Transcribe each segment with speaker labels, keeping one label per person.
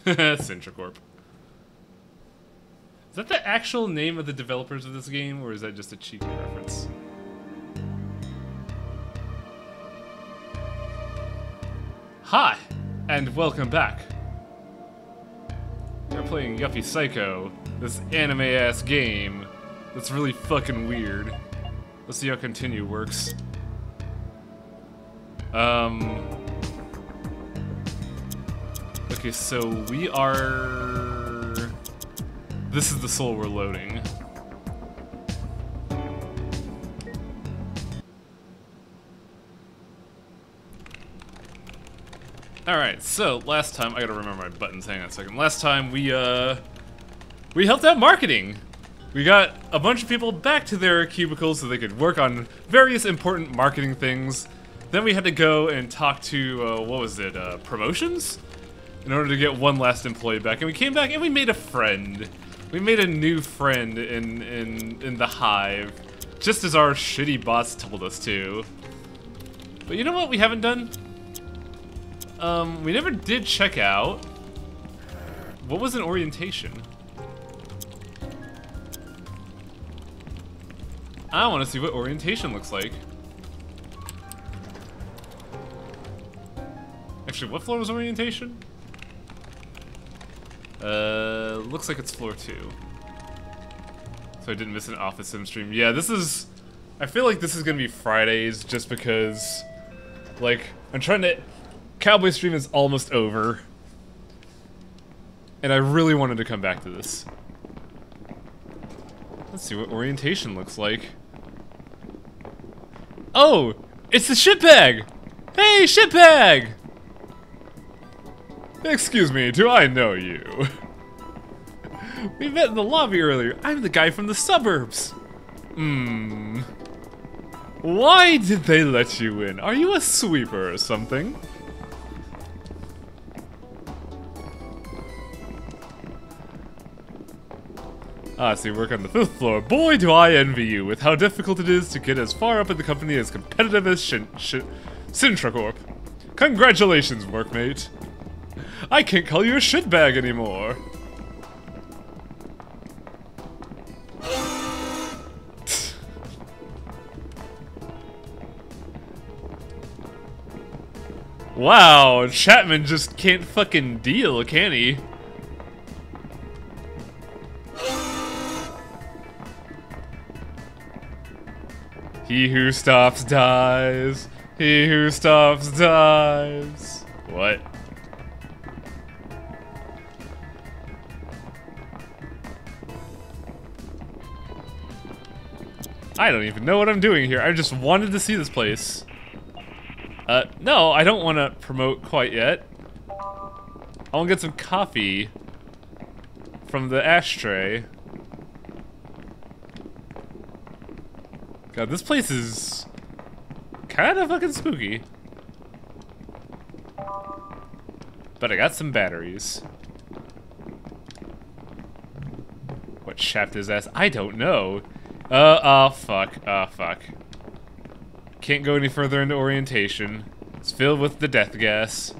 Speaker 1: Sintracorp. Is that the actual name of the developers of this game, or is that just a cheeky reference? Hi, and welcome back. We're playing Yuppie Psycho, this anime-ass game that's really fucking weird. Let's see how continue works. Okay, so we are... This is the soul we're loading. Alright, so last time, I gotta remember my buttons, hang on a second. Last time we helped out marketing. We got a bunch of people back to their cubicles so they could work on various important marketing things. Then we had to go and talk to, what was it, promotions? In order to get one last employee back. And we came back and we made a friend. We made a new friend in the hive. Just as our shitty boss told us to. But you know what we haven't done? We never did check out. What was an orientation? I want to see what orientation looks like. Actually, what floor was orientation? Looks like it's floor 2. So I didn't miss an Office Sim stream. Yeah, this is... I feel like this is gonna be Fridays just because... Like, I'm trying to... Cowboy stream is almost over. And I really wanted to come back to this. Let's see what orientation looks like. Oh! It's the shitbag! Hey, shitbag! Excuse me, do I know you? We met in the lobby earlier. I'm the guy from the suburbs. Why did they let you in? Are you a sweeper or something? Ah, so you work on the 5th floor. Boy, do I envy you with how difficult it is to get as far up in the company as competitive as Sintracorp. Congratulations, workmate. I can't call you a shitbag anymore. Wow, Chapman just can't fucking deal, can he? He who stops dies. He who stops dies. What? I don't even know what I'm doing here. I just wanted to see this place. No, I don't want to promote quite yet. I want to get some coffee from the ashtray. God, this place is kind of fucking spooky. But I got some batteries. What shaft his ass? I don't know. Oh fuck. Oh fuck. Can't go any further into orientation. It's filled with the death gas.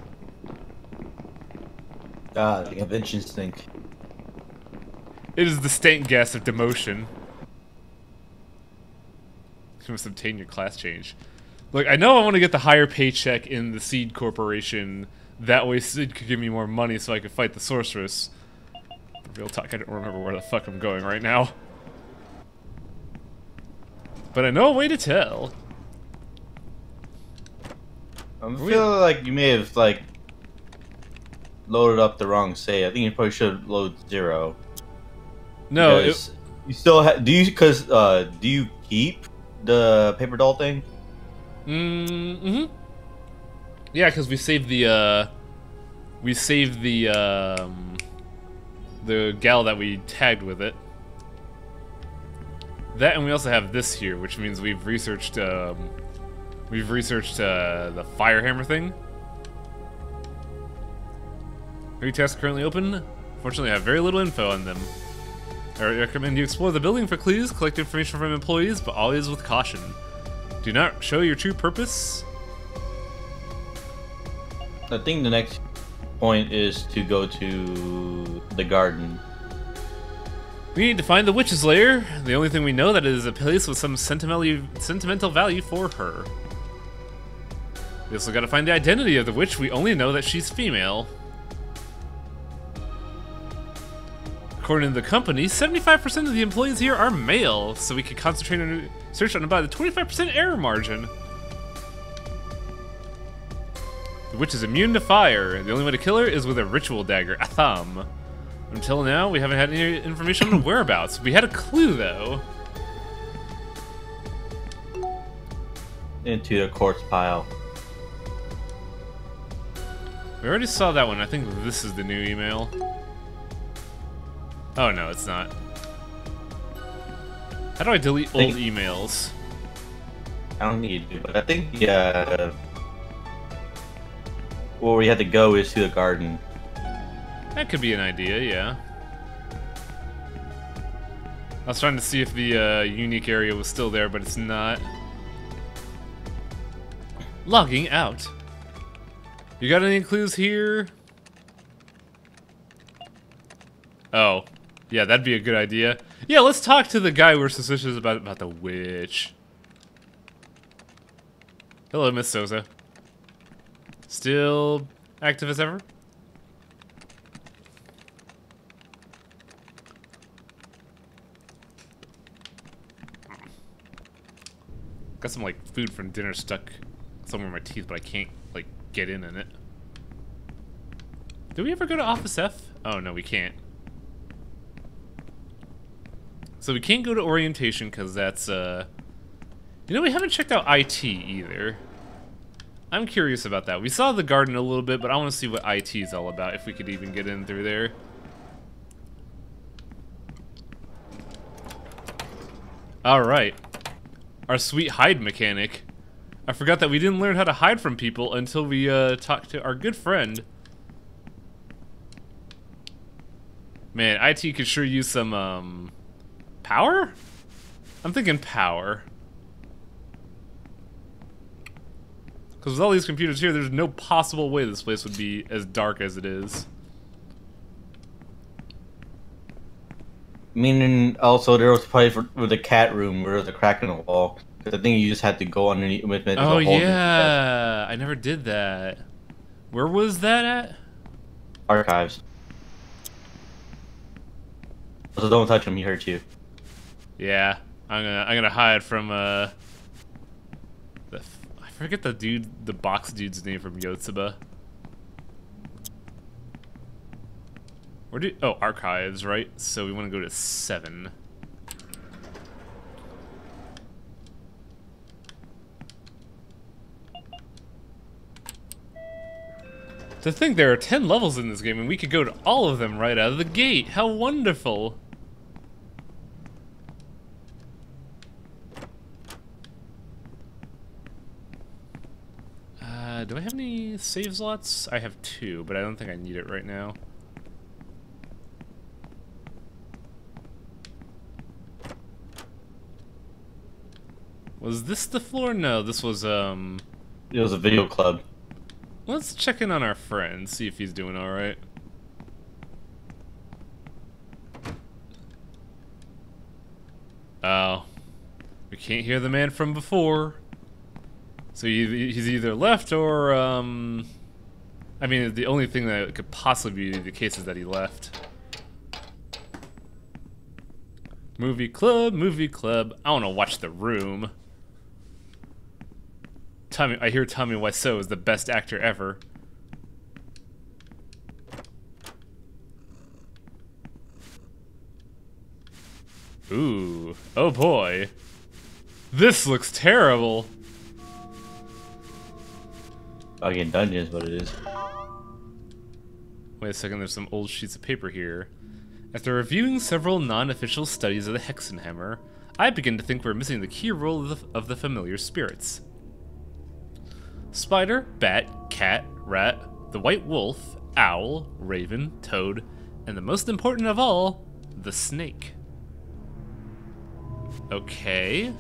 Speaker 2: Ah, the convention stink.
Speaker 1: It is the stank gas of demotion. You must obtain your class change. Look, I know I want to get the higher paycheck in the Seed Corporation. That way Seed could give me more money so I could fight the sorceress. But real talk, I don't remember where the fuck I'm going right now. But I know a way to tell.
Speaker 2: I feel like you may have, like, loaded up the wrong save. I think you probably should load 0.
Speaker 1: No,
Speaker 2: you still do you keep the paper doll thing?
Speaker 1: Yeah, because we saved the gal that we tagged with it. That, and we also have this here, which means we've researched the Firehammer thing. Three tasks currently open. Fortunately, I have very little info on them. I recommend you explore the building for clues, collect information from employees, but always with caution. Do not show your true purpose.
Speaker 2: I think the next point is to go to the garden.
Speaker 1: We need to find the witch's lair. The only thing we know that it is a place with some sentimental value for her. We also gotta find the identity of the witch. We only know that she's female. According to the company, 75% of the employees here are male, so we can concentrate on search on about a 25% error margin. The witch is immune to fire. The only way to kill her is with a ritual dagger, a thumb. Until now, we haven't had any information on whereabouts. We had a clue, though.
Speaker 2: Into the corpse pile.
Speaker 1: We already saw that one. I think this is the new email. Oh, no, it's not. How do I delete old emails?
Speaker 2: I don't need to, but I think where we had to go is to the garden.
Speaker 1: That could be an idea, yeah. I was trying to see if the unique area was still there, but it's not. Logging out. You got any clues here? Oh. Yeah, that'd be a good idea. Yeah, let's talk to the guy we're suspicious about the witch. Hello, Miss Souza. Still active as ever? Got some, like, food from dinner stuck somewhere in my teeth, but I can't, like, get in it. Did we ever go to Office F? Oh, no, we can't. So we can't go to orientation because that's, You know, we haven't checked out IT either. I'm curious about that. We saw the garden a little bit, but I want to see what IT is all about, if we could even get in through there. Alright. Our sweet hide mechanic. I forgot that we didn't learn how to hide from people until we talked to our good friend. Man, IT could sure use some power? I'm thinking power. Because with all these computers here, there's no possible way this place would be as dark as it is.
Speaker 2: Meaning, also, there was probably with the cat room where there was a crack in the wall. Because I think you just had to go underneath with it.
Speaker 1: Oh, yeah. I never did that. Where was that at?
Speaker 2: Archives. So don't touch him, he hurts you.
Speaker 1: Yeah. I'm gonna hide from, I forget the box dude's name from Yotsuba. Oh, archives, right? So we want to go to 7. To think there are 10 levels in this game and we could go to all of them right out of the gate. How wonderful. Do I have any save slots? I have 2, but I don't think I need it right now. Was this the floor? No, this was,
Speaker 2: It was a video club.
Speaker 1: Let's check in on our friend, see if he's doing alright. Oh. We can't hear the man from before. So he's either left or, I mean, the only thing that could possibly be the case is that he left. Movie club, movie club. I want to watch The Room. I hear Tommy Wiseau is the best actor ever. Ooh. Oh boy. This looks terrible.
Speaker 2: Again, dungeons, what it is.
Speaker 1: Wait a second, there's some old sheets of paper here. After reviewing several non-official studies of the Hexenhammer, I begin to think we're missing the key role of the familiar spirits. Spider, bat, cat, rat, the white wolf, owl, raven, toad, and the most important of all, the snake. Okay.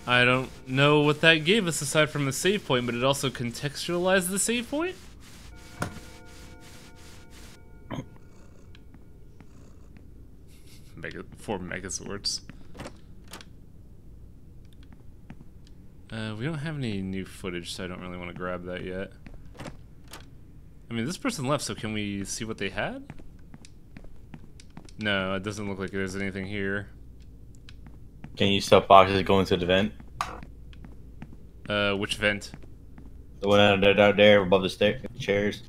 Speaker 1: I don't know what that gave us aside from the save point, but it also contextualized the save point? Four Megazords. We don't have any new footage, so I don't really want to grab that yet. I mean, this person left, so can we see what they had? No, it doesn't look like there's anything here.
Speaker 2: Can you stuff boxes going to the vent?
Speaker 1: Which vent?
Speaker 2: The one out there above the chairs.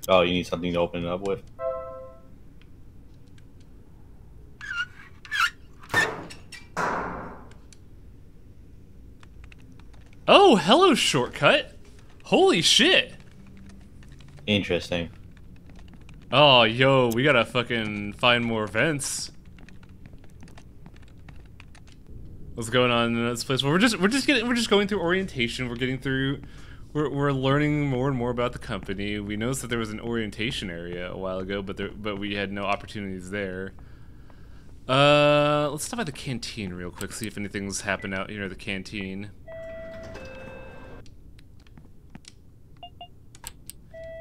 Speaker 2: Oh, you need something to open it up with?
Speaker 1: Oh, hello, shortcut! Holy shit!
Speaker 2: Interesting.
Speaker 1: Oh, yo, we gotta fucking find more vents. What's going on in this place? Well, we're just going through orientation. We're learning more and more about the company. We noticed that there was an orientation area a while ago, but we had no opportunities there. Let's stop by the canteen real quick, see if anything's happened out here at the canteen.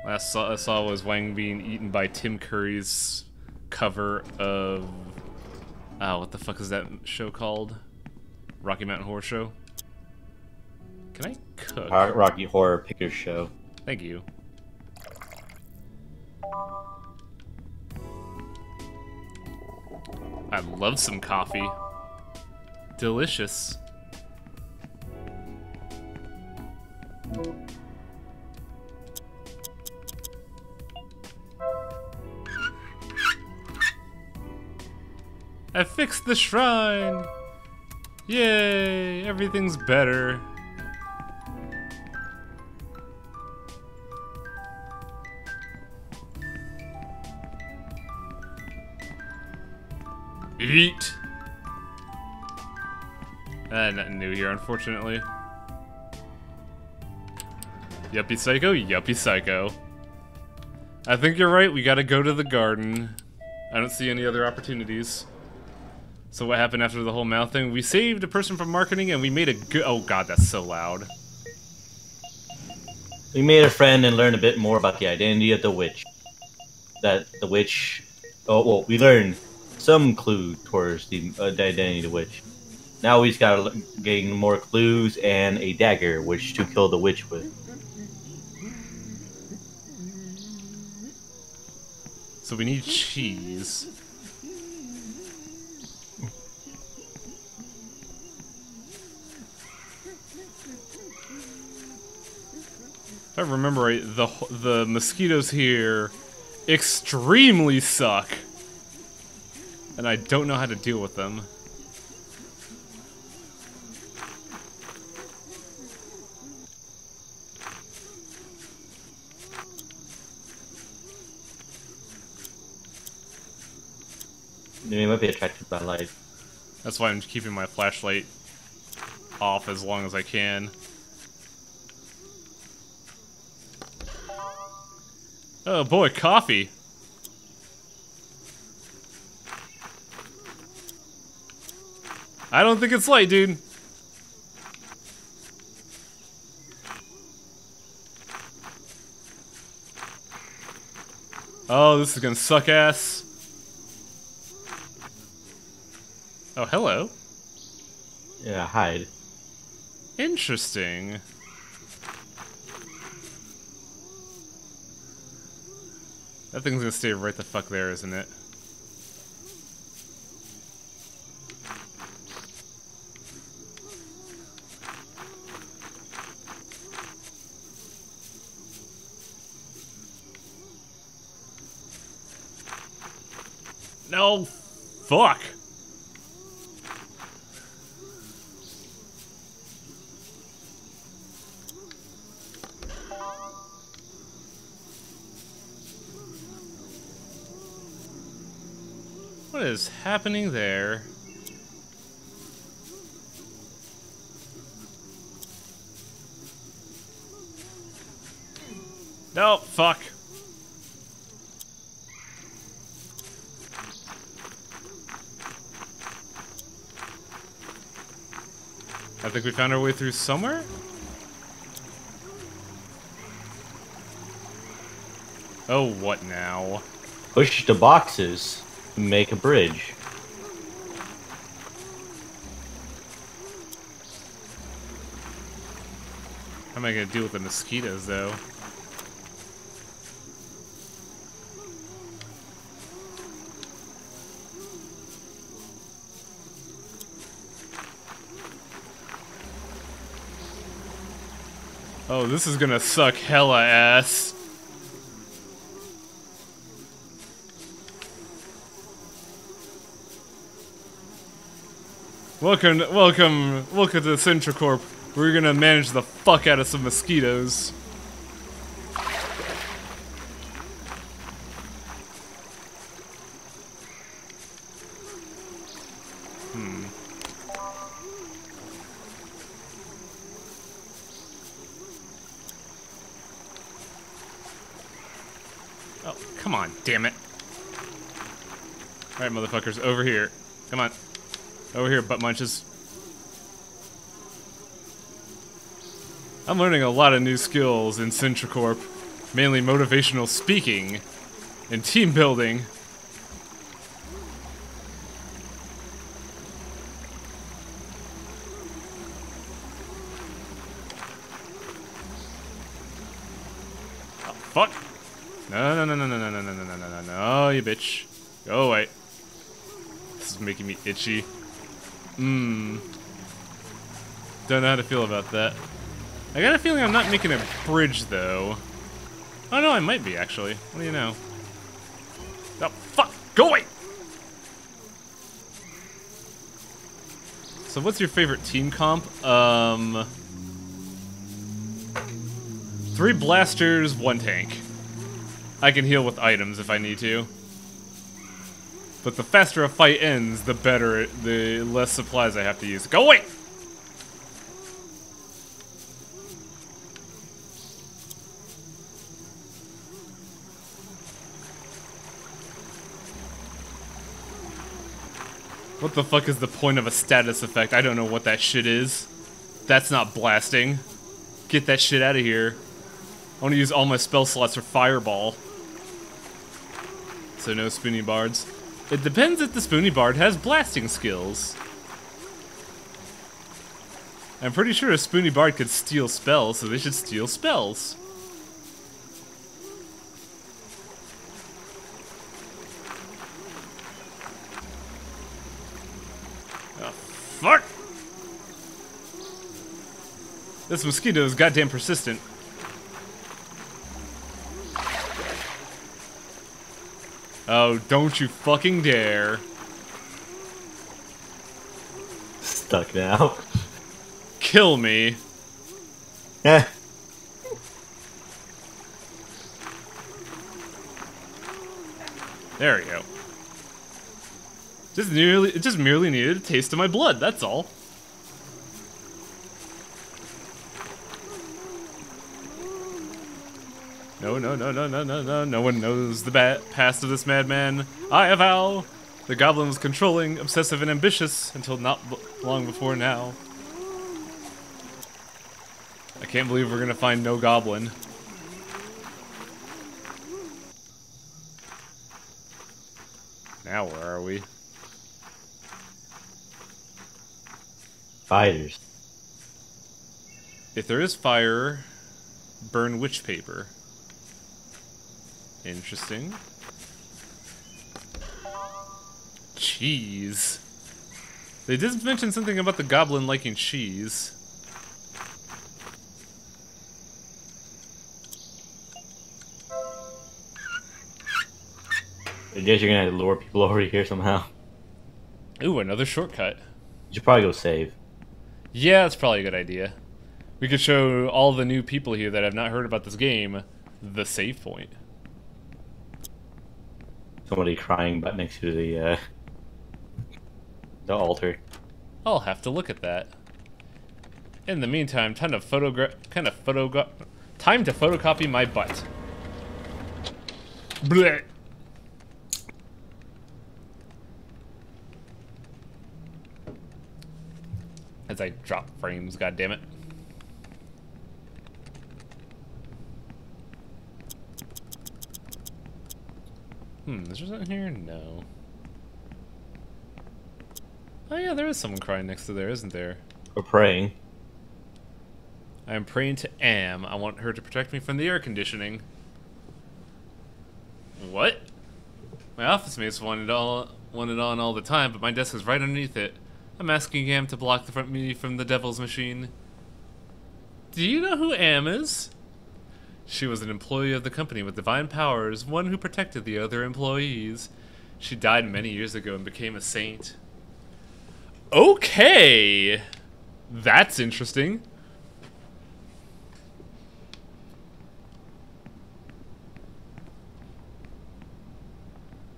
Speaker 1: Last I saw was Wang being eaten by Tim Curry's cover of... Oh, what the fuck is that show called? Rocky Mountain Horror Show? Can I cook?
Speaker 2: Rocky Horror Picture Show.
Speaker 1: Thank you. I love some coffee. Delicious. I fixed the shrine! Yay! Everything's better. Eat! Nothing new here, unfortunately. Yuppie Psycho, Yuppie Psycho. I think you're right, we gotta go to the garden. I don't see any other opportunities. So what happened after the whole mouth thing? We saved a person from marketing and we made a good... Oh god, that's so loud.
Speaker 2: We made a friend and learned a bit more about the identity of the witch. That the witch... Oh, well, we learned some clue towards the identity of the witch. Now we just gotta gain more clues and a dagger, which to kill the witch with.
Speaker 1: So we need cheese. If I remember right, the mosquitoes here extremely suck. And I don't know how to deal with them.
Speaker 2: They might be attracted by light.
Speaker 1: That's why I'm keeping my flashlight off as long as I can. Oh boy, coffee. I don't think it's light, dude. Oh, this is gonna suck ass. Oh, hello.
Speaker 2: Yeah, hide.
Speaker 1: Interesting. That thing's gonna stay right the fuck there, isn't it? No, fuck. What is happening there? No, fuck. I think we found our way through somewhere? Oh, what now?
Speaker 2: Push the boxes to make a bridge.
Speaker 1: How am I gonna deal with the mosquitoes, though? Oh, this is gonna suck hella ass. Welcome to Central Corp. We're gonna manage the fuck out of some mosquitoes. Oh, come on, damn it. Alright, motherfuckers, over here. Come on. Over here, butt munches. I'm learning a lot of new skills in Central Corp. Mainly motivational speaking and team building. Oh, fuck. No, no, you bitch. Go away. This is making me itchy. Don't know how to feel about that. I got a feeling I'm not making a bridge, though. Oh, no, I might be, actually. What do you know? Oh, fuck! Go away! So what's your favorite team comp? 3 blasters, 1 tank. I can heal with items if I need to. But the faster a fight ends, the better the less supplies I have to use. Go away! What the fuck is the point of a status effect? I don't know what that shit is. That's not blasting. Get that shit out of here. I want to use all my spell slots for Fireball. So no Spoony Bards. It depends if the Spoony Bard has blasting skills. I'm pretty sure a Spoony Bard could steal spells, so they should steal spells. Oh, fuck! This mosquito is goddamn persistent. Oh, don't you fucking dare.
Speaker 2: Stuck now.
Speaker 1: Kill me.
Speaker 2: Eh.
Speaker 1: There we go. It just merely needed a taste of my blood, that's all. No one knows the past of this madman. I avow. The goblin was controlling, obsessive, and ambitious until not long before now. I can't believe we're gonna find no goblin. Now where are we?
Speaker 2: Fighters.
Speaker 1: If there is fire, burn witch paper. Interesting. Cheese. They did mention something about the goblin liking cheese.
Speaker 2: I guess you're gonna have to lure people over here somehow.
Speaker 1: Ooh, another shortcut.
Speaker 2: You should probably go save.
Speaker 1: Yeah, that's probably a good idea. We could show all the new people here that have not heard about this game the save point.
Speaker 2: Somebody crying but next to the altar.
Speaker 1: I'll have to look at that. In the meantime, time to photocopy my butt. Blech. As I drop frames, god damn it. Is there something here? No. Oh yeah, there is someone crying next to there, isn't there?
Speaker 2: We're praying.
Speaker 1: I am praying to Am. I want her to protect me from the air conditioning. What? My office mates want it on all the time, but my desk is right underneath it. I'm asking Am to block me from the devil's machine. Do you know who Am is? She was an employee of the company with divine powers, one who protected the other employees. She died many years ago and became a saint. Okay! That's interesting.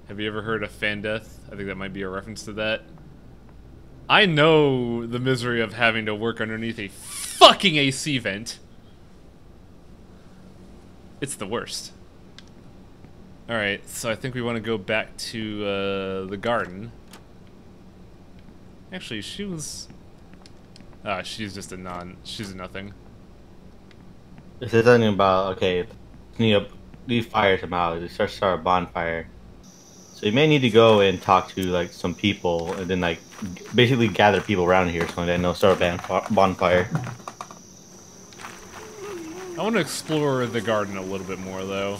Speaker 1: Have you ever heard of fan death? I think that might be a reference to that. I know the misery of having to work underneath a fucking AC vent. It's the worst. Alright, so I think we want to go back to the garden. Actually, she was... Ah, she's just a she's a nothing.
Speaker 2: This is something about, okay, need fire somehow. Start a bonfire. So you may need to go and talk to, like, some people, and then, like, basically gather people around here so then they'll start a bonfire.
Speaker 1: I want to explore the garden a little bit more, though.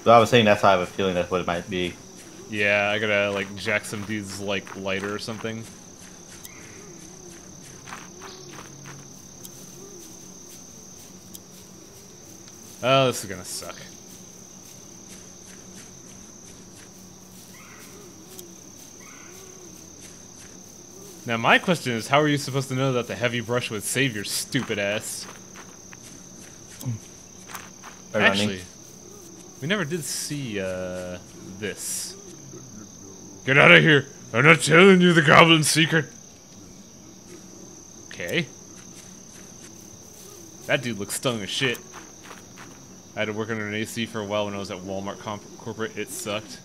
Speaker 2: So I was saying that's how I have a feeling that's what it might be.
Speaker 1: Yeah, I gotta, like, jack some dude's, like, lighter or something. Oh, this is gonna suck. Now, my question is, how are you supposed to know that the heavy brush would save your stupid ass? Actually, we never did see, this. Get out of here! I'm not telling you the goblin secret! Okay. That dude looks stung as shit. I had to work under an AC for a while when I was at Walmart Corporate. It sucked.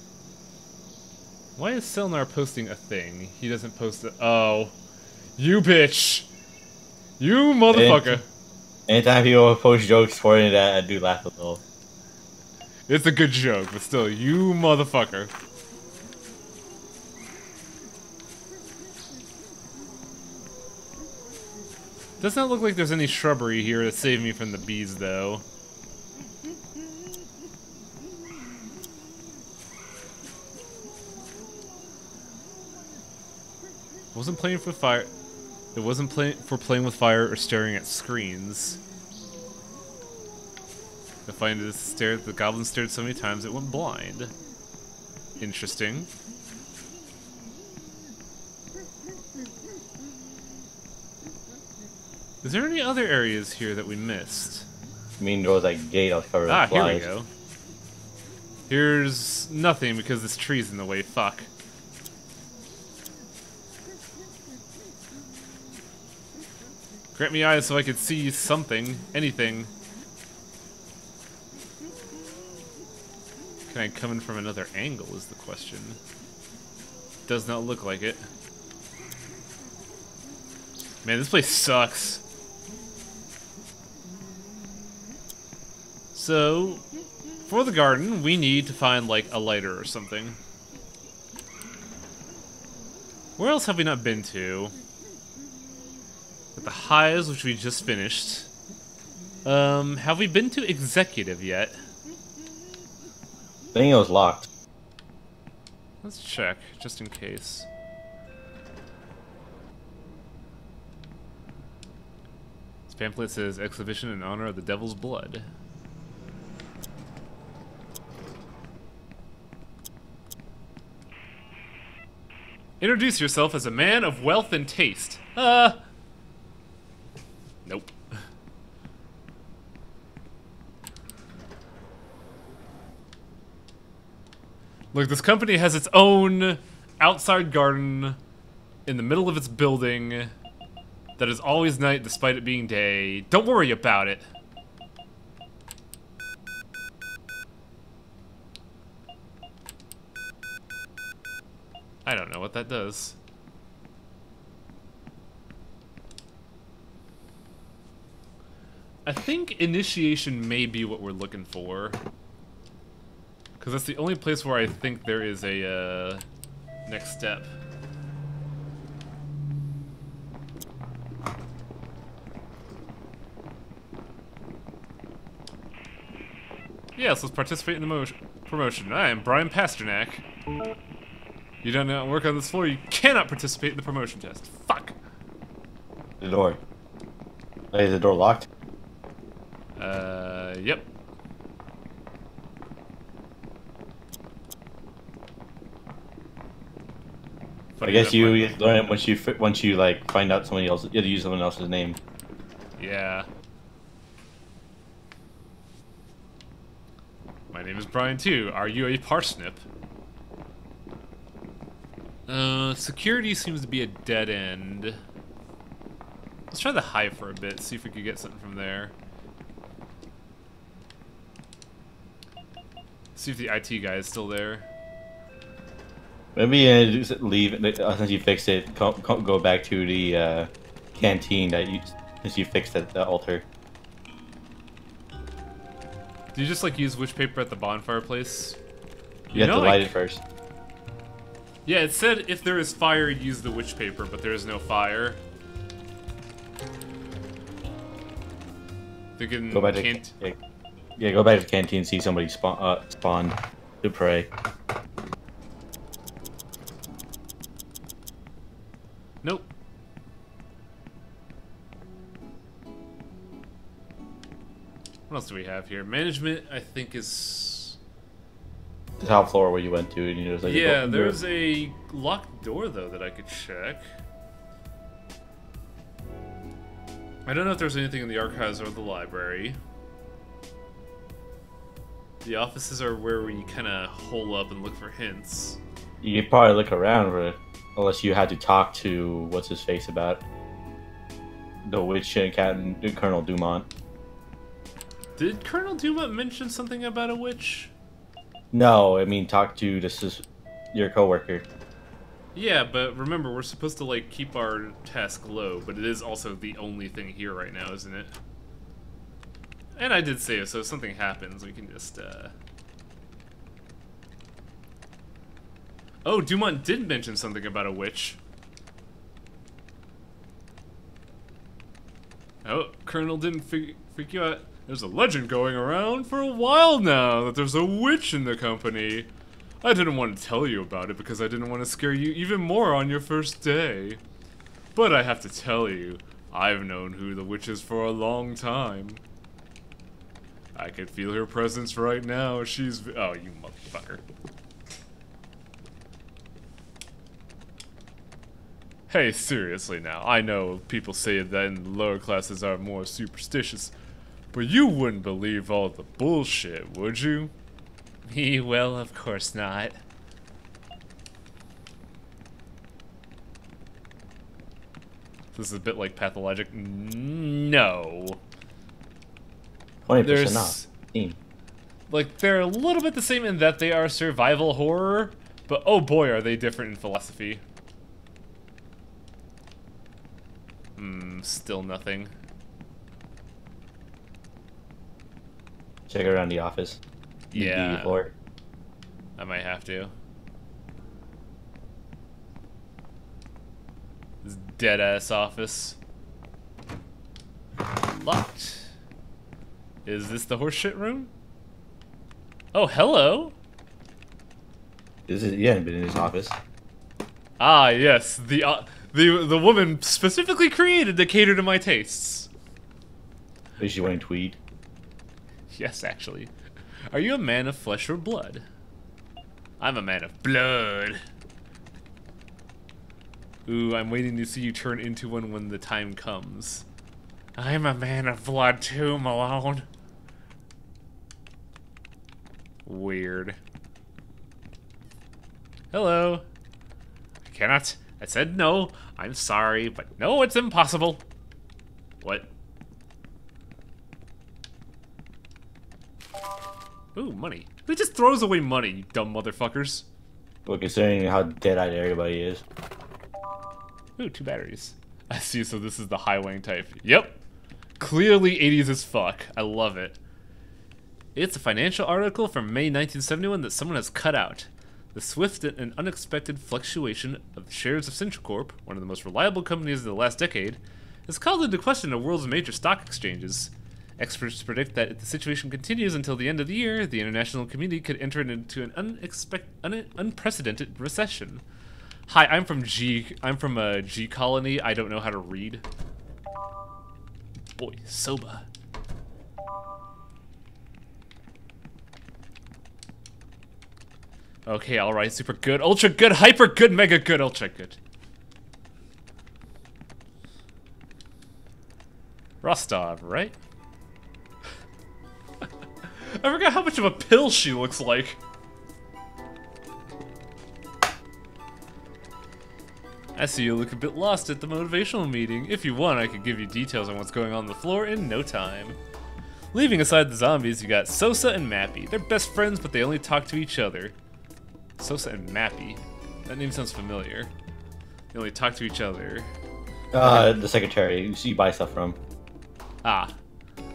Speaker 1: Why is Selnar posting a thing? He doesn't post it. Oh. You bitch! You motherfucker!
Speaker 2: Anytime people post jokes for it, I do laugh a little.
Speaker 1: It's a good joke, but still, you motherfucker. Does not look like there's any shrubbery here to save me from the bees, though. Wasn't playing for fire. It wasn't playing with fire or staring at screens. The goblin stared so many times it went blind. Interesting. Is there any other areas here that we missed?
Speaker 2: I mean, there was like gate I was covered with
Speaker 1: Here
Speaker 2: flies.
Speaker 1: we go. Here's nothing because this tree's in the way. Fuck. Grant me eyes so I could see something. Anything. Can I come in from another angle is the question. Does not look like it. Man, this place sucks. So, for the garden, we need to find, like, a lighter or something. Where else have we not been to? At the hives, which we just finished. Have we been to Executive yet?
Speaker 2: I think it was locked.
Speaker 1: Let's check, just in case. This pamphlet says, Exhibition in honor of the Devil's Blood. Introduce yourself as a man of wealth and taste. Nope. Look, this company has its own outside garden in the middle of its building that is always night despite it being day. Don't worry about it. I don't know what that does. I think initiation may be what we're looking for. Because that's the only place where I think there is a next step. Yes, let's participate in the promotion. I am Brian Pasternak. You don't know work on this floor, you cannot participate in the promotion test. Fuck!
Speaker 2: The door. Is the door locked?
Speaker 1: Yep.
Speaker 2: I guess you learn it once you like find out somebody else. You have to use someone else's name.
Speaker 1: Yeah. My name is Brian too. Are you a parsnip? Security seems to be a dead end. Let's try the hive for a bit, see if we could get something from there. See if the IT guy is still there.
Speaker 2: Maybe just leave since you fixed it. Go back to the canteen that since you fixed the altar.
Speaker 1: Do you just like use witch paper at the bonfire place?
Speaker 2: You have to light it first.
Speaker 1: Yeah, it said if there is fire, use the witch paper, but there is no fire. Thinking
Speaker 2: go back to yeah, go back to the canteen and see somebody spawn to pray.
Speaker 1: Nope. What else do we have here? Management, I think, is
Speaker 2: the top floor where you went to, and there's like
Speaker 1: yeah, there's a locked door though that I could check. I don't know if there's anything in the archives or the library. The offices are where we kind of hole up and look for hints.
Speaker 2: You could probably look around for it, unless you had to talk to what's his face about the witch and Captain Colonel Dumont.
Speaker 1: Did Colonel Dumont mention something about a witch?
Speaker 2: No, I mean talk to your coworker.
Speaker 1: Yeah, but remember, we're supposed to like keep our task low, but it is also the only thing here right now, isn't it? And I did save, so if something happens, we can just Oh, Dumont did mention something about a witch. Oh, Colonel didn't freak you out. There's a legend going around for a while now that there's a witch in the company. I didn't want to tell you about it because I didn't want to scare you even more on your first day. But I have to tell you, I've known who the witch is for a long time. I can feel her presence right now. She's... Oh, you motherfucker. Hey, seriously now. I know people say that in the lower classes are more superstitious, but you wouldn't believe all the bullshit, would you? Well, of course not. This is a bit like pathologic. No.
Speaker 2: 20% off.
Speaker 1: Like, they're a little bit the same in that they are survival horror, but oh boy, are they different in philosophy. Still nothing.
Speaker 2: Check around the office.
Speaker 1: Yeah.
Speaker 2: Floor.
Speaker 1: I might have to. This dead-ass office. Locked. Is this the horseshit room? Oh, hello!
Speaker 2: You haven't been in his office.
Speaker 1: Ah, yes. The woman specifically created to cater to my tastes.
Speaker 2: Is she wearing tweed?
Speaker 1: Yes, actually. Are you a man of flesh or blood? I'm a man of blood. Ooh, I'm waiting to see you turn into one when the time comes. I'm a man of blood too, Malone. Weird. Hello. I cannot. I said no. I'm sorry, but no, it's impossible. What? Ooh, money. Who just throws away money, you dumb motherfuckers?
Speaker 2: Well, considering how dead-eyed everybody is.
Speaker 1: Ooh, 2 batteries. I see, so this is the high-weighing type. Yep. Clearly 80s as fuck. I love it. It's a financial article from May 1971 that someone has cut out. The swift and unexpected fluctuation of the shares of Central Corp, one of the most reliable companies of the last decade, has called into question the world's major stock exchanges. Experts predict that if the situation continues until the end of the year, the international community could enter into an unprecedented recession. Hi, I'm from a G colony. I don't know how to read. Boy, soba. Okay, alright, super good, ultra good, hyper good, mega good, ultra good. Rostov, right? I forgot how much of a pill she looks like. I see you look a bit lost at the motivational meeting. If you want, I could give you details on what's going on the floor in no time. Leaving aside the zombies, you got Sosa and Mappy. They're best friends, but they only talk to each other. Sosa and Mappy. That name sounds familiar. They only talk to each other.
Speaker 2: The secretary you buy stuff from.
Speaker 1: Ah.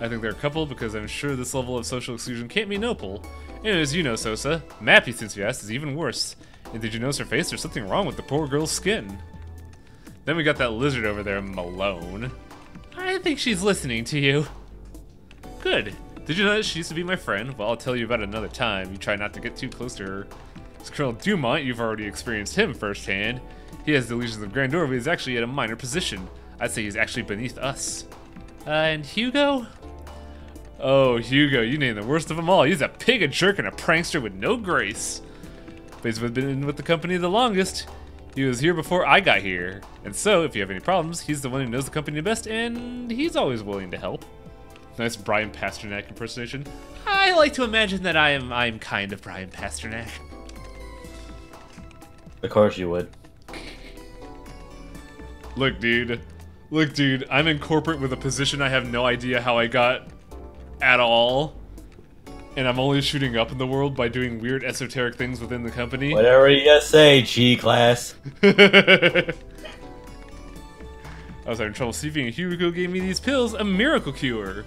Speaker 1: I think they're a couple because I'm sure this level of social exclusion can't be noble. And as you know, Sosa, Mappy, since you asked, is even worse. And did you notice her face? There's something wrong with the poor girl's skin. Then we got that lizard over there, Malone. I think she's listening to you. Good. Did you know that she used to be my friend? Well, I'll tell you about it another time. You try not to get too close to her. This Colonel Dumont, you've already experienced him firsthand. He has the illusions of grandeur, but he's actually at a minor position. I'd say he's actually beneath us. And Hugo? Oh, Hugo, you named the worst of them all. He's a pig, a jerk, and a prankster with no grace. But he's been with the company the longest. He was here before I got here. And so, if you have any problems, he's the one who knows the company best, and he's always willing to help. Nice Brian Pasternak impersonation. I like to imagine that I'm kind of Brian Pasternak.
Speaker 2: Of course you would.
Speaker 1: Look, dude, I'm in corporate with a position I have no idea how I got at all. And I'm only shooting up in the world by doing weird esoteric things within the company.
Speaker 2: Whatever you say, G-Class.
Speaker 1: I was having trouble sleeping and Hugo gave me these pills, a miracle cure.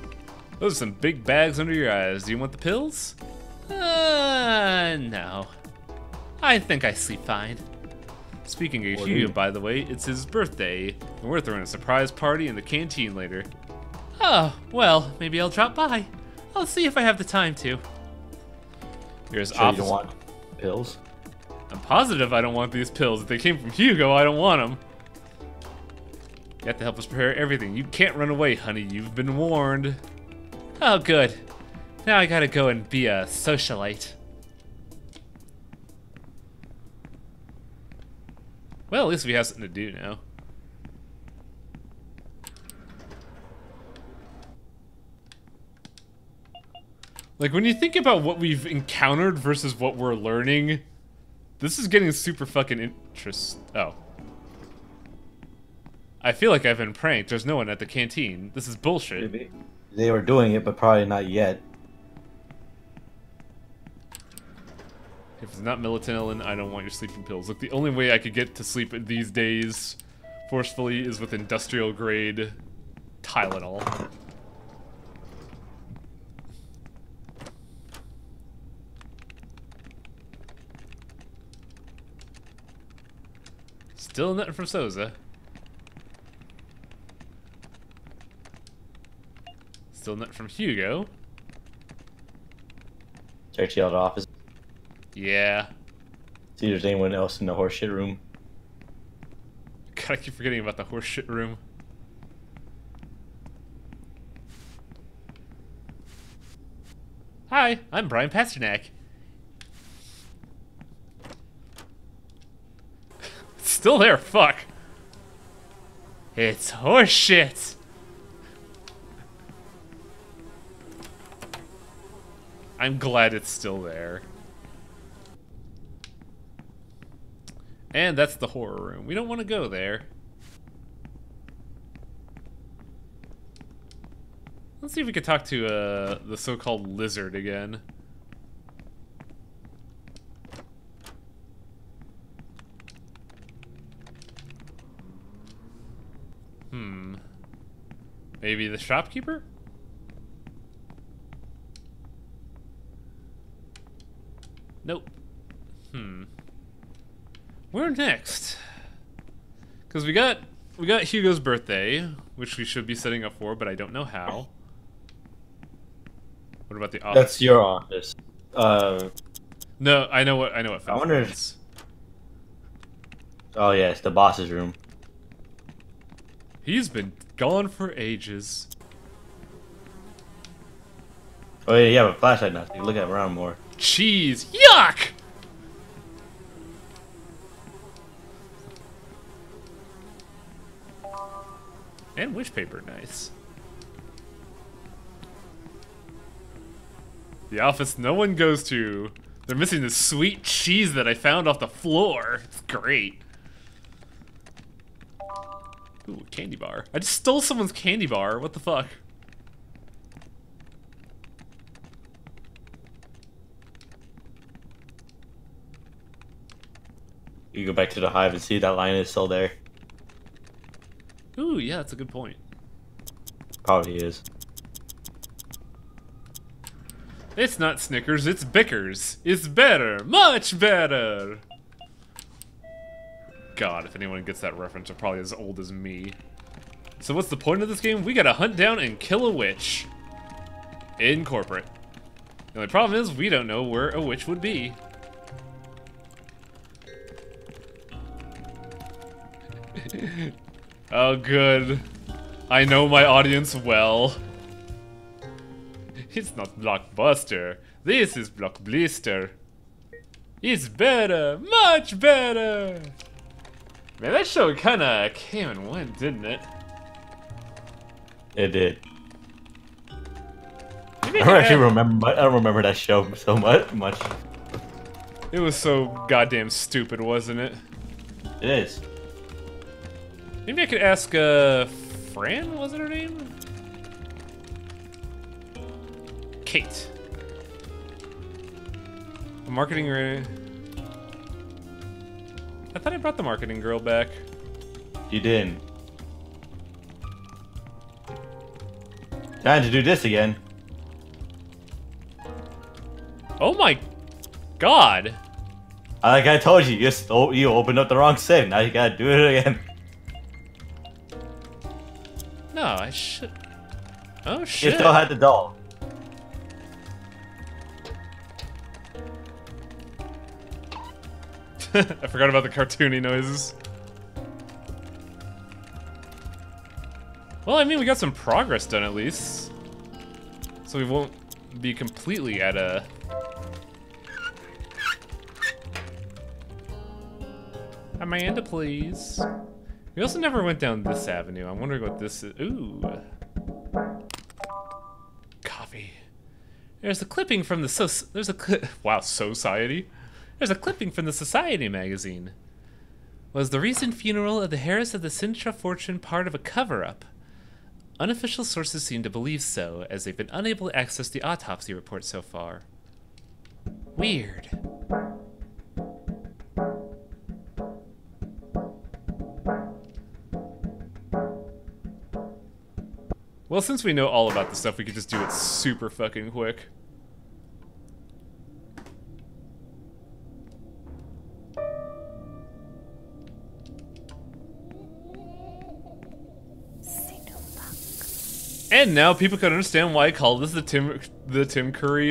Speaker 1: Those are some big bags under your eyes. Do you want the pills? No. I think I sleep fine. Speaking of Hugo, by the way, it's his birthday, and we're throwing a surprise party in the canteen later. Oh, well, maybe I'll drop by. I'll see if I have the time to. Here's
Speaker 2: Sure you don't want pills?
Speaker 1: I'm positive I don't want these pills. If they came from Hugo, I don't want them. You have to help us prepare everything. You can't run away, honey. You've been warned. Oh, good. Now I gotta go and be a socialite. Well, at least we have something to do now. Like, when you think about what we've encountered versus what we're learning, this is getting super fucking Oh. I feel like I've been pranked. There's no one at the canteen. This is bullshit.
Speaker 2: Maybe. They were doing it, but probably not yet.
Speaker 1: If it's not melatonin, I don't want your sleeping pills. Look, the only way I could get to sleep these days forcefully is with industrial grade Tylenol. Still nothing from Sosa. Still nothing from Hugo.
Speaker 2: Check the other office.
Speaker 1: Yeah.
Speaker 2: See if there's anyone else in the horseshit room.
Speaker 1: God, I keep forgetting about the horseshit room. Hi, I'm Brian Pasternak. It's still there, fuck. It's horseshit. I'm glad it's still there. And that's the horror room. We don't want to go there. Let's see if we can talk to the so-called lizard again. Maybe the shopkeeper? Nope. Where next? Because we got Hugo's birthday, which we should be setting up for, but I don't know how. What about the office?
Speaker 2: That's your office.
Speaker 1: No, I know what
Speaker 2: I wonder
Speaker 1: is.
Speaker 2: Oh yeah, it's the boss's room.
Speaker 1: He's been gone for ages.
Speaker 2: Oh yeah, you have a flashlight now, so you can look at around more.
Speaker 1: Cheese! Yuck! And wish paper, nice. The office no one goes to. They're missing the sweet cheese that I found off the floor. It's great. Ooh, a candy bar. I just stole someone's candy bar. What the fuck?
Speaker 2: You go back to the hive and see that line is still there.
Speaker 1: Ooh, yeah, that's a good point.
Speaker 2: Probably is.
Speaker 1: It's not Snickers, it's Bickers. It's better, much better. God, if anyone gets that reference, they're probably as old as me. So what's the point of this game? We gotta hunt down and kill a witch. In corporate. The only problem is we don't know where a witch would be. Oh, good. I know my audience well. It's not Blockbuster. This is Blockblister. It's better, much better. Man, that show kinda came and went, didn't it?
Speaker 2: It did.
Speaker 1: Maybe
Speaker 2: I don't actually remember. I don't remember that show so much.
Speaker 1: It was so goddamn stupid, wasn't it?
Speaker 2: It is.
Speaker 1: Maybe I could ask, Fran, was it her name? Kate. A marketing I thought I brought the marketing girl back.
Speaker 2: You didn't. Time to do this again.
Speaker 1: Oh my god!
Speaker 2: Like I told you, you opened up the wrong save. Now you gotta do it again.
Speaker 1: No, I should. Oh shit!
Speaker 2: You still had the doll.
Speaker 1: I forgot about the cartoony noises. Well, I mean, we got some progress done at least. So we won't be completely at a... Amanda, please. We also never went down this avenue. I'm wondering what this is. Ooh. Coffee. There's a clipping from the wow, Society. There's a clipping from the Society magazine. Was the recent funeral of the heiress of the Sintra fortune part of a cover-up? Unofficial sources seem to believe so, as they've been unable to access the autopsy report so far. Weird. Well, since we know all about this stuff, we could just do it super fucking quick. And now people can understand why I call this the Tim Curry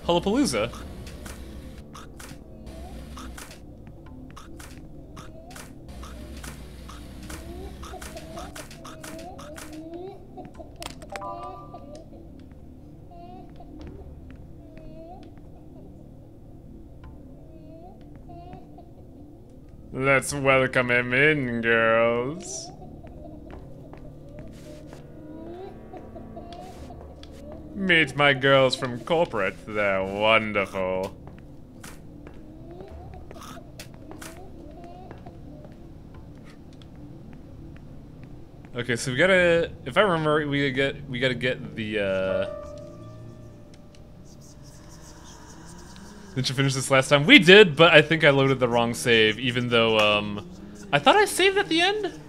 Speaker 1: Hullapalooza. Let's welcome him in, girls. Meet my girls from corporate. They're wonderful. Okay, so we gotta, if I remember, we gotta get the, didn't you finish this last time? We did, but I think I loaded the wrong save, even though, I thought I saved at the end?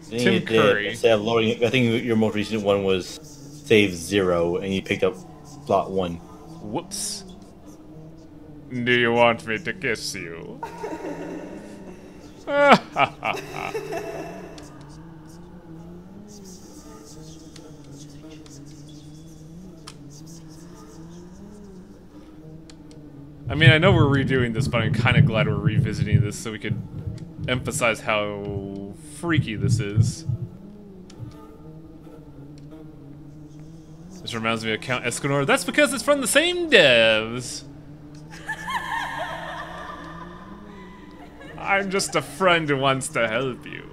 Speaker 2: think
Speaker 1: Tim
Speaker 2: it did.
Speaker 1: Curry.
Speaker 2: Instead of loading, I think your most recent one was save 0, and you picked up slot 1.
Speaker 1: Whoops. Do you want me to kiss you? I mean, I know we're redoing this, but I'm kind of glad we're revisiting this so we could emphasize how freaky this is. This reminds me of Count Escanor. That's because it's from the same devs. I'm just a friend who wants to help you.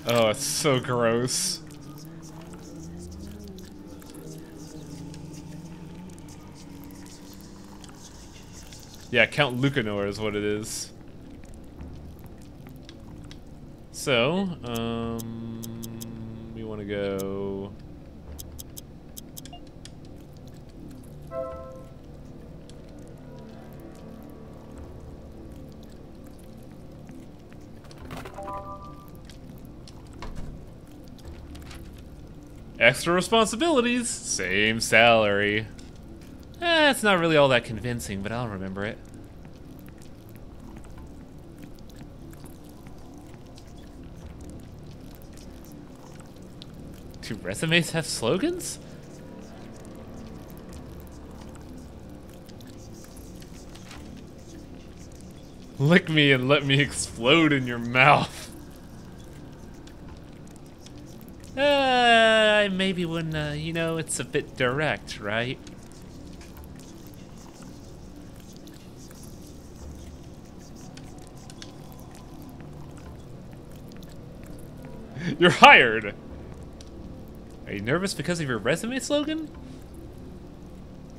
Speaker 1: Oh, it's so gross. Yeah, Count Lucanor is what it is. So, we want to go... Extra responsibilities, same salary. It's not really all that convincing, but I'll remember it. Do resumes have slogans? Lick me and let me explode in your mouth. Maybe when, you know, it's a bit direct, right? You're hired! Are you nervous because of your resume slogan?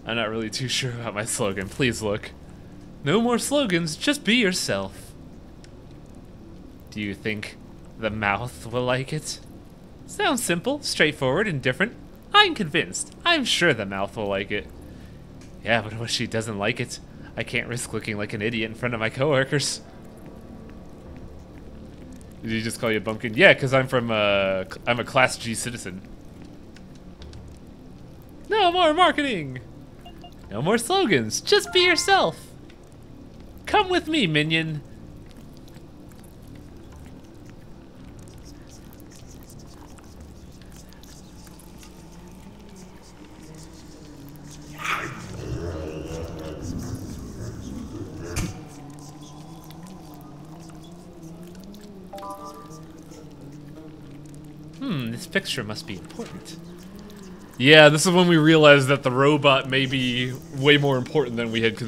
Speaker 1: I'm not really too sure about my slogan. Please look. No more slogans, just be yourself. Do you think the mouth will like it? Sounds simple, straightforward, and different. I'm convinced. I'm sure the mouth will like it. Yeah, but what if she doesn't like it? I can't risk looking like an idiot in front of my coworkers. Did he just call you a bumpkin? Yeah, because I'm a Class G citizen. No more marketing! No more slogans, just be yourself! Come with me, minion! This picture must be important. Yeah, this is when we realized that the robot may be way more important than we had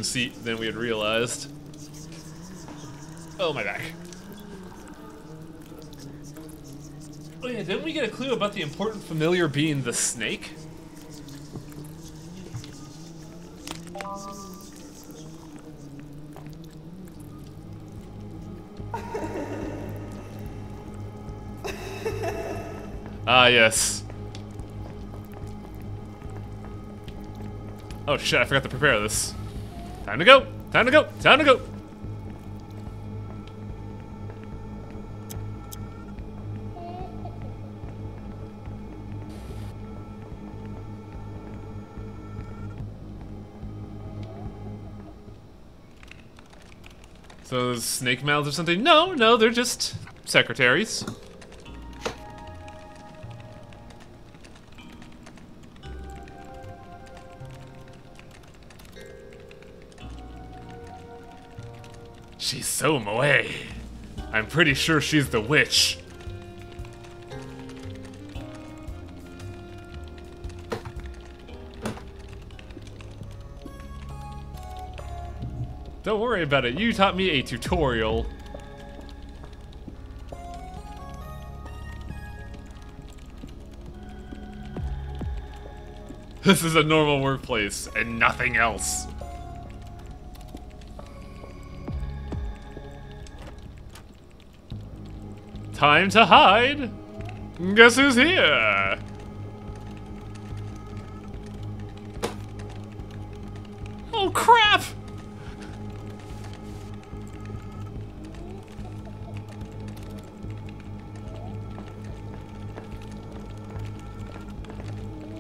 Speaker 1: realized. Oh, my back. Oh yeah, didn't we get a clue about the important familiar being the snake? Ah, yes. Oh shit, I forgot to prepare this. Time to go! Time to go! Time to go! So, snake mouths or something? No, no, they're just secretaries. She's so moe. I'm pretty sure she's the witch. Don't worry about it, you taught me a tutorial. This is a normal workplace and nothing else. Time to hide! Guess who's here? Oh crap!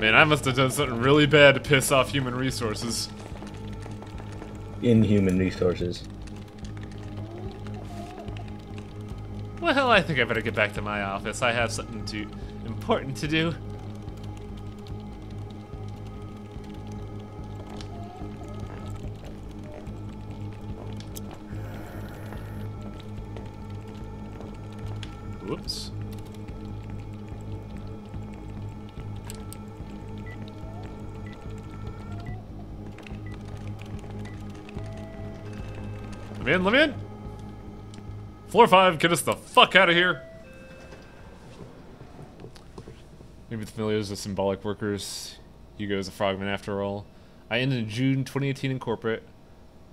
Speaker 1: Man, I must have done something really bad to piss off human resources.
Speaker 2: Inhuman resources.
Speaker 1: Well, I think I better get back to my office. I have something important to do. Whoops. Let me in! Floor 5, get us the fuck out of here! Maybe the familiars are symbolic workers. Hugo is a frogman after all. I ended in June 2018 in corporate.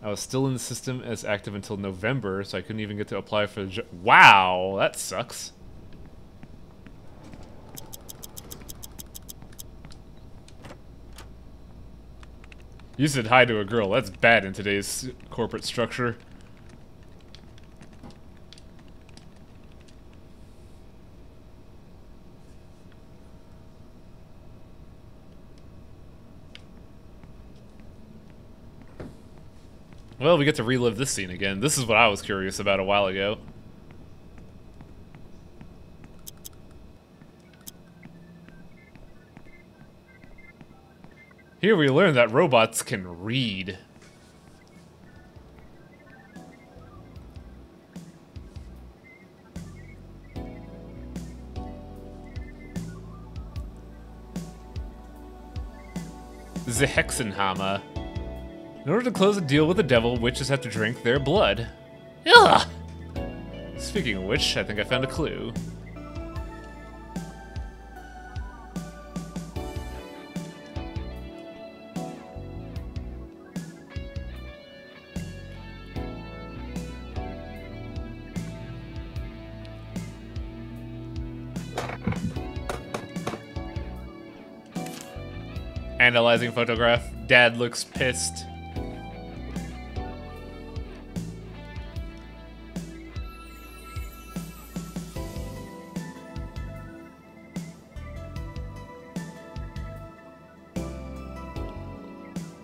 Speaker 1: I was still in the system as active until November, so I couldn't even get to apply for the job. Wow, that sucks. You said hi to a girl. That's bad in today's corporate structure. Well, we get to relive this scene again. This is what I was curious about a while ago. Here we learn that robots can read. The Hexenhammer. In order to close a deal with the devil, witches have to drink their blood. Ugh! Speaking of which, I think I found a clue. Analyzing photograph. Dad looks pissed.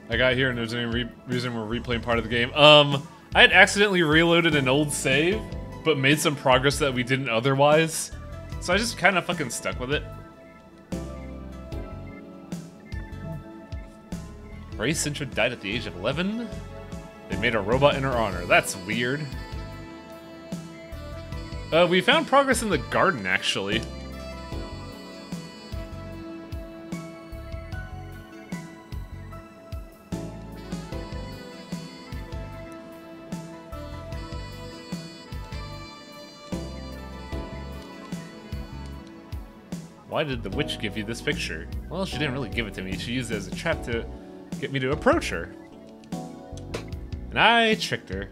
Speaker 1: I got here and there's any reason we're replaying part of the game. I had accidentally reloaded an old save, but made some progress that we didn't otherwise. So I just kind of fucking stuck with it. Ray Sintra died at the age of 11? They made a robot in her honor. That's weird. We found progress in the garden, actually. Why did the witch give you this picture? Well, she didn't really give it to me. She used it as a trap to get me to approach her. And I tricked her.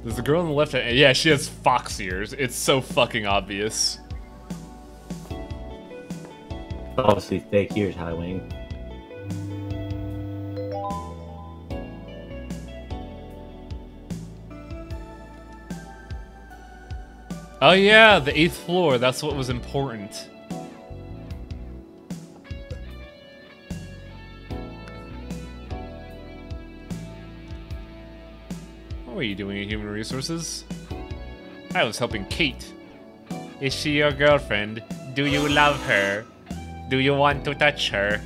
Speaker 1: There's a girl on the left hand. Yeah, she has fox ears. It's so fucking obvious.
Speaker 2: Obviously fake ears, Highwing.
Speaker 1: Oh yeah, the 8th floor. That's what was important. What were you doing in Human Resources? I was helping Kate. Is she your girlfriend? Do you love her? Do you want to touch her?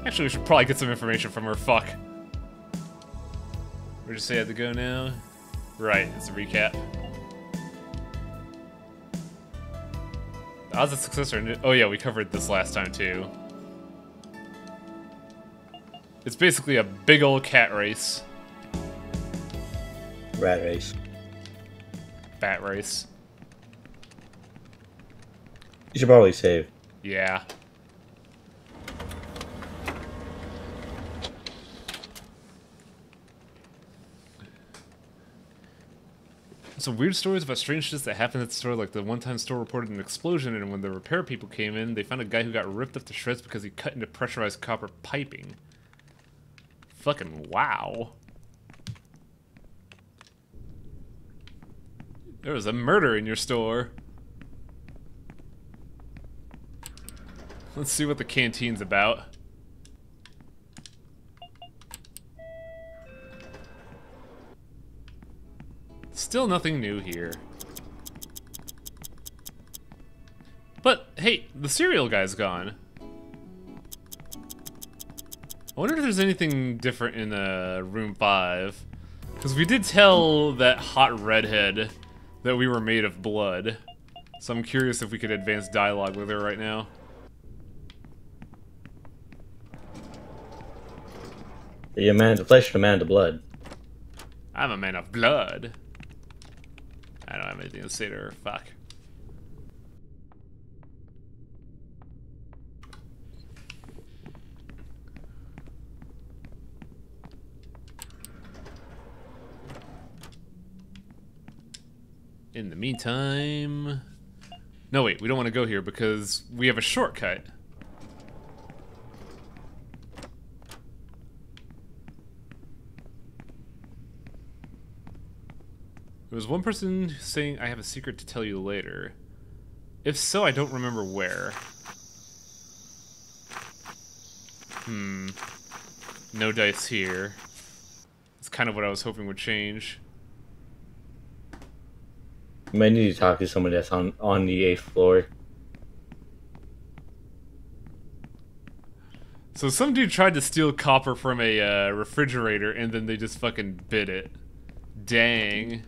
Speaker 1: Actually, we should probably get some information from her. Fuck. Where'd you say I had to go now? Right, it's a recap. The odds of success are... Oh yeah, we covered this last time too. It's basically a big old cat race.
Speaker 2: Rat race.
Speaker 1: Bat race.
Speaker 2: You should probably save.
Speaker 1: Yeah. Some weird stories about strange shit that happened at the store, like the one-time store reported an explosion, and when the repair people came in, they found a guy who got ripped up to shreds because he cut into pressurized copper piping. Fucking wow. There was a murder in your store. Let's see what the canteen's about. Still nothing new here. But, hey, the cereal guy's gone. I wonder if there's anything different in room 5. Because we did tell that hot redhead that we were made of blood. So I'm curious if we could advance dialogue with her right now.
Speaker 2: Are you a man of the flesh or a man of the blood?
Speaker 1: I'm a man of blood. I don't have anything to say to her. Fuck. In the meantime... No, wait, we don't want to go here because we have a shortcut. There was one person saying, I have a secret to tell you later. If so, I don't remember where. No dice here. It's kind of what I was hoping would change.
Speaker 2: You might need to talk to somebody that's on the 8th floor.
Speaker 1: So some dude tried to steal copper from a refrigerator and then they just fucking bit it. Dang.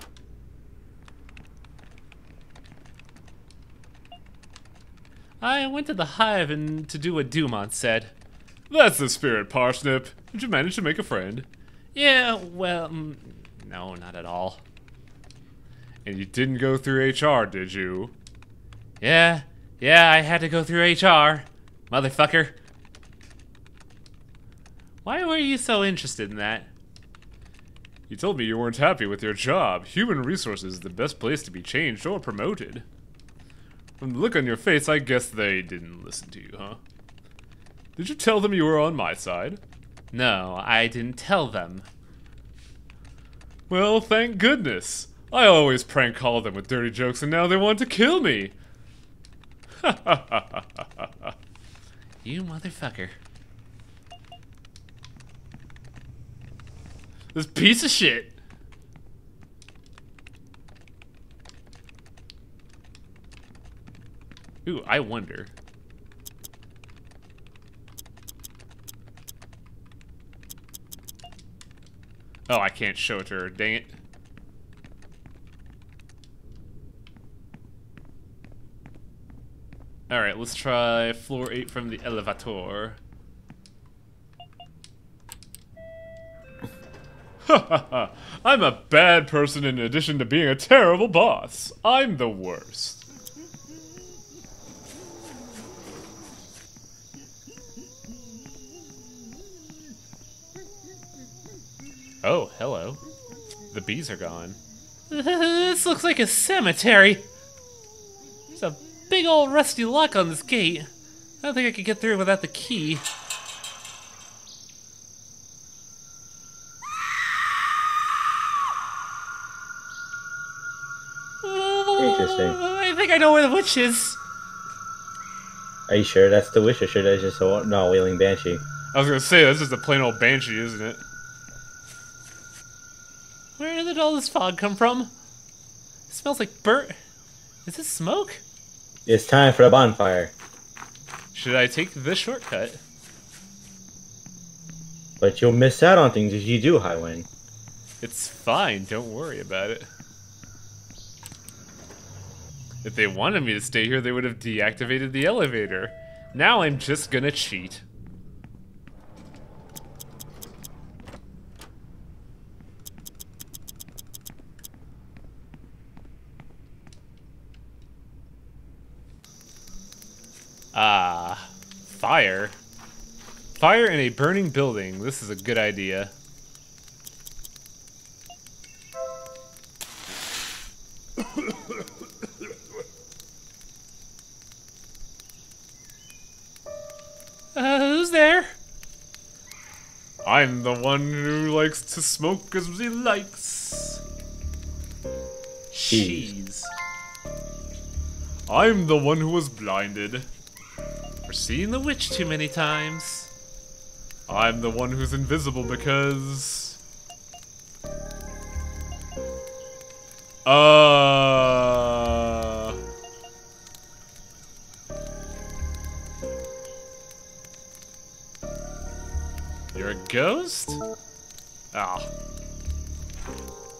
Speaker 1: I went to the hive and to do what Dumont said. That's the spirit, Parsnip. Did you manage to make a friend? Yeah, well, no, not at all. And you didn't go through HR, did you? Yeah, I had to go through HR. Motherfucker. Why were you so interested in that? You told me you weren't happy with your job. Human resources is the best place to be changed or promoted. From the look on your face, I guess they didn't listen to you, huh? Did you tell them you were on my side? No, I didn't tell them. Well, thank goodness. I always prank call them with dirty jokes and now they want to kill me. You motherfucker. This piece of shit. Ooh, I wonder. Oh, I can't show it to her, dang it. Alright, let's try floor 8 from the elevator. I'm a bad person in addition to being a terrible boss. I'm the worst. Oh, hello. The bees are gone. This looks like a cemetery. There's a big old rusty lock on this gate. I don't think I could get through without the key.
Speaker 2: Interesting.
Speaker 1: I think I know where the witch is.
Speaker 2: Are you sure that's the witch or sure that's just a wailing banshee?
Speaker 1: I was gonna say, that's just a plain old banshee, isn't it? Where did all this fog come from? It smells like burnt... Is this smoke?
Speaker 2: It's time for the bonfire.
Speaker 1: Should I take this shortcut?
Speaker 2: But you'll miss out on things if you do, Highwind.
Speaker 1: It's fine, don't worry about it. If they wanted me to stay here, they would have deactivated the elevator. Now I'm just gonna cheat. Ah, fire. Fire in a burning building. This is a good idea. Who's there? I'm the one who likes to smoke as he likes. Cheese. I'm the one who was blinded for seeing the witch too many times. I'm the one who's invisible because... You're a ghost? Oh.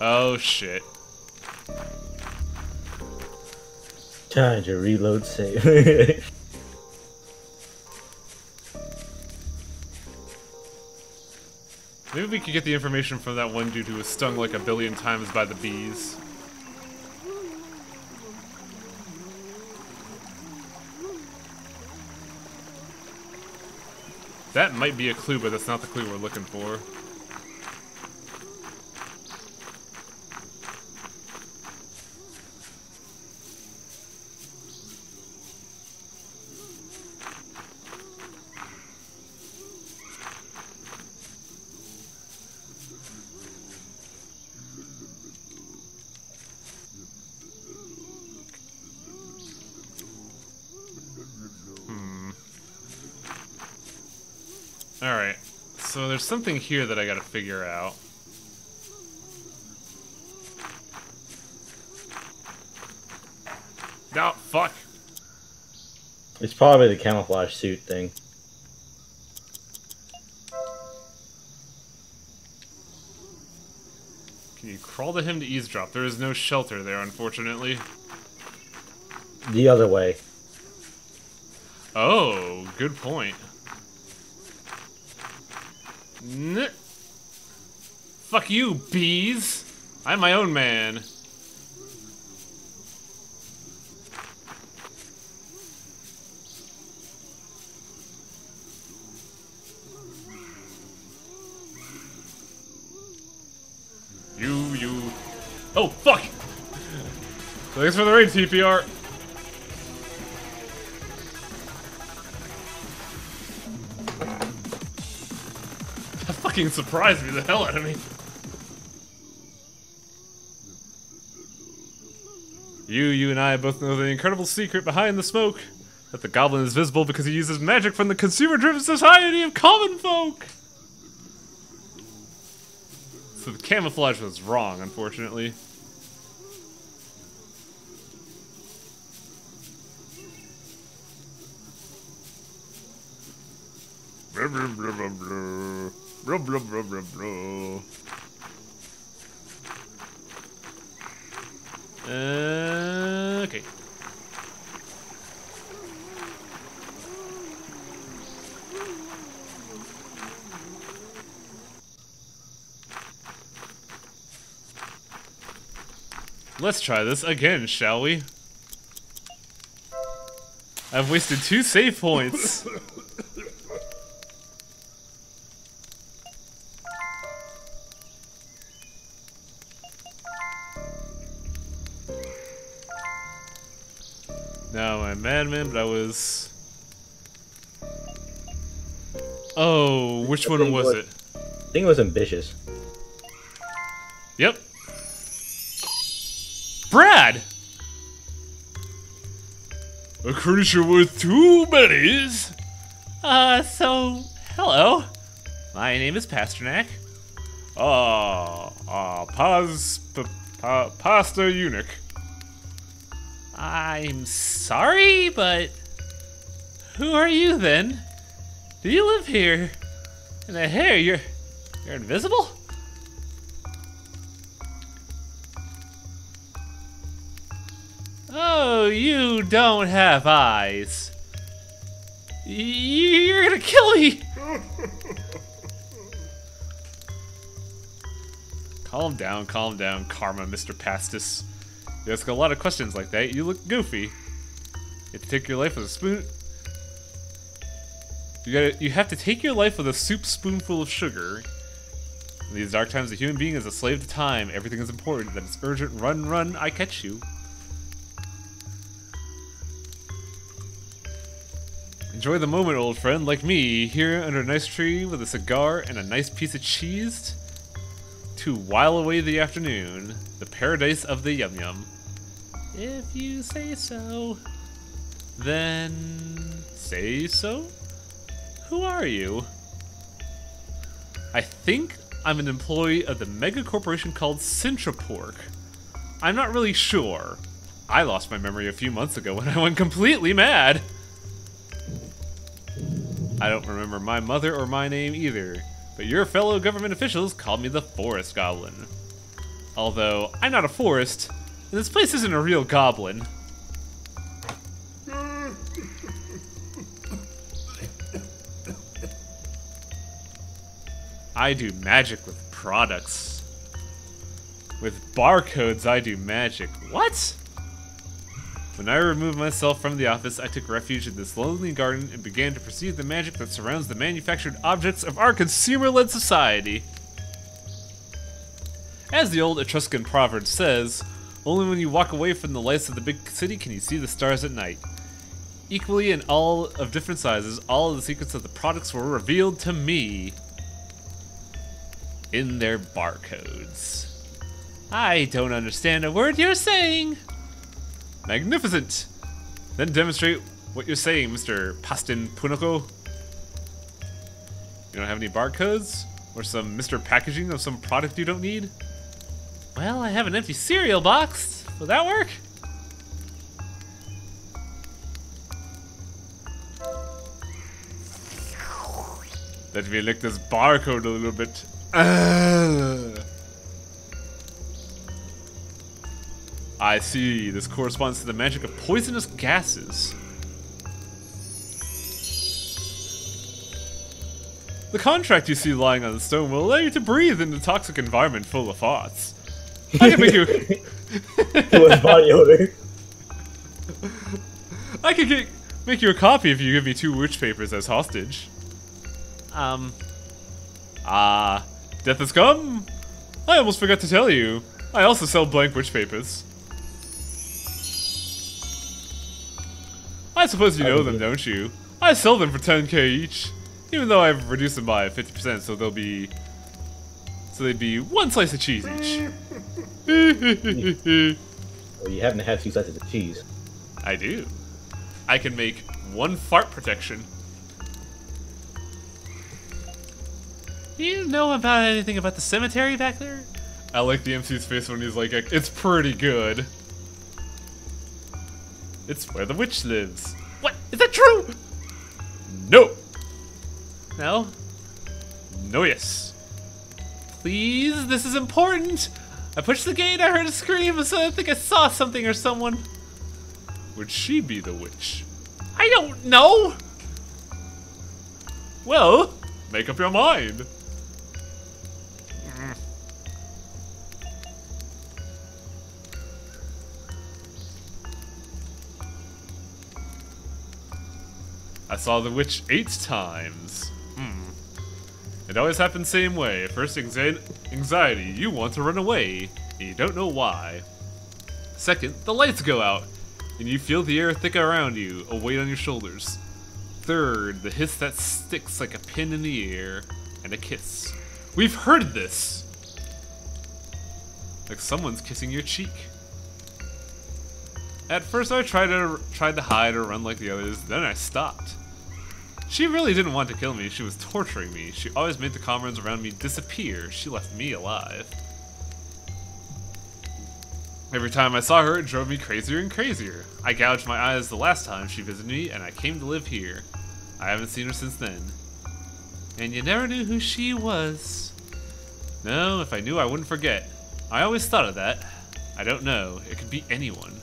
Speaker 1: Oh shit.
Speaker 2: Trying to reload save.
Speaker 1: Maybe we could get the information from that one dude who was stung like a billion times by the bees. That might be a clue, but that's not the clue we're looking for. Alright, so there's something here that I gotta figure out. Oh, fuck.
Speaker 2: It's probably the camouflage suit thing.
Speaker 1: Can you crawl to him to eavesdrop? There is no shelter there, unfortunately.
Speaker 2: The other way.
Speaker 1: Oh, good point. Fuck you, bees! I'm my own man. You. Oh, fuck! Thanks for the raid, TPR. That fucking surprised me the hell out of me. You and I both know the incredible secret behind the smoke. That the goblin is visible because he uses magic from the consumer-driven society of common folk. So the camouflage was wrong, unfortunately. Blah, blah, blah, blah, blah. Blah, blah, blah, blah, blah. Okay. Let's try this again, shall we? I've wasted 2 save points. No, I'm madman, but I was... Oh, which one was it?
Speaker 2: I think it was ambitious.
Speaker 1: Yep. Brad! A creature with 2 bellies? Hello. My name is Pasternak. Pasta eunuch. I'm sorry, but who are you then? Do you live here? And the hair, you're invisible? Oh, you don't have eyes. You're gonna kill me! Calm down, karma, Mr. Pastis. You ask a lot of questions like that, you look goofy. You have to take your life with a spoon. You have to take your life with a soup spoonful of sugar. In these dark times, a human being is a slave to time. Everything is important. That it's urgent. Run, I catch you. Enjoy the moment, old friend, like me, here under a nice tree with a cigar and a nice piece of cheese to while away the afternoon. The paradise of the Yum Yum. If you say so, then say so? Who are you? I think I'm an employee of the mega corporation called Cintrapork. I'm not really sure. I lost my memory a few months ago when I went completely mad. I don't remember my mother or my name either, but your fellow government officials called me the Forest Goblin. Although, I'm not a forest, and this place isn't a real goblin. I do magic with products. With barcodes, I do magic. What? When I removed myself from the office, I took refuge in this lonely garden and began to perceive the magic that surrounds the manufactured objects of our consumer-led society. As the old Etruscan proverb says, only when you walk away from the lights of the big city can you see the stars at night. Equally in all of different sizes, all of the secrets of the products were revealed to me in their barcodes. I don't understand a word you're saying. Magnificent! Then demonstrate what you're saying, Mr. Pastin Punoko. You don't have any barcodes? Or some Mr. Packaging of some product you don't need? Well, I have an empty cereal box. Will that work? Let me lick this barcode a little bit. I see. This corresponds to the magic of poisonous gases. The contract you see lying on the stone will allow you to breathe in a toxic environment full of thoughts. I can make you...
Speaker 2: was body odor.
Speaker 1: I could make you a copy if you give me 2 witch papers as hostage. Death has come? I almost forgot to tell you. I also sell blank witch papers. I suppose you know them, don't you? I sell them for 10k each. Even though I've reduced them by 50%, so they'd be 1 slice of cheese each.
Speaker 2: Well, you happen to have 2 slices of cheese.
Speaker 1: I do. I can make 1 fart protection. Do you know about anything about the cemetery back there? I like the MC's face when he's like, it's pretty good. It's where the witch lives. What? Is that true? No. No? No, yes. Please, this is important. I pushed the gate, I heard a scream, so I think I saw something or someone. Would she be the witch? I don't know. Well, make up your mind. I saw the witch 8 times. It always happens the same way. First, anxiety. You want to run away, and you don't know why. Second, the lights go out, and you feel the air thick around you, a weight on your shoulders. Third, the hiss that sticks like a pin in the air, and a kiss. We've heard this! Like someone's kissing your cheek. At first I tried to hide or run like the others, then I stopped. She really didn't want to kill me, she was torturing me. She always made the comrades around me disappear. She left me alive. Every time I saw her, it drove me crazier and crazier. I gouged my eyes the last time she visited me, and I came to live here. I haven't seen her since then. And you never knew who she was. No, if I knew I wouldn't forget. I always thought of that. I don't know, it could be anyone.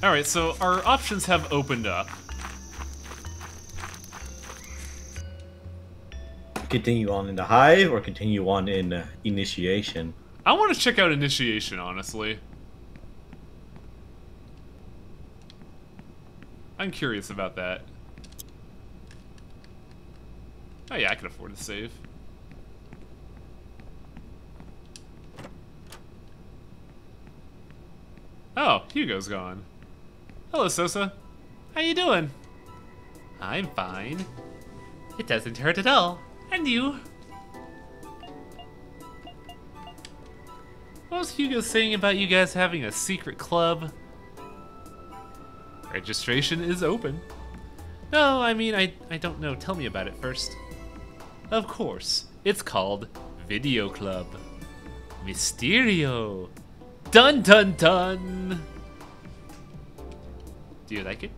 Speaker 1: Alright, so our options have opened up.
Speaker 2: Continue on in the hive or continue on in initiation?
Speaker 1: I want to check out initiation, honestly. I'm curious about that. Oh yeah, I can afford to save. Oh, Hugo's gone. Hello, Sosa. How you doing? I'm fine. It doesn't hurt at all. And you? What was Hugo saying about you guys having a secret club? Registration is open. No, I mean, I don't know. Tell me about it first. Of course. It's called Video Club. Mysterio. Dun dun dun! Do you like it?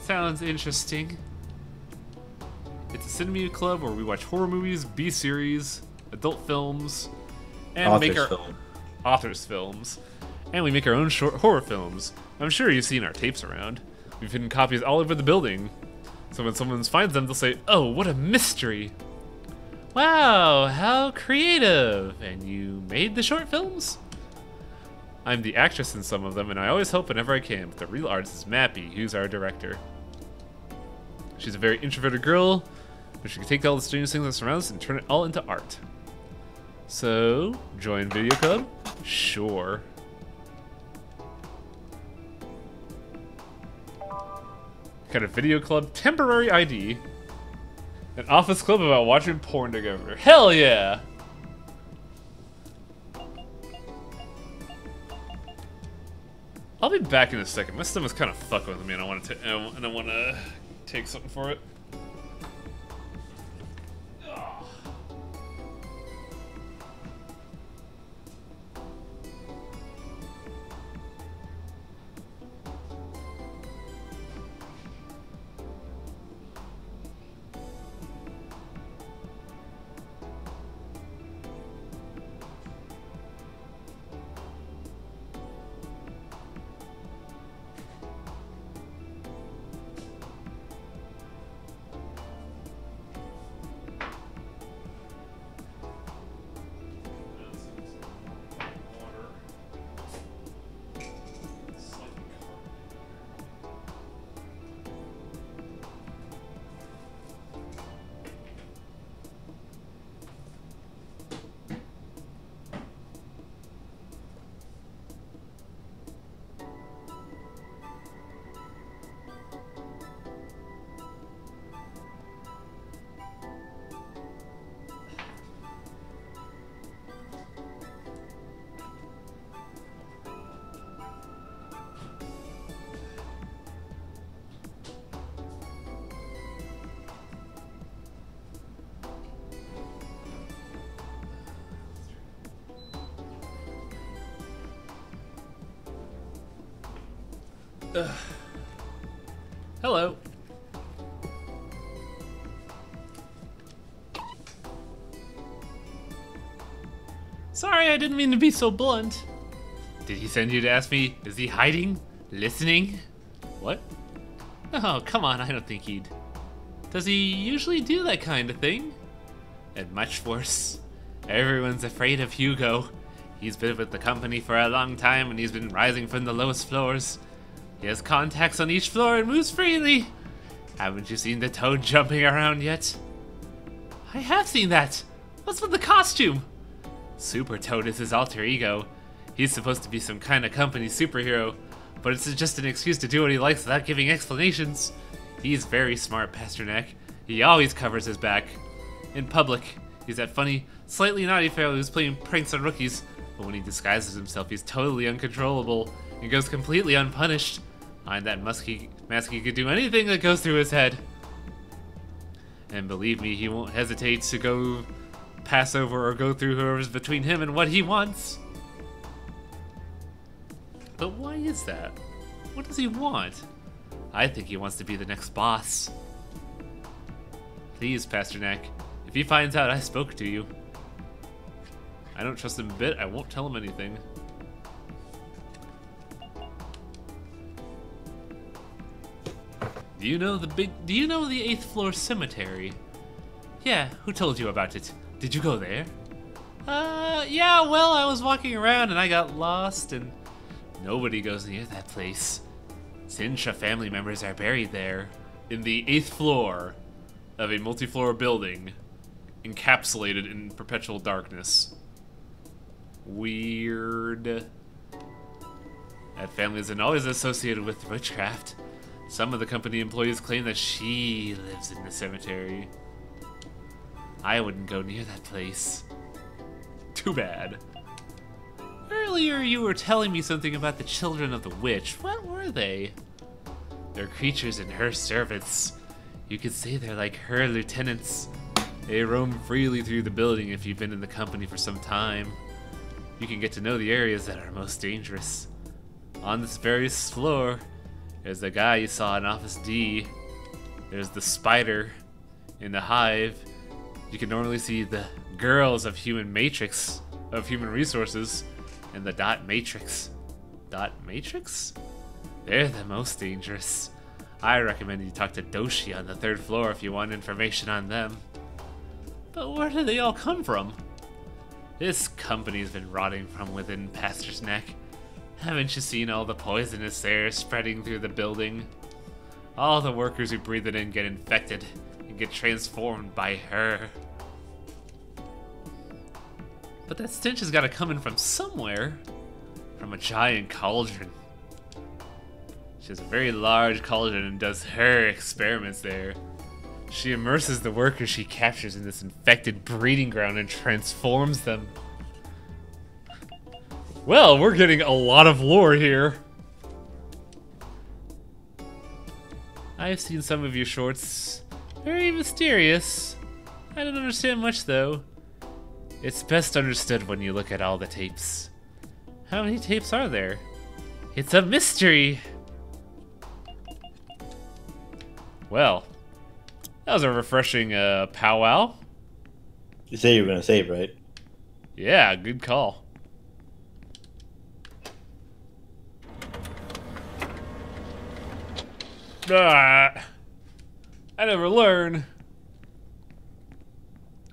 Speaker 1: Sounds interesting. It's a cinema club where we watch horror movies, B-series, adult films, and make our authors' films. And we make our own short horror films. I'm sure you've seen our tapes around. We've hidden copies all over the building. So when someone finds them, they'll say, "Oh, what a mystery!" Wow, how creative! And you made the short films? I'm the actress in some of them, and I always help whenever I can, but the real artist is Mappy, who's our director. She's a very introverted girl, but she can take all the strange things that surround us and turn it all into art. So, join Video Club? Sure. Got a Video Club temporary ID. An office club about watching porn together. Hell yeah! I'll be back in a second. My stomach's kind of fucking with me, and I want to take something for it. Hello. Sorry, I didn't mean to be so blunt. Did he send you to ask me, is he hiding? Listening? What? Oh, come on, I don't think he'd. Does he usually do that kind of thing? And much worse. Everyone's afraid of Hugo. He's been with the company for a long time and he's been rising from the lowest floors. He has contacts on each floor and moves freely. Haven't you seen the Toad jumping around yet? I have seen that. What's with the costume? Super Toad is his alter ego. He's supposed to be some kind of company superhero, but it's just an excuse to do what he likes without giving explanations. He's very smart, Pasternak. He always covers his back. In public, he's that funny, slightly naughty fellow who's playing pranks on rookies, but when he disguises himself, he's totally uncontrollable and goes completely unpunished. Behind that mask, he could do anything that goes through his head. And believe me, he won't hesitate to go pass over or go through whoever's between him and what he wants. But why is that? What does he want? I think he wants to be the next boss. Please, Pasternak, if he finds out I spoke to you. I don't trust him a bit, I won't tell him anything. Do you know the 8th floor cemetery? Yeah, who told you about it? Did you go there? Yeah, well, I was walking around and I got lost and nobody goes near that place. Sincha family members are buried there in the 8th floor of a multi-floor building encapsulated in perpetual darkness. Weird. That family isn't always associated with witchcraft. Some of the company employees claim that she lives in the cemetery. I wouldn't go near that place. Too bad. Earlier you were telling me something about the children of the witch. What were they? They're creatures in her servants. You could say they're like her lieutenants. They roam freely through the building if you've been in the company for some time. You can get to know the areas that are most dangerous. On this very floor, there's the guy you saw in Office D. There's the spider in the hive. You can normally see the girls of Human Matrix, of Human Resources, and the Dot Matrix. Dot Matrix? They're the most dangerous. I recommend you talk to Doshi on the 3rd floor if you want information on them. But where do they all come from? This company's been rotting from within Pastor's Neck. Haven't you seen all the poisonous air spreading through the building? All the workers who breathe it in get infected and get transformed by her. But that stench has got to come in from somewhere. From a giant cauldron. She has a very large cauldron and does her experiments there. She immerses the workers she captures in this infected breeding ground and transforms them. Well, we're getting a lot of lore here. I've seen some of your shorts. Very mysterious. I don't understand much though. It's best understood when you look at all the tapes. How many tapes are there? It's a mystery! Well, that was a refreshing powwow.
Speaker 2: You say you were gonna save, right?
Speaker 1: Yeah, good call. I never learn.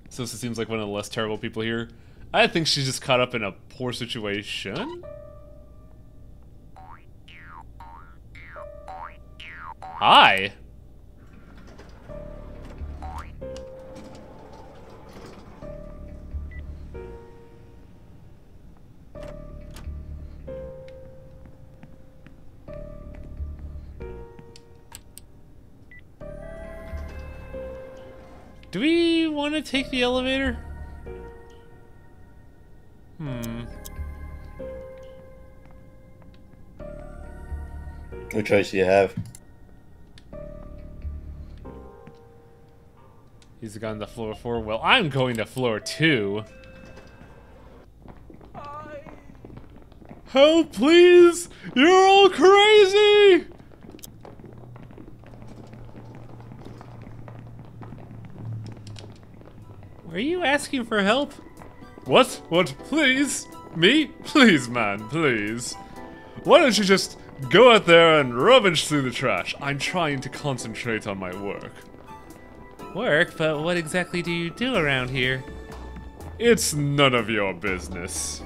Speaker 1: So this seems like one of the less terrible people here. I think she's just caught up in a poor situation. Hi. Do we want to take the elevator?
Speaker 2: What choice do you have?
Speaker 1: He's gone to floor 4. Well, I'm going to floor 2. Help, please! You're all crazy! Are you asking for help? What? What? Please? Me? Please, man, please. Why don't you just go out there and rummage through the trash? I'm trying to concentrate on my work. Work? But what exactly do you do around here? It's none of your business.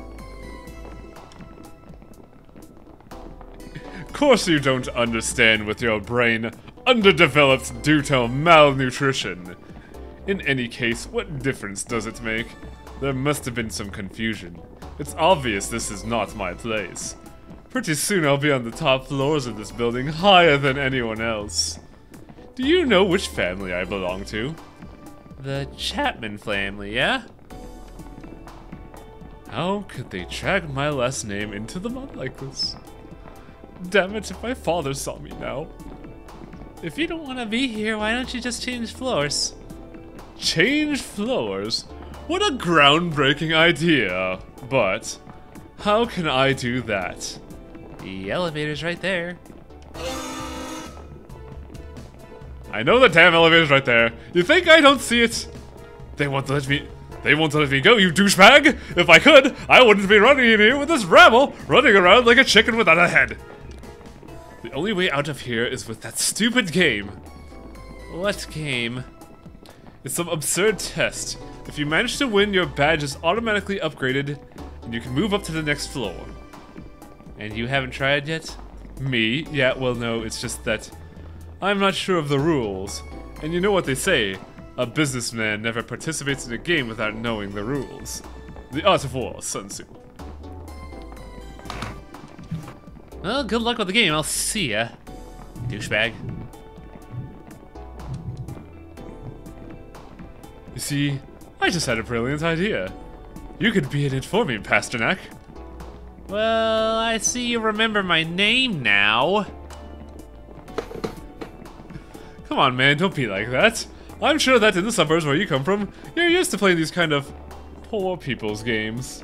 Speaker 1: Of course you don't understand with your brain underdeveloped due to malnutrition. In any case, what difference does it make? There must have been some confusion. It's obvious this is not my place. Pretty soon I'll be on the top floors of this building, higher than anyone else. Do you know which family I belong to? The Chapman family, yeah? How could they drag my last name into the mud like this? Damn it, if my father saw me now. If you don't want to be here, why don't you just change floors? Change floors? What a groundbreaking idea. But how can I do that? The elevator's right there. I know the damn elevator's right there. You think I don't see it? They won't let me go, you douchebag! If I could, I wouldn't be running in here with this rabble, running around like a chicken without a head. The only way out of here is with that stupid game. What game? It's some absurd test. If you manage to win, your badge is automatically upgraded, and you can move up to the next floor. And you haven't tried yet? Me? Yeah, well no, it's just that I'm not sure of the rules. And you know what they say, a businessman never participates in a game without knowing the rules. The Art of War, Sun Tzu. Well, good luck with the game, I'll see ya, douchebag. You see, I just had a brilliant idea. You could be in it for me, Pasternak. Well, I see you remember my name now. Come on, man, don't be like that. I'm sure that in the suburbs where you come from, you're used to playing these kind of poor people's games.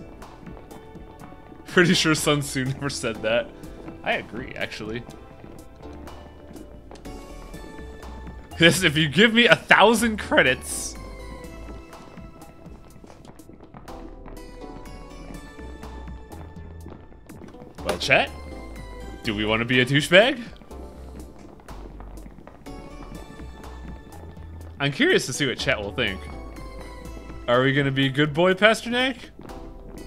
Speaker 1: Pretty sure Sun Tzu never said that. I agree, actually. Yes, if you give me 1,000 credits. Well, chat, do we want to be a douchebag? I'm curious to see what chat will think. Are we gonna be good boy Pasternak,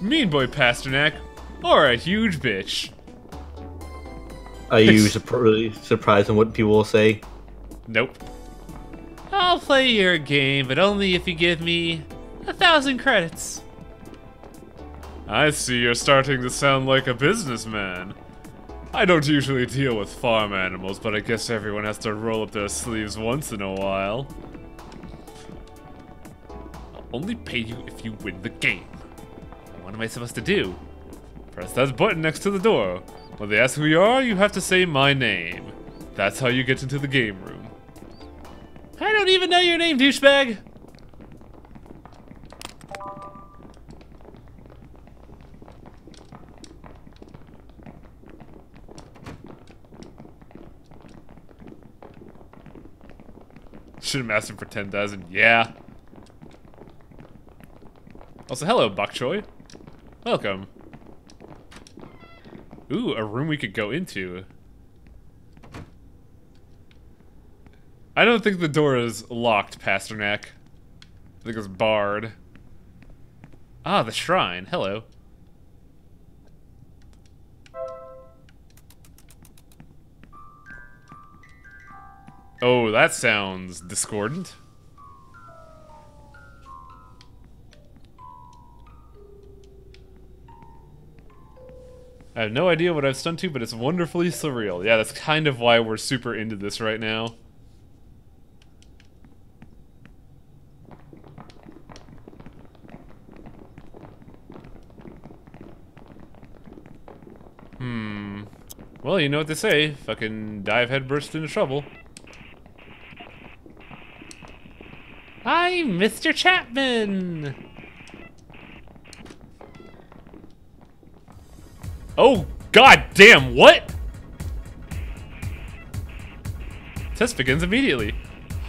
Speaker 1: mean boy Pasternak, or a huge bitch?
Speaker 2: Are you really surprised on what people will say?
Speaker 1: Nope. I'll play your game, but only if you give me 1,000 credits. I see you're starting to sound like a businessman. I don't usually deal with farm animals, but I guess everyone has to roll up their sleeves once in a while. I'll only pay you if you win the game. What am I supposed to do? Press that button next to the door. When they ask who you are, you have to say my name. That's how you get into the game room. I don't even know your name, douchebag! Should have asked him for 10,000. Yeah. Also, hello, Bok Choy. Welcome. Ooh, a room we could go into. I don't think the door is locked, Pasternak. I think it's barred. Ah, the shrine. Hello. Oh, that sounds discordant. I have no idea what I've stunned to, but it's wonderfully surreal. Yeah, that's kind of why we're super into this right now. Well, you know what they say. Fucking dive headburst into trouble. I'm Mr. Chapman! Oh, god damn, what? Test begins immediately.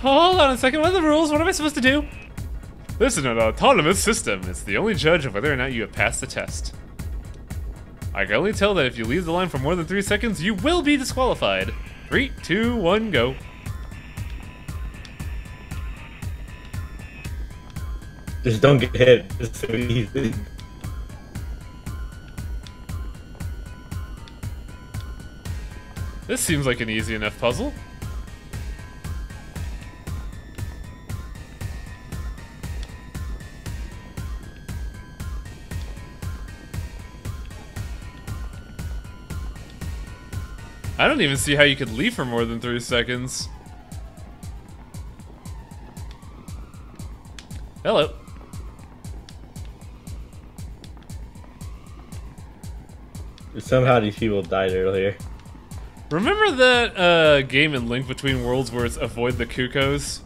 Speaker 1: Hold on a second, what are the rules? What am I supposed to do? This is an autonomous system. It's the only judge of whether or not you have passed the test. I can only tell that if you leave the line for more than 3 seconds, you will be disqualified. 3, 2, 1, go.
Speaker 2: Just don't get hit. It's so easy.
Speaker 1: This seems like an easy enough puzzle. I don't even see how you could leave for more than 3 seconds. Hello.
Speaker 2: Somehow these people died earlier.
Speaker 1: Remember that game in Link Between Worlds where it's avoid the Cuckoos?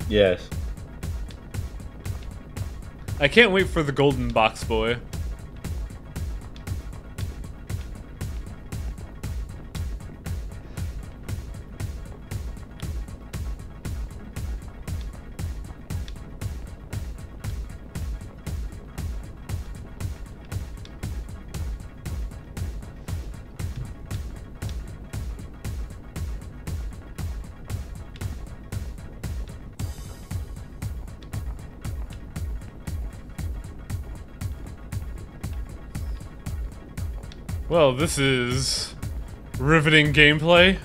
Speaker 2: Yes.
Speaker 1: I can't wait for the golden box boy. Well, this is Riveting gameplay.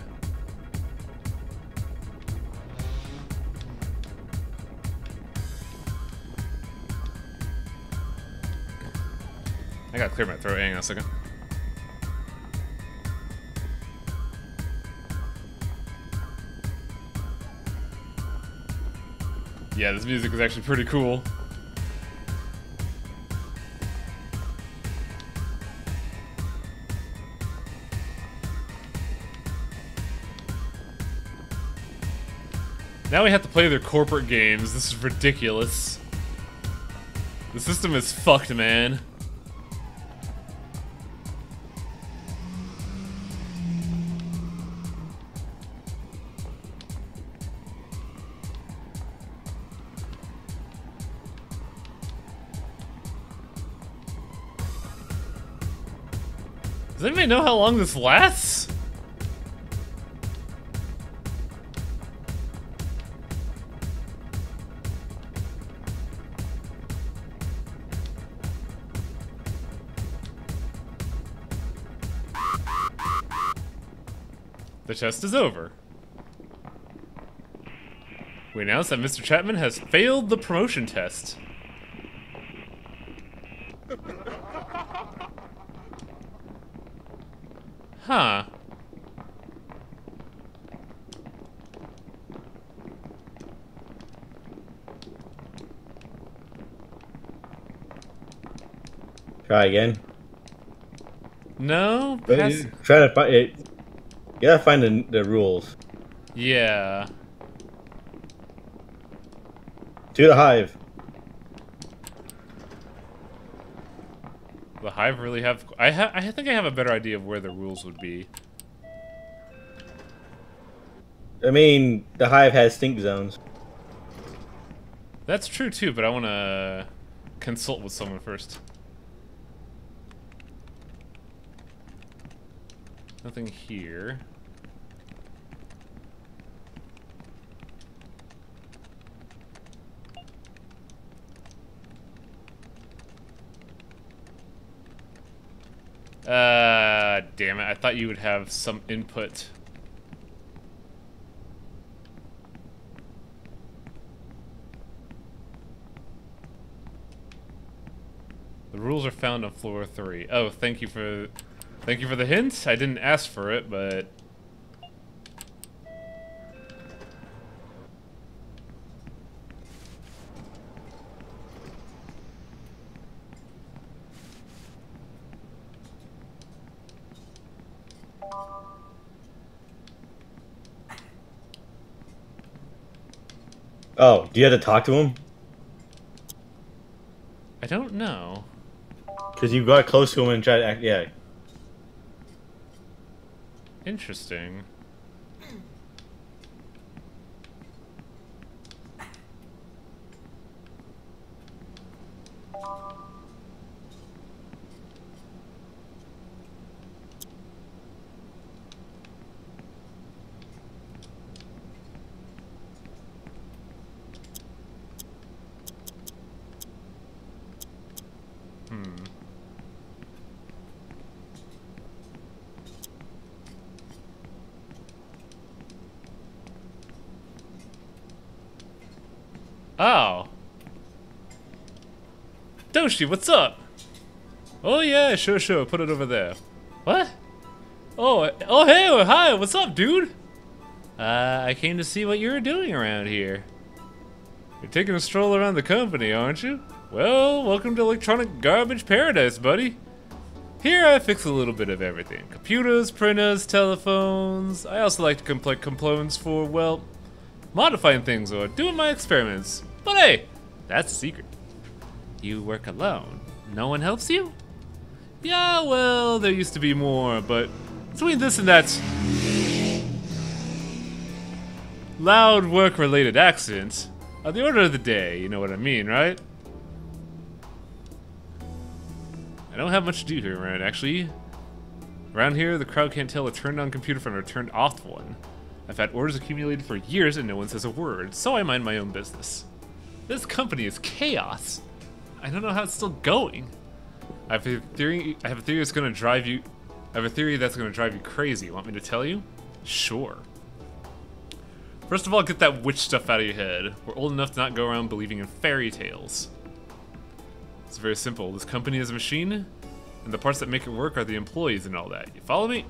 Speaker 1: I gotta clear my throat. Hang on a second. Yeah, this music is actually pretty cool. Now we have to play their corporate games. This is ridiculous. The system is fucked, man. Does anybody know how long this lasts? The test is over. We announce that Mr. Chapman has failed the promotion test. Huh.
Speaker 3: Try again.
Speaker 1: No?
Speaker 3: Try to find it. You gotta find the rules.
Speaker 1: Yeah.
Speaker 3: To the hive.
Speaker 1: The Hive really have... I think I have a better idea of where the rules would be.
Speaker 3: I mean, the hive has stink zones.
Speaker 1: That's true too, but I want to consult with someone first. Nothing here. Damn it. I thought you would have some input. The rules are found on floor 3. Oh, thank you for the hint. I didn't ask for it, but
Speaker 3: Oh, do you have to talk to him?
Speaker 1: I don't know.
Speaker 3: Because you got close to him and tried to act. Yeah.
Speaker 1: Interesting. Oh. Doshi, what's up? Oh yeah, sure, put it over there. What? Oh hey, hi, what's up, dude? I came to see what you were doing around here. You're taking a stroll around the company, aren't you? Well, welcome to Electronic Garbage Paradise, buddy. Here I fix a little bit of everything. Computers, printers, telephones. I also like to complete components for, well, modifying things or doing my experiments. But hey, that's a secret. You work alone. No one helps you? Yeah, well, there used to be more, but between this and that loud work-related accident are the order of the day, you know what I mean, right? I don't have much to do here around, actually. Around here, the crowd can't tell a turned-on computer from a turned-off one. I've had orders accumulated for years and no one says a word, so I mind my own business. This company is chaos. I don't know how it's still going. I have a theory it's gonna drive you I have a theory that's going to drive you crazy. Want me to tell you? Sure. First of all, get that witch stuff out of your head. We're old enough to not go around believing in fairy tales. It's very simple. This company is a machine, and the parts that make it work are the employees and all that. You follow me?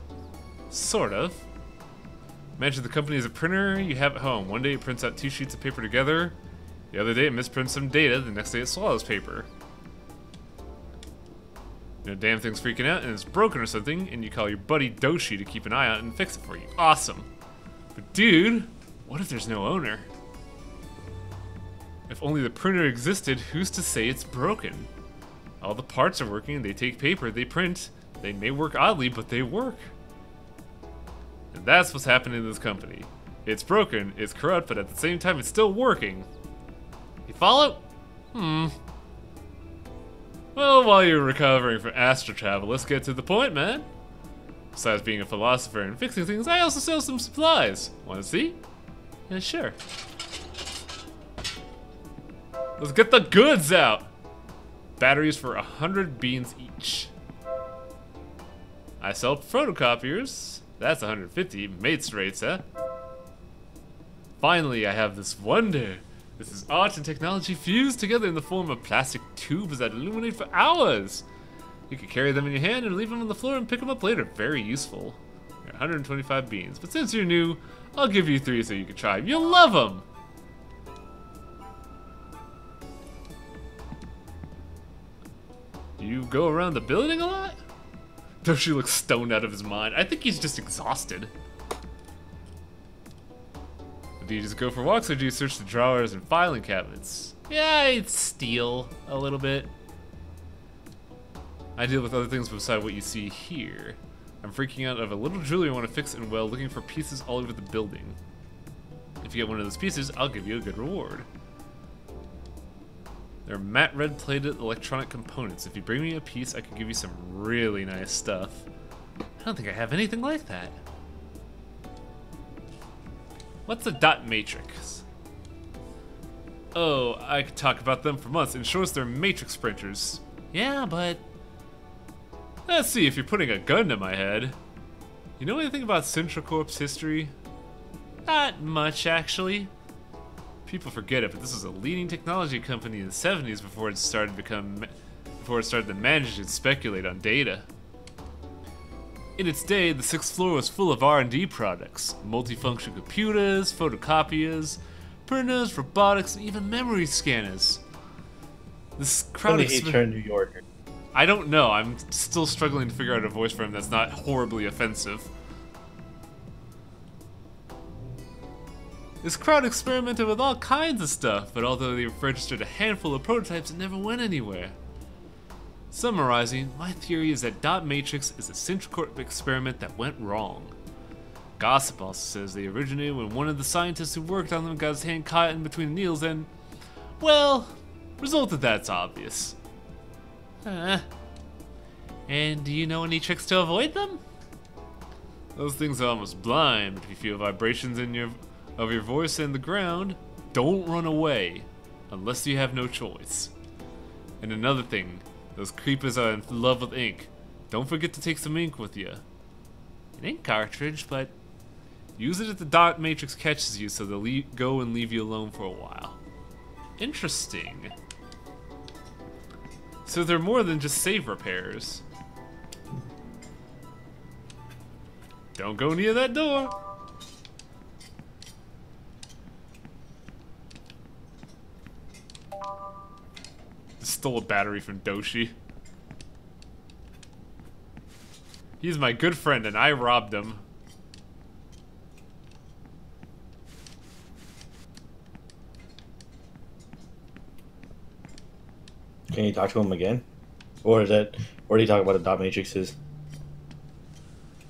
Speaker 1: Sort of. Imagine the company is a printer you have at home. One day it prints out 2 sheets of paper together. The other day it misprints some data. The next day it swallows paper. You know, damn thing's freaking out and it's broken or something, and you call your buddy Doshi to keep an eye out and fix it for you. Awesome. But dude, what if there's no owner? If only the printer existed, who's to say it's broken? All the parts are working, they take paper, they print. They may work oddly, but they work. And that's what's happening in this company. It's broken, it's corrupt, but at the same time it's still working. You follow? Well, while you're recovering from astral travel, let's get to the point, man. Besides being a philosopher and fixing things, I also sell some supplies. Want to see? Yeah, sure. Let's get the goods out! Batteries for 100 beans each. I sell photocopiers. That's 150. Mates rates, huh? Finally, I have this wonder. This is art and technology fused together in the form of plastic tubes that illuminate for hours. You can carry them in your hand and leave them on the floor and pick them up later. Very useful. 125 beans. But since you're new, I'll give you 3 so you can try them. You'll love them! You go around the building a lot? Doshi looks stoned out of his mind. I think he's just exhausted. Do you just go for walks or do you search the drawers and filing cabinets? Yeah, I'd steal a little bit. I deal with other things beside what you see here. I'm freaking out of a little jewelry I want to fix and well, looking for pieces all over the building. If you get one of those pieces, I'll give you a good reward. They're matte red plated electronic components. If you bring me a piece, I could give you some really nice stuff. I don't think I have anything like that. What's a dot matrix? Oh, I could talk about them for months. In short, they're matrix printers. Yeah, but... Let's see, if you're putting a gun to my head. You know anything about Centrocorp's history? Not much, actually. People forget it, but this was a leading technology company in the 70s before it started to manage and speculate on data. In its day, the 6th floor was full of R&D products, multifunction computers, photocopiers, printers, robotics, and even memory scanners. This crowd
Speaker 3: Funny he turned New Yorker.
Speaker 1: I don't know. I'm still struggling to figure out a voice for him that's not horribly offensive. This crowd experimented with all kinds of stuff, but although they've registered a handful of prototypes, it never went anywhere. Summarizing, my theory is that Dot Matrix is a Centrocorp experiment that went wrong. Gossip also says they originated when one of the scientists who worked on them got his hand caught in between the needles and, well, result of that's obvious. And do you know any tricks to avoid them? Those things are almost blind, but if you feel vibrations in your voice and the ground, don't run away, unless you have no choice. And another thing, those creepers are in love with ink. Don't forget to take some ink with you. An ink cartridge, but use it if the dot matrix catches you so they'll go and leave you alone for a while. Interesting. So they're more than just save repairs. Don't go near that door. Stole a battery from Doshi. He's my good friend and I robbed him.
Speaker 3: Can you talk to him again? Or is that, or do you talk about the dot matrices?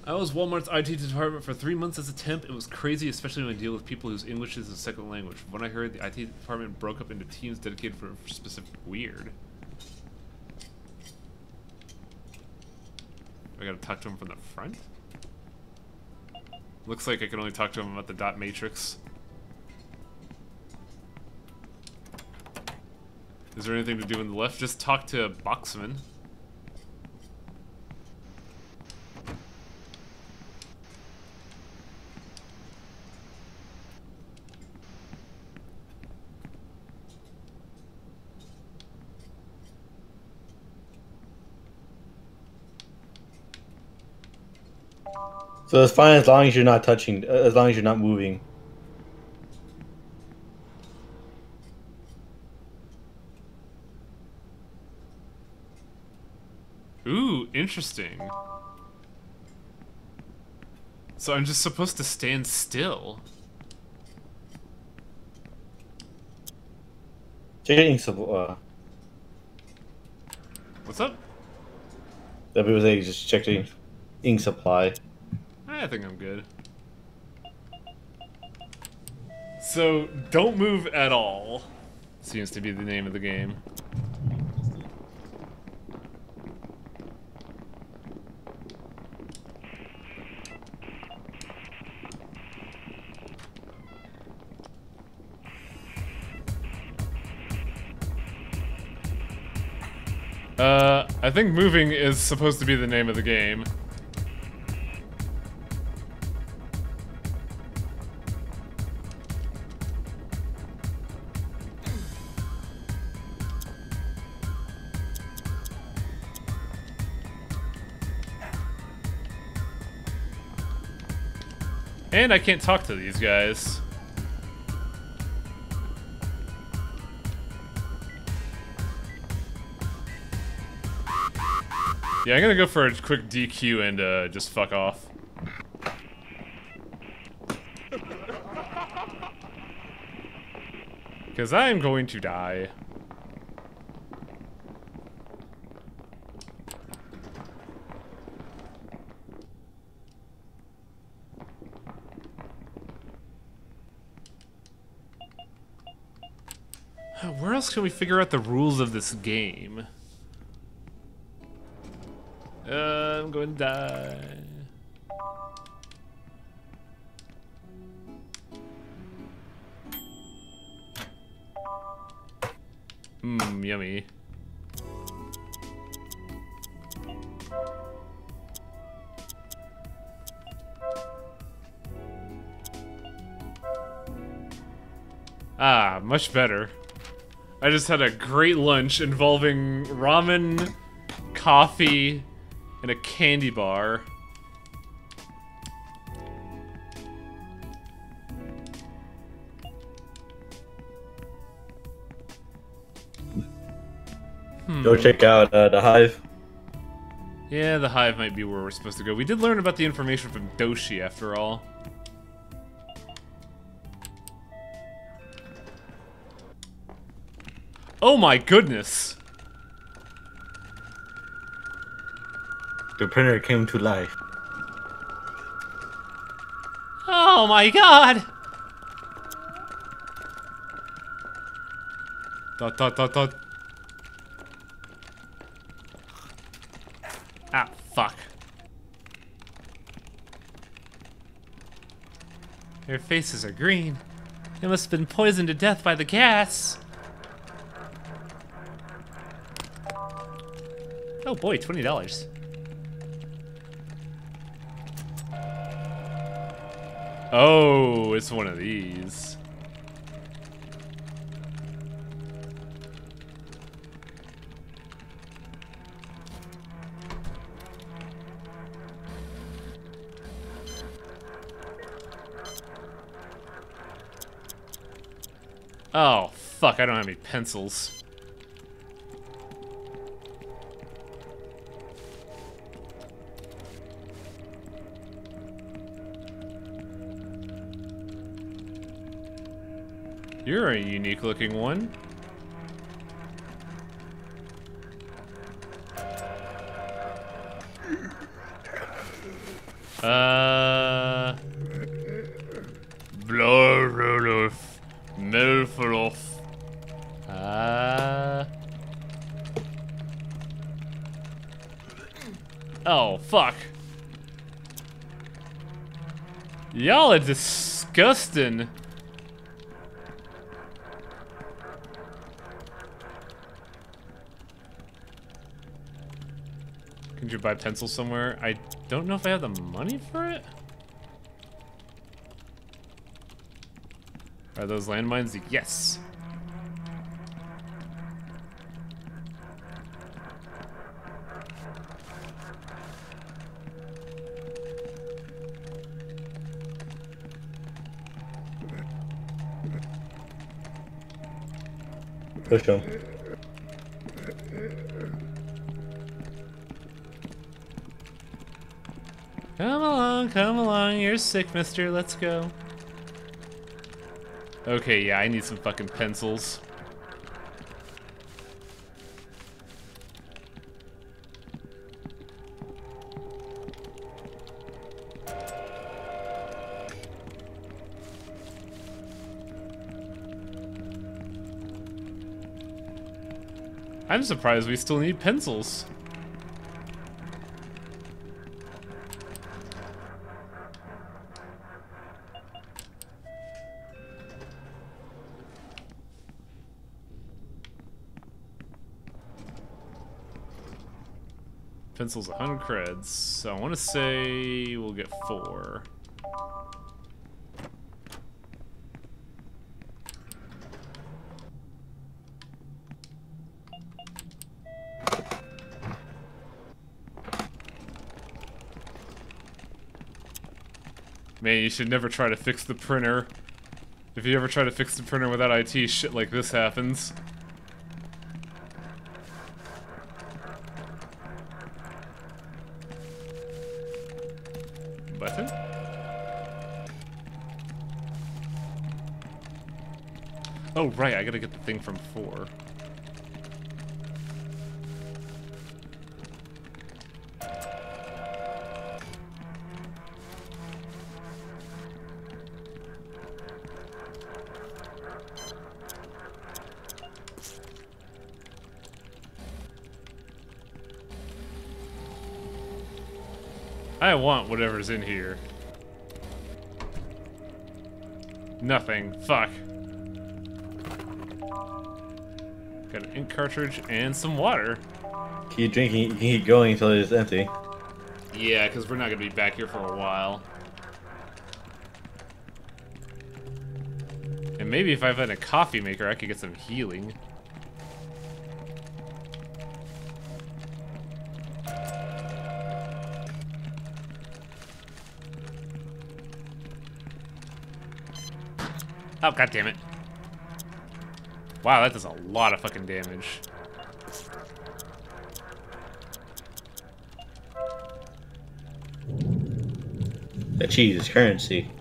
Speaker 1: I was Walmart's IT department for 3 months as a temp. It was crazy, especially when I deal with people whose English is a second language. When I heard the IT department broke up into teams dedicated for specific weird. I gotta talk to him from the front? Looks like I can only talk to him about the dot matrix. Is there anything to do on the left? Just talk to Boxman.
Speaker 3: So it's fine as long as you're not touching, as long as you're not moving.
Speaker 1: Ooh, interesting. So I'm just supposed to stand still.
Speaker 3: Check your ink supply.
Speaker 1: What's up?
Speaker 3: That people say just check the ink supply.
Speaker 1: I think I'm good. So, don't move at all. Seems to be the name of the game. I think moving is supposed to be the name of the game. And I can't talk to these guys. Yeah, I'm gonna go for a quick DQ and just fuck off. Because I'm going to die. Where else can we figure out the rules of this game? I'm going to die. Mmm, yummy. Ah, much better. I just had a great lunch involving ramen, coffee, and a candy bar.
Speaker 3: Go check out the Hive.
Speaker 1: Yeah, the Hive might be where we're supposed to go. We did learn about the information from Doshi, after all. Oh my goodness!
Speaker 2: The printer came to life.
Speaker 1: Oh my god! Dot dot dot dot. Ah, fuck. Their faces are green. They must have been poisoned to death by the gas. Oh boy, $20. Oh, it's one of these. Oh, fuck, I don't have any pencils. You're a unique looking one. Blorolof. Melfolof. Oh, fuck. Y'all are disgusting. Can you buy pencils somewhere? I don't know if I have the money for it. Are those landmines? Yes.
Speaker 3: Push him.
Speaker 1: Come along, you're sick, mister, let's go. Okay, yeah, I need some fucking pencils. I'm surprised we still need pencils. Pencil's 100 creds, so I want to say we'll get 4. Man, you should never try to fix the printer. If you ever try to fix the printer without IT, shit like this happens. Button? Oh, right, I gotta get the thing from 4. I want whatever's in here. Nothing. Fuck. Got an ink cartridge and some water.
Speaker 3: Keep drinking, you can keep going until it is empty.
Speaker 1: Yeah, because we're not going to be back here for a while. And maybe if I've had a coffee maker, I could get some healing. Oh, god damn it. Wow, that does a lot of fucking damage.
Speaker 3: That cheese is currency.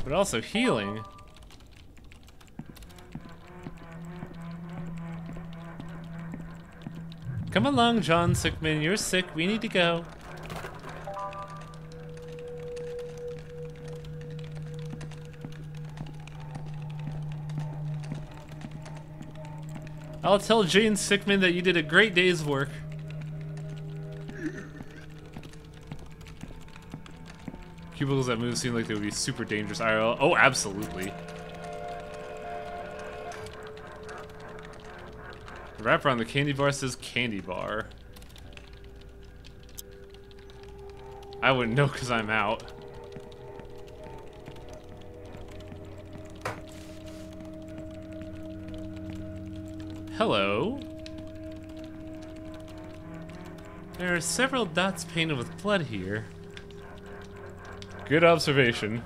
Speaker 1: But also healing. Come along, John Sickman. You're sick. We need to go. I'll tell Jane Sickman that you did a great day's work. Cubicles that move seem like they would be super dangerous IRL. Oh, absolutely. The wrapper on the candy bar says candy bar. I wouldn't know because I'm out. Hello. There are several dots painted with blood here. Good observation.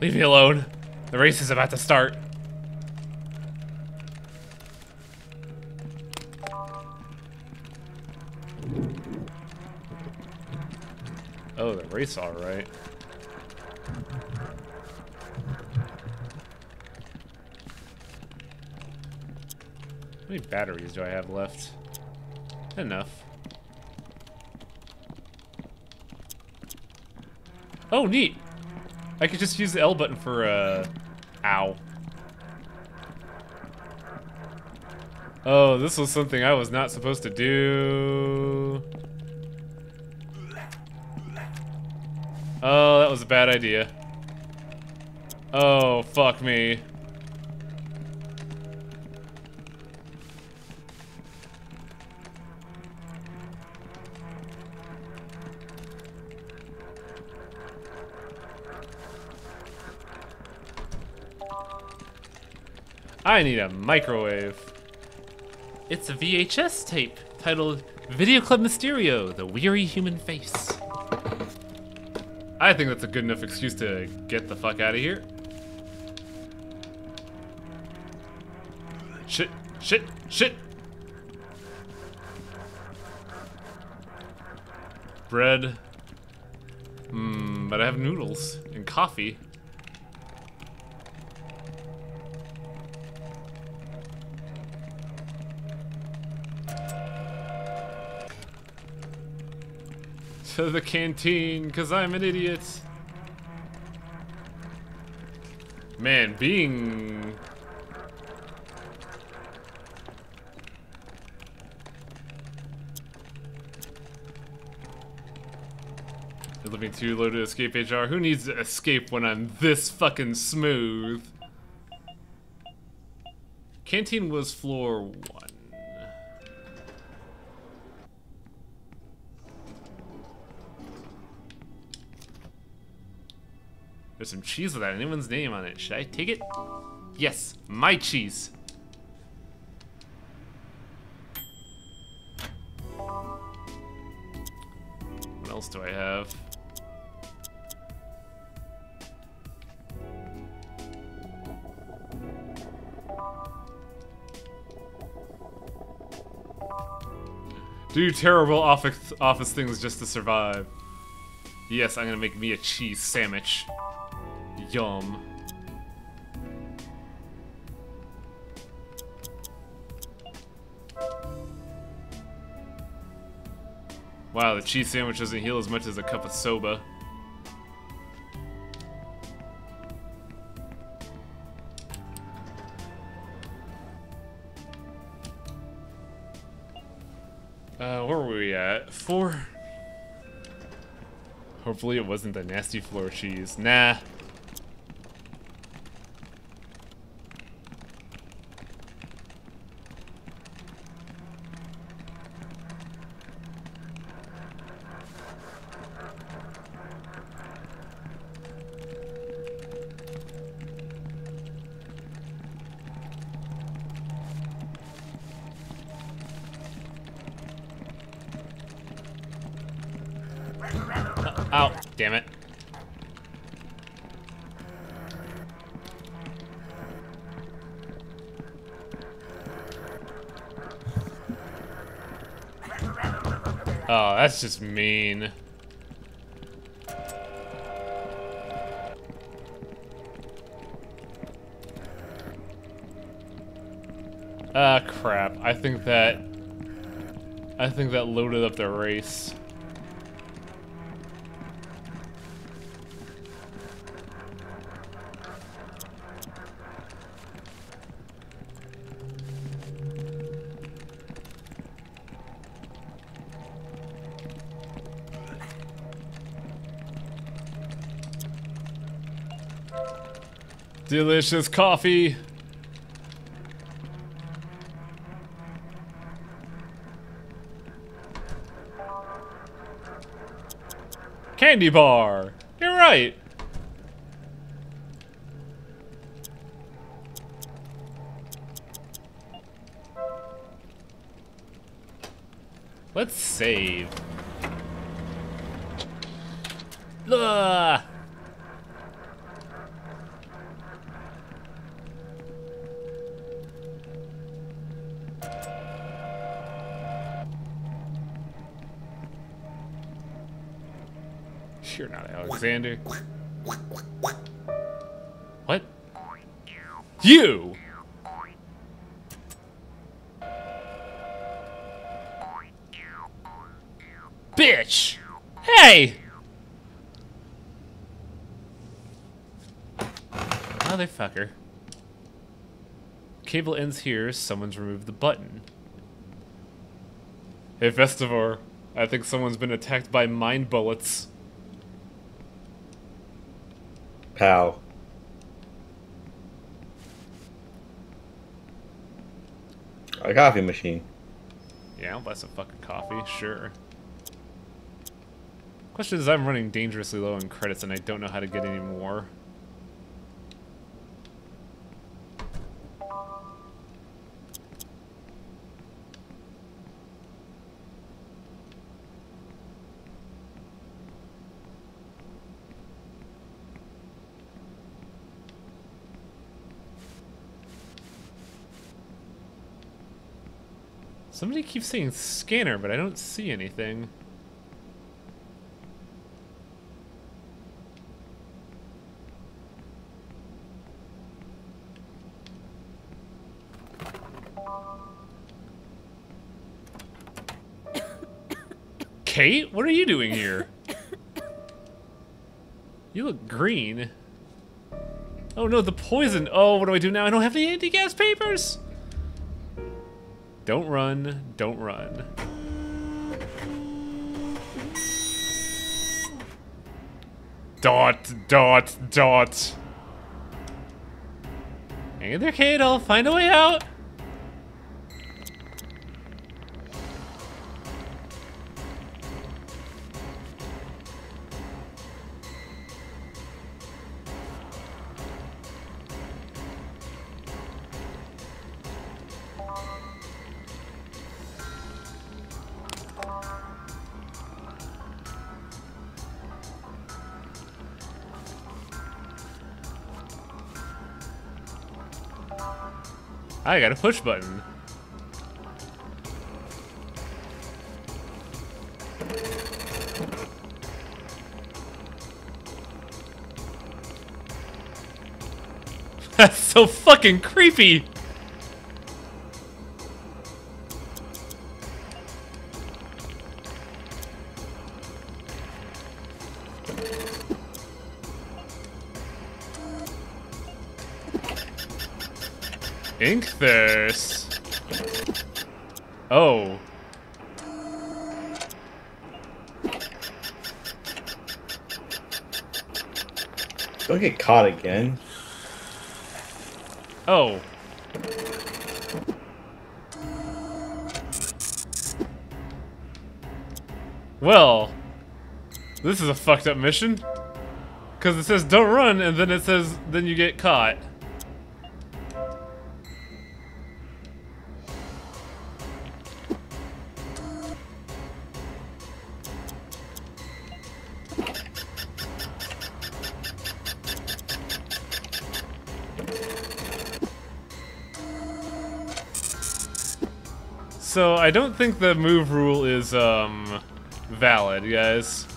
Speaker 1: Leave me alone. The race is about to start. Oh, the race, all right. How many batteries do I have left? Enough. Oh, neat! I could just use the L button for, ow. Oh, this was something I was not supposed to do. Oh, that was a bad idea. Oh, fuck me. I need a microwave. It's a VHS tape. titled Video Club Mysterio, The Weary Human Face. I think that's a good enough excuse to get the fuck out of here. Shit, shit, shit! Bread. But I have noodles and coffee. To the canteen, 'cause I'm an idiot. Man, being... You're living too low to escape HR. Who needs to escape when I'm this fucking smooth? Canteen was floor 1. There's some cheese without anyone's name on it. Should I take it? Yes, my cheese. What else do I have? Do terrible office things just to survive. Yes, I'm gonna make me a cheese sandwich. Yum. Wow, the cheese sandwich doesn't heal as much as a cup of soba. Where were we at? 4? Hopefully it wasn't the nasty floor cheese. Nah. Ow, damn it. Oh, that's just mean. Ah, crap. I think that loaded up the race. Delicious coffee. Candy bar. You're right. Let's save. Ugh. You're not Alexander. What? You! Bitch! Hey! Motherfucker. Cable ends here. Someone's removed the button. Hey, Festivor. I think someone's been attacked by mind bullets.
Speaker 3: Pow. A coffee machine.
Speaker 1: Yeah, I'll buy some fucking coffee, sure. Question is, I'm running dangerously low on credits and I don't know how to get any more. Somebody keeps saying scanner, but I don't see anything. Kate, what are you doing here? You look green. Oh no, the poison. Oh, what do I do now? I don't have any anti-gas papers. Don't run. Don't run. Dot, dot, dot. Hang in there, Kate. I'll find a way out. I got a push button. That's so fucking creepy. Ink thirst. Oh.
Speaker 3: Don't get caught again.
Speaker 1: Oh. Well, this is a fucked up mission. Because it says don't run, and then it says then you get caught. So I don't think the move rule is valid, guys.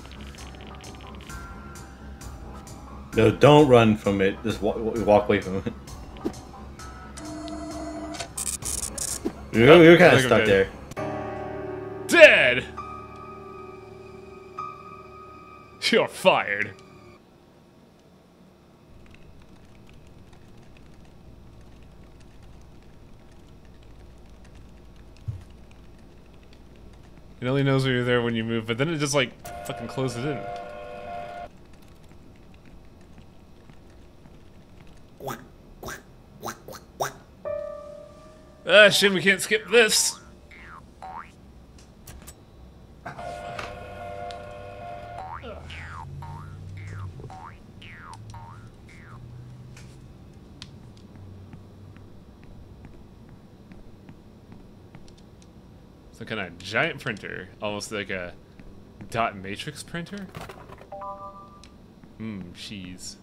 Speaker 3: No, don't run from it. Just walk away from it. You're kind of stuck there.
Speaker 1: Dead! You're fired. It only knows when you're there when you move, but then it just like fucking closes in. Ah, shit, we can't skip this. Some kind of giant printer, almost like a dot matrix printer. Cheese.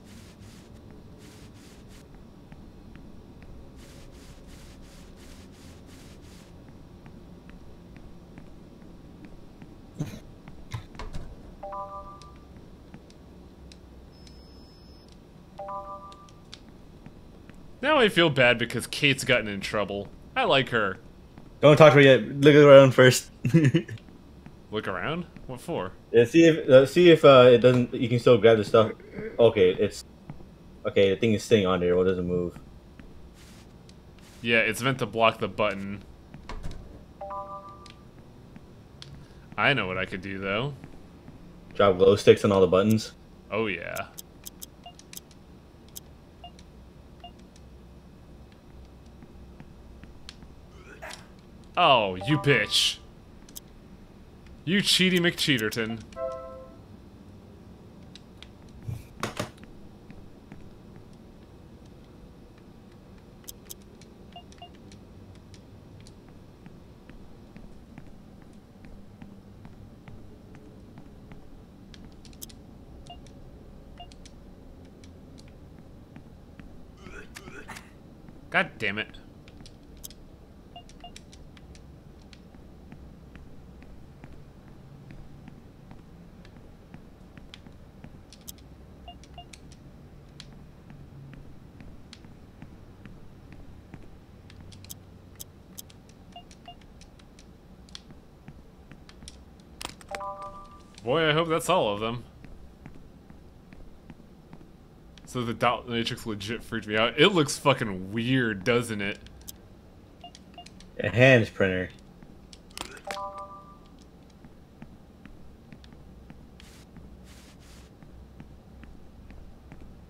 Speaker 1: Now I feel bad because Kate's gotten in trouble. I like her.
Speaker 3: Don't talk to her yet. Look around first.
Speaker 1: Look around? What for?
Speaker 3: Yeah, see if it doesn't. You can still grab the stuff. Okay, it's okay. The thing is staying on there. It doesn't move.
Speaker 1: Yeah, it's meant to block the button. I know what I could do though.
Speaker 3: Drop glow sticks on all the buttons.
Speaker 1: Oh yeah. Oh, you bitch. You cheaty McCheaterton. God damn it. Boy, I hope that's all of them. So the dot matrix legit freaked me out. It looks fucking weird, doesn't it?
Speaker 3: A hands printer.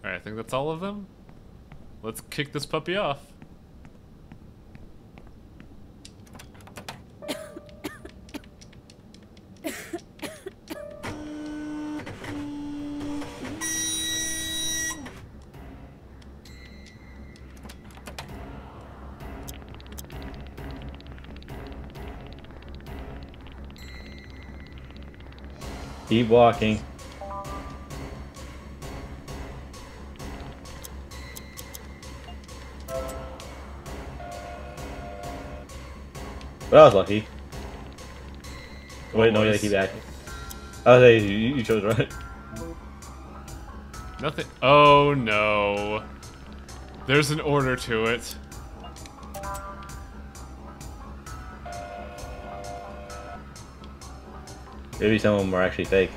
Speaker 1: Alright, I think that's all of them. Let's kick this puppy off.
Speaker 3: Keep walking. But I was lucky. Wait, no, you gotta keep acting. I was like, you chose right.
Speaker 1: Nothing. Oh no. There's an order to it.
Speaker 3: Maybe some of them are actually fake.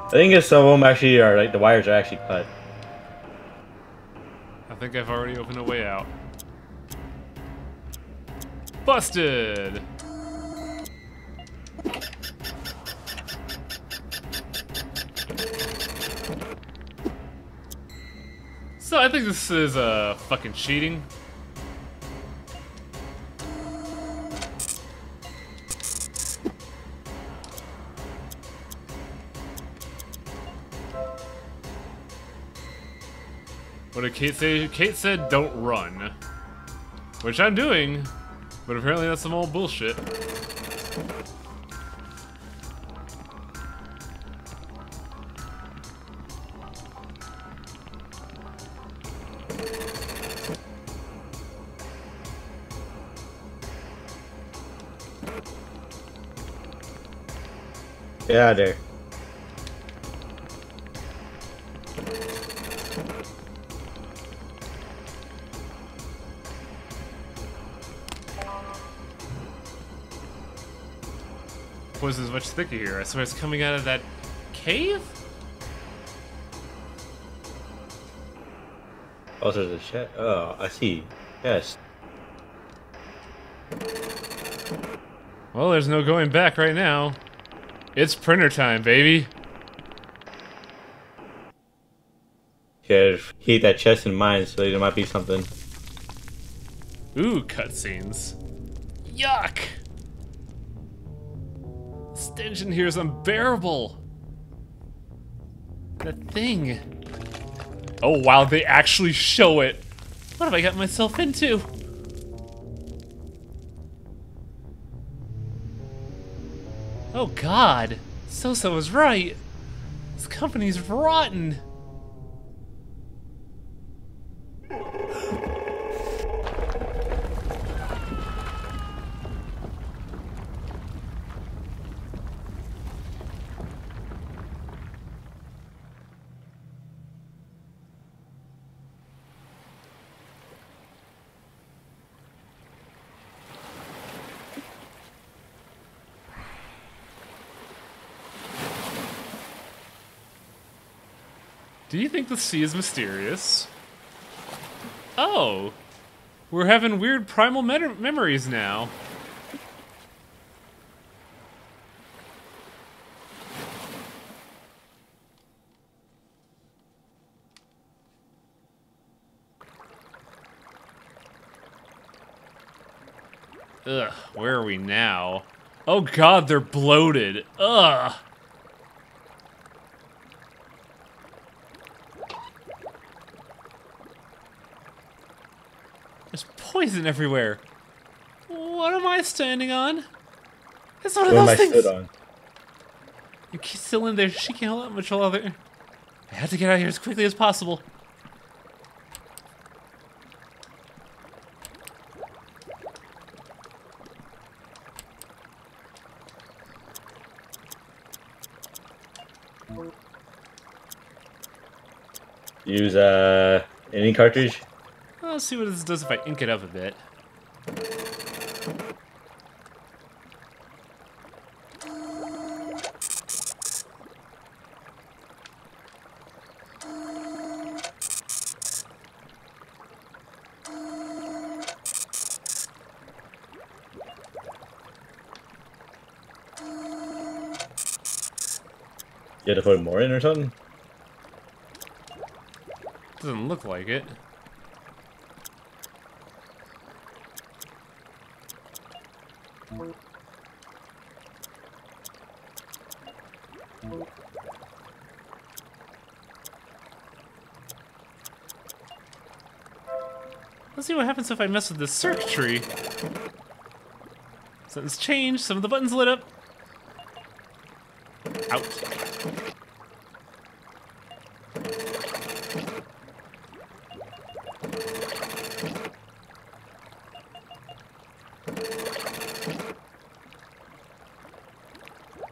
Speaker 3: I think if some of them actually are like the wires are actually cut.
Speaker 1: I think I've already opened a way out. Busted! So I think this is fucking cheating. What did Kate say? Kate said don't run. Which I'm doing, but apparently that's some old bullshit.
Speaker 3: Get out of there.
Speaker 1: Poison's much thicker here. I swear it's coming out of that cave?
Speaker 3: Oh, there's a chat. Oh, I see. Yes.
Speaker 1: Well, there's no going back right now. It's printer time, baby.
Speaker 3: Yeah, keep that chest in mind, so there might be something.
Speaker 1: Ooh, cutscenes. Yuck! The stench in here is unbearable. That thing. Oh wow, they actually show it. What have I got myself into? Oh god, Sosa was right. This company's rotten. Do you think the sea is mysterious? Oh, we're having weird primal memories now. Ugh, where are we now? Oh god, they're bloated. Ugh. There's poison everywhere. What am I standing on? It's one of
Speaker 3: What am
Speaker 1: those
Speaker 3: I
Speaker 1: things.
Speaker 3: stood on?
Speaker 1: She's still in there. She can't hold out much longer. I have to get out of here as quickly as possible.
Speaker 3: Use any cartridge.
Speaker 1: Let's see what this does if I ink it up a bit.
Speaker 3: You had to put more in or something.
Speaker 1: Doesn't look like it. Let's see what happens if I mess with the circuitry. Something's changed. Some of the buttons lit up. Out.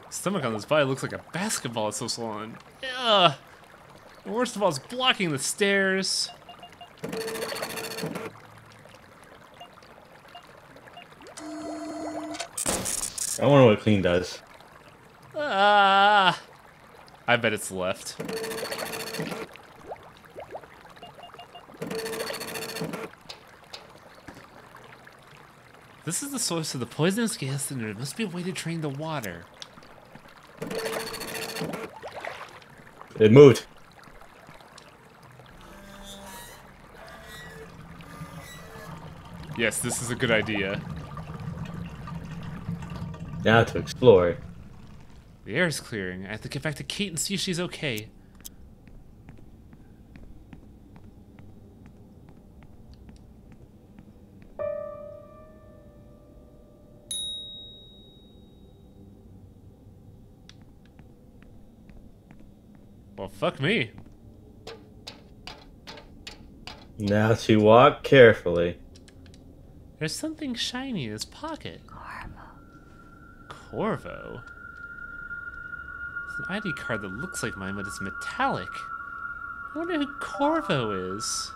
Speaker 1: Stomach on this body looks like a basketball. It's so swollen. Ugh. And worst of all, it's blocking the stairs.
Speaker 3: I wonder what clean does.
Speaker 1: Ah. I bet it's left. This is the source of the poisonous gas, and there must be a way to drain the water.
Speaker 3: It moved.
Speaker 1: Yes, this is a good idea.
Speaker 3: Now to explore.
Speaker 1: The air is clearing. I have to get back to Kate and see if she's okay. Well, fuck me.
Speaker 3: Now to walk carefully.
Speaker 1: There's something shiny in his pocket. Corvo? It's an ID card that looks like mine, but it's metallic. I wonder who Corvo is.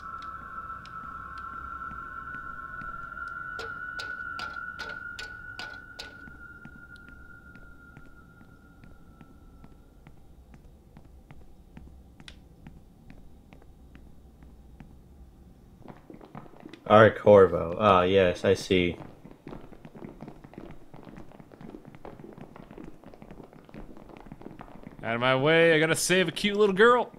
Speaker 3: Art Corvo. Ah, yes, I see.
Speaker 1: Out of my way, I gotta save a cute little girl.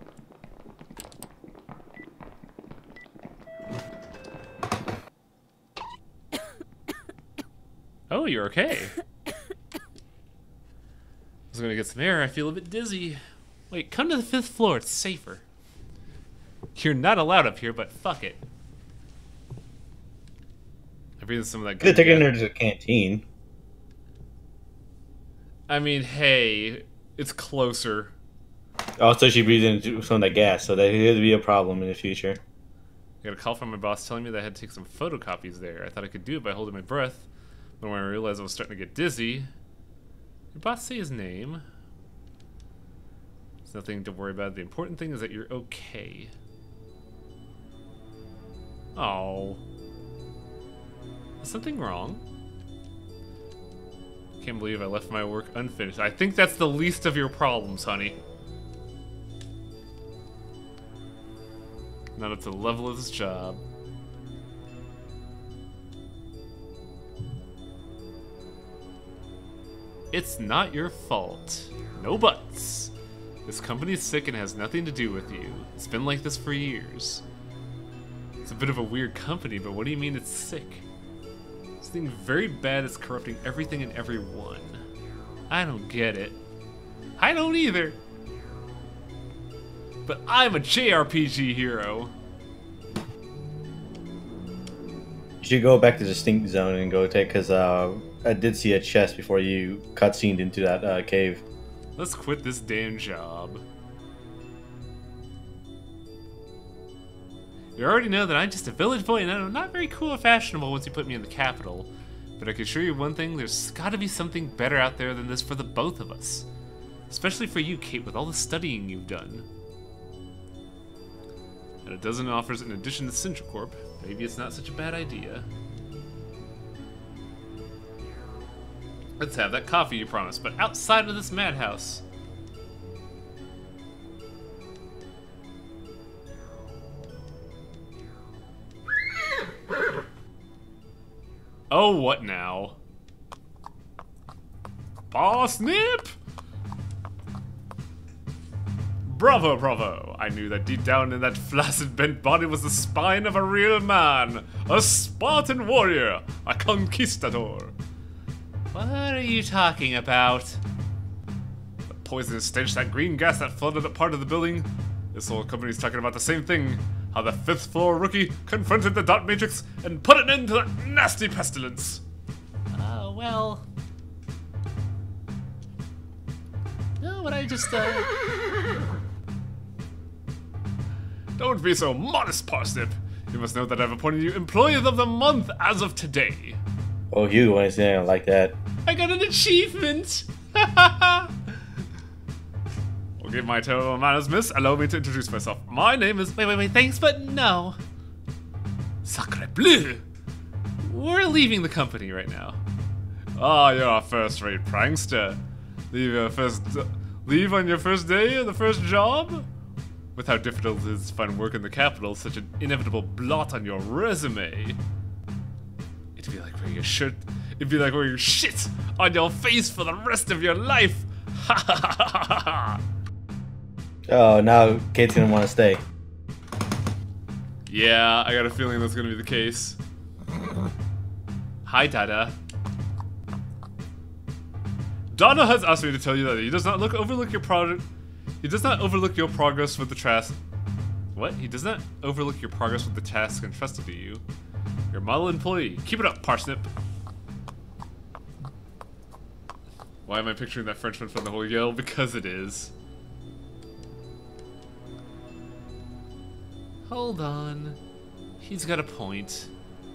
Speaker 1: Oh, you're okay. I was gonna get some air, I feel a bit dizzy. Wait, come to the 5th floor, it's safer. You're not allowed up here, but fuck it. I breathed some of that
Speaker 3: They're
Speaker 1: good
Speaker 3: taking
Speaker 1: gas.
Speaker 3: her to the canteen.
Speaker 1: I mean, hey, it's closer.
Speaker 3: Also, she breathed into some of that gas, so that could be a problem in the future.
Speaker 1: I got a call from my boss telling me that I had to take some photocopies there. I thought I could do it by holding my breath, but when I realized I was starting to get dizzy... Your boss say his name? There's nothing to worry about. The important thing is that you're okay. Oh. Is something wrong? Can't believe I left my work unfinished. I think that's the least of your problems, honey. Not up to the level of this job. It's not your fault. No buts. This company's sick and has nothing to do with you. It's been like this for years. It's a bit of a weird company, but what do you mean it's sick? Something very bad is corrupting everything and everyone. I don't get it. I don't either. But I'm a JRPG hero.
Speaker 3: should go back to the stink zone and go take, because I did see a chest before you cutscened into that cave.
Speaker 1: Let's quit this damn job. You already know that I'm just a village boy and I'm not very cool or fashionable once you put me in the capital. But I can assure you one thing, there's gotta be something better out there than this for the both of us. Especially for you, Kate, with all the studying you've done. And a dozen offers in addition to Sintracorp. Maybe it's not such a bad idea. Let's have that coffee you promised, but outside of this madhouse. Oh, what now? Parsnip? Bravo, bravo! I knew that deep down in that flaccid bent body was the spine of a real man. A Spartan warrior. A conquistador. What are you talking about? The poisonous stench, that green gas that flooded a part of the building. This whole company's talking about the same thing. How the 5th floor rookie confronted the dot matrix and put an end to that nasty pestilence. Oh, well. No, but I just, Don't be so modest, Parsnip. You must know that I've appointed you Employee of the Month as of today.
Speaker 3: Oh, you want to say anything like that?
Speaker 1: I got an achievement! Okay, my terrible manners, miss. Allow me to introduce myself. My name is... Wait, thanks, but no. Sacre bleu! We're leaving the company right now. Ah, you're a first-rate prankster. Leave on your first day of the first job? With how difficult it is to find work in the capital, such an inevitable blot on your resume. It'd be like wearing shit on your face for the rest of your life. Ha ha ha ha ha!
Speaker 3: Oh, now Kate's gonna want to stay.
Speaker 1: Yeah, I got a feeling that's gonna be the case. Hi, Dada. Donna has asked me to tell you that he does not overlook your product. He does not overlook your progress with the task. What? He does not overlook your progress with the task entrusted to you. You're a model employee. Keep it up, Parsnip. Why am I picturing that Frenchman from the whole Yale? Because it is. Hold on. He's got a point.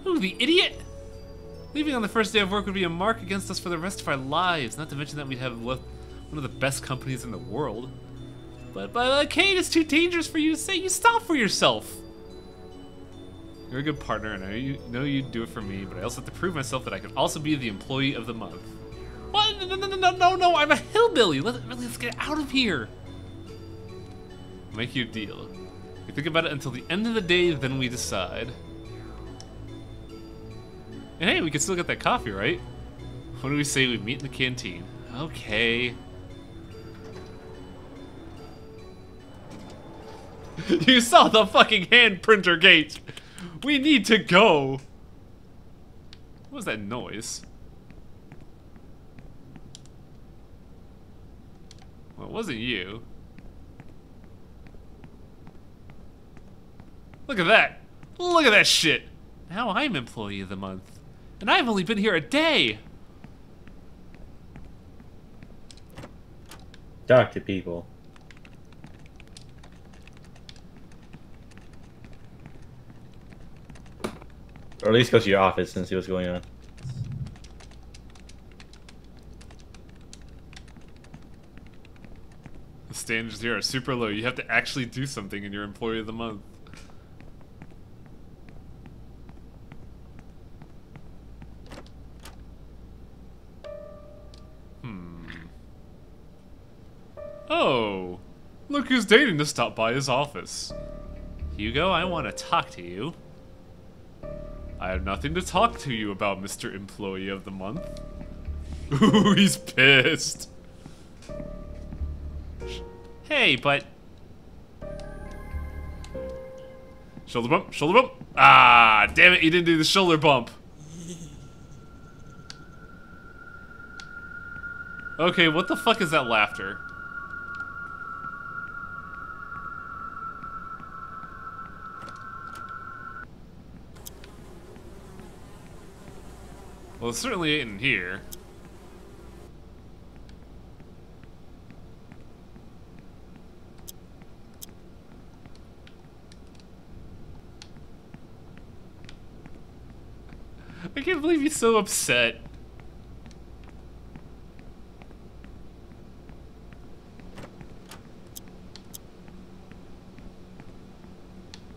Speaker 1: Who, the idiot? Leaving on the first day of work would be a mark against us for the rest of our lives, not to mention that we'd have left one of the best companies in the world. But Kate, it's too dangerous for you to say. You stop for yourself. You're a good partner, and I know you'd do it for me, but I also have to prove myself that I could also be the Employee of the Month. What? No, I'm a hillbilly. Let's get out of here. I'll make you a deal. We think about it until the end of the day, then we decide. And hey, we can still get that coffee, right? What do we say we meet in the canteen? Okay. You saw the fucking hand printer gate! We need to go! What was that noise? Well, it wasn't you. Look at that! Look at that shit! Now I'm Employee of the Month. And I've only been here a day!
Speaker 3: Talk to people. Or at least go to your office and see what's going on.
Speaker 1: The standards here are super low. You have to actually do something in your Employee of the Month. Oh, look who's dating to stop by his office. Hugo, I want to talk to you. I have nothing to talk to you about, Mr. Employee of the Month. Ooh, he's pissed. Hey, but... Shoulder bump, shoulder bump. Ah, damn it, you didn't do the shoulder bump. Okay, what the fuck is that laughter? Well, it certainly ain't in here. I can't believe he's so upset.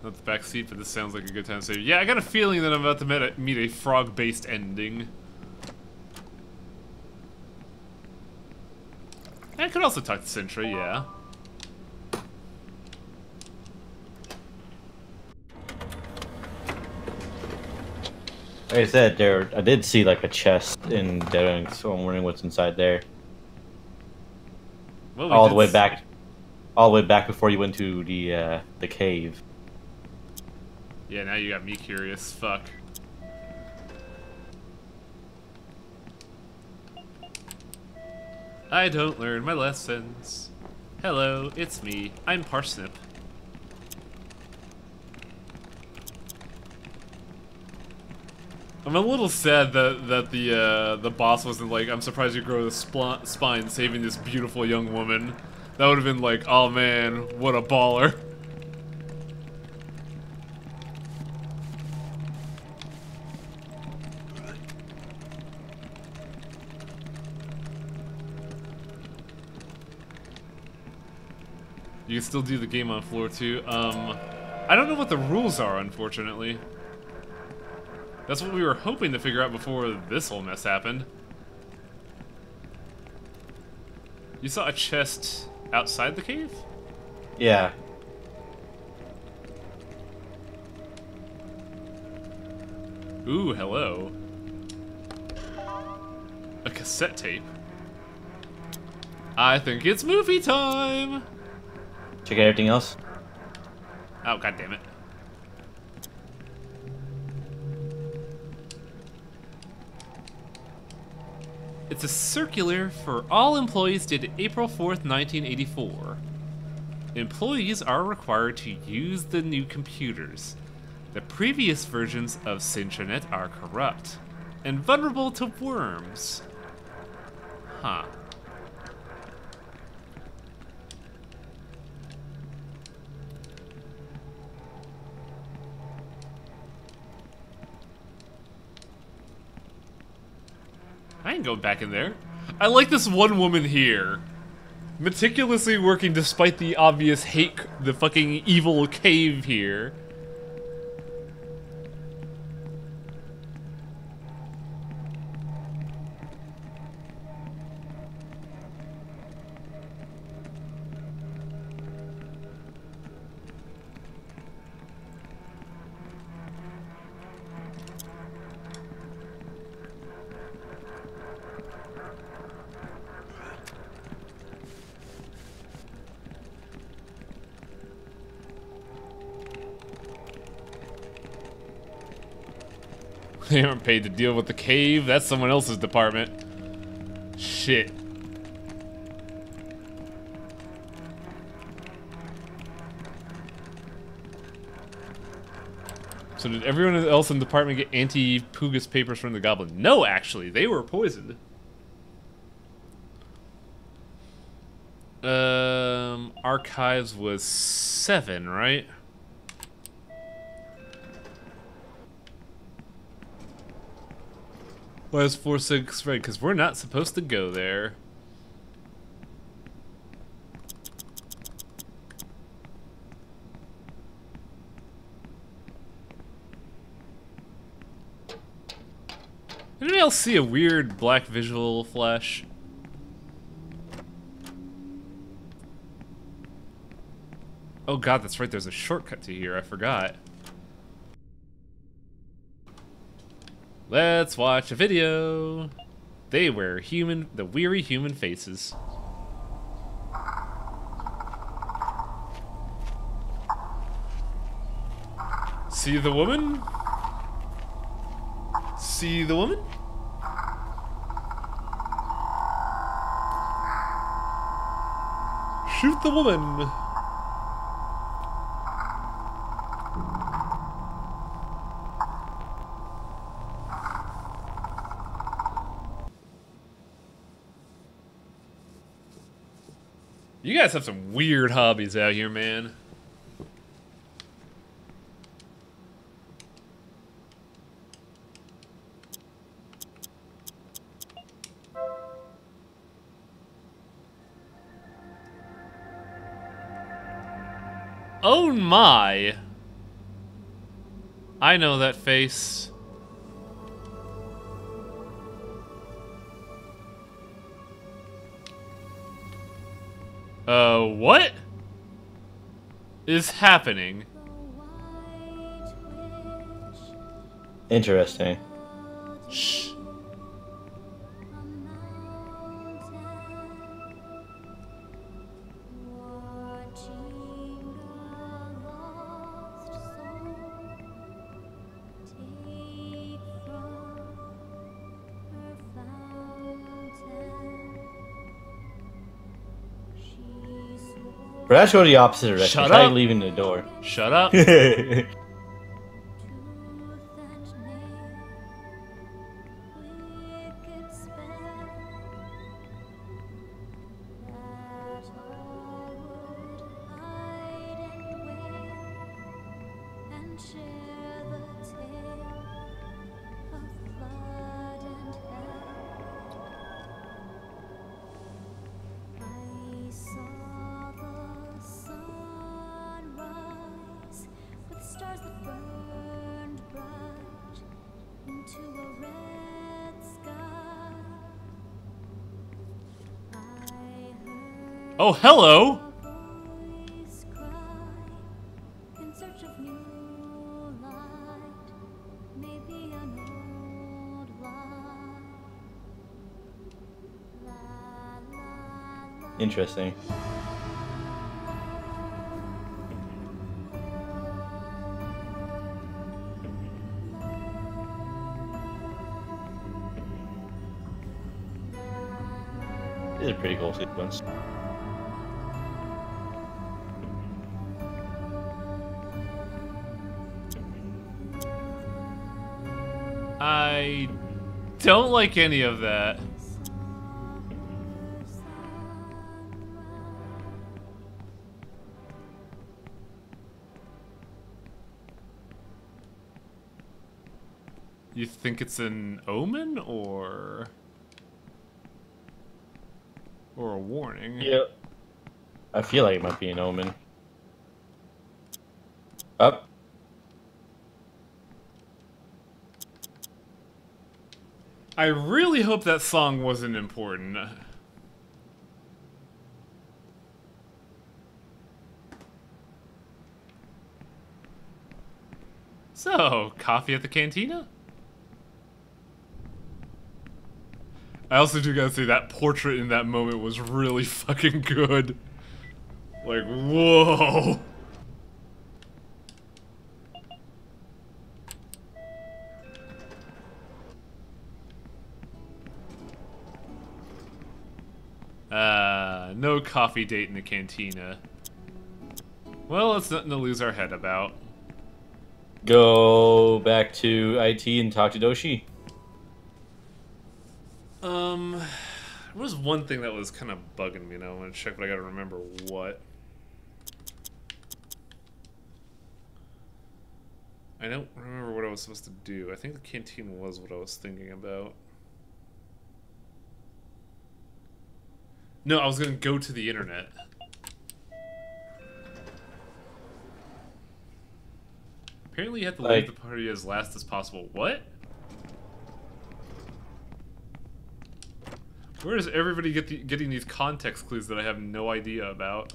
Speaker 1: Not the back seat, but this sounds like a good time to say. Yeah, I got a feeling that I'm about to meet a frog-based ending. I could also talk to Sintra, yeah.
Speaker 2: Like I said, I did see like a chest in Dead End, so I'm wondering what's inside there.
Speaker 1: Well,
Speaker 2: all the way back before you went to the cave.
Speaker 1: Yeah, now you got me curious. Fuck. I don't learn my lessons. Hello, it's me. I'm Parsnip. I'm a little sad that the boss wasn't like, I'm surprised you grow the spine saving this beautiful young woman. That would have been like, oh man, what a baller. You can still do the game on floor 2. I don't know what the rules are, unfortunately. That's what we were hoping to figure out before this whole mess happened. You saw a chest outside the cave?
Speaker 2: Yeah.
Speaker 1: Ooh, hello. A cassette tape. I think it's movie time!
Speaker 2: Check out everything else.
Speaker 1: Oh, god damn it. It's a circular for all employees dated April 4th, 1984. Employees are required to use the new computers. The previous versions of Sintranet are corrupt and vulnerable to worms. Huh. I ain't going back in there. I like this one woman here. Meticulously working despite the obvious hate, the fucking evil cave here. They aren't paid to deal with the cave. That's someone else's department. Shit. So did everyone else in the department get anti-Pugus papers from the goblin? No, actually. They were poisoned. Archives was 7, right? Why is 4-6 red? Because we're not supposed to go there. Anybody else see a weird black visual flash? Oh god, that's right, there's a shortcut to here, I forgot. Let's watch a video. They wear the weary human faces. See the woman? See the woman? Shoot the woman. You guys have some weird hobbies out here, man. Oh my! I know that face. What is happening?
Speaker 3: Interesting.
Speaker 1: Shh.
Speaker 3: Perhaps go the opposite direction.
Speaker 1: Shut
Speaker 3: Try
Speaker 1: up.
Speaker 3: leaving the door.
Speaker 1: Shut up. Oh, hello!
Speaker 3: Interesting. This is a pretty cool sequence.
Speaker 1: I don't like any of that. You think it's an omen or a warning?
Speaker 3: Yeah. I feel like it might be an omen. Up.
Speaker 1: I really hope that song wasn't important. So, coffee at the cantina? I also do gotta say that portrait in that moment was really fucking good. Like, whoa! No coffee date in the cantina. Well, it's nothing to lose our head about.
Speaker 3: Go back to IT and talk to Doshi.
Speaker 1: There was one thing that was kind of bugging me, and I want to check, but I gotta remember what. I don't remember what I was supposed to do. I think the canteen was what I was thinking about. No, I was gonna go to the internet. Apparently you have to leave the party as last as possible. What? Where does everybody get getting these context clues that I have no idea about?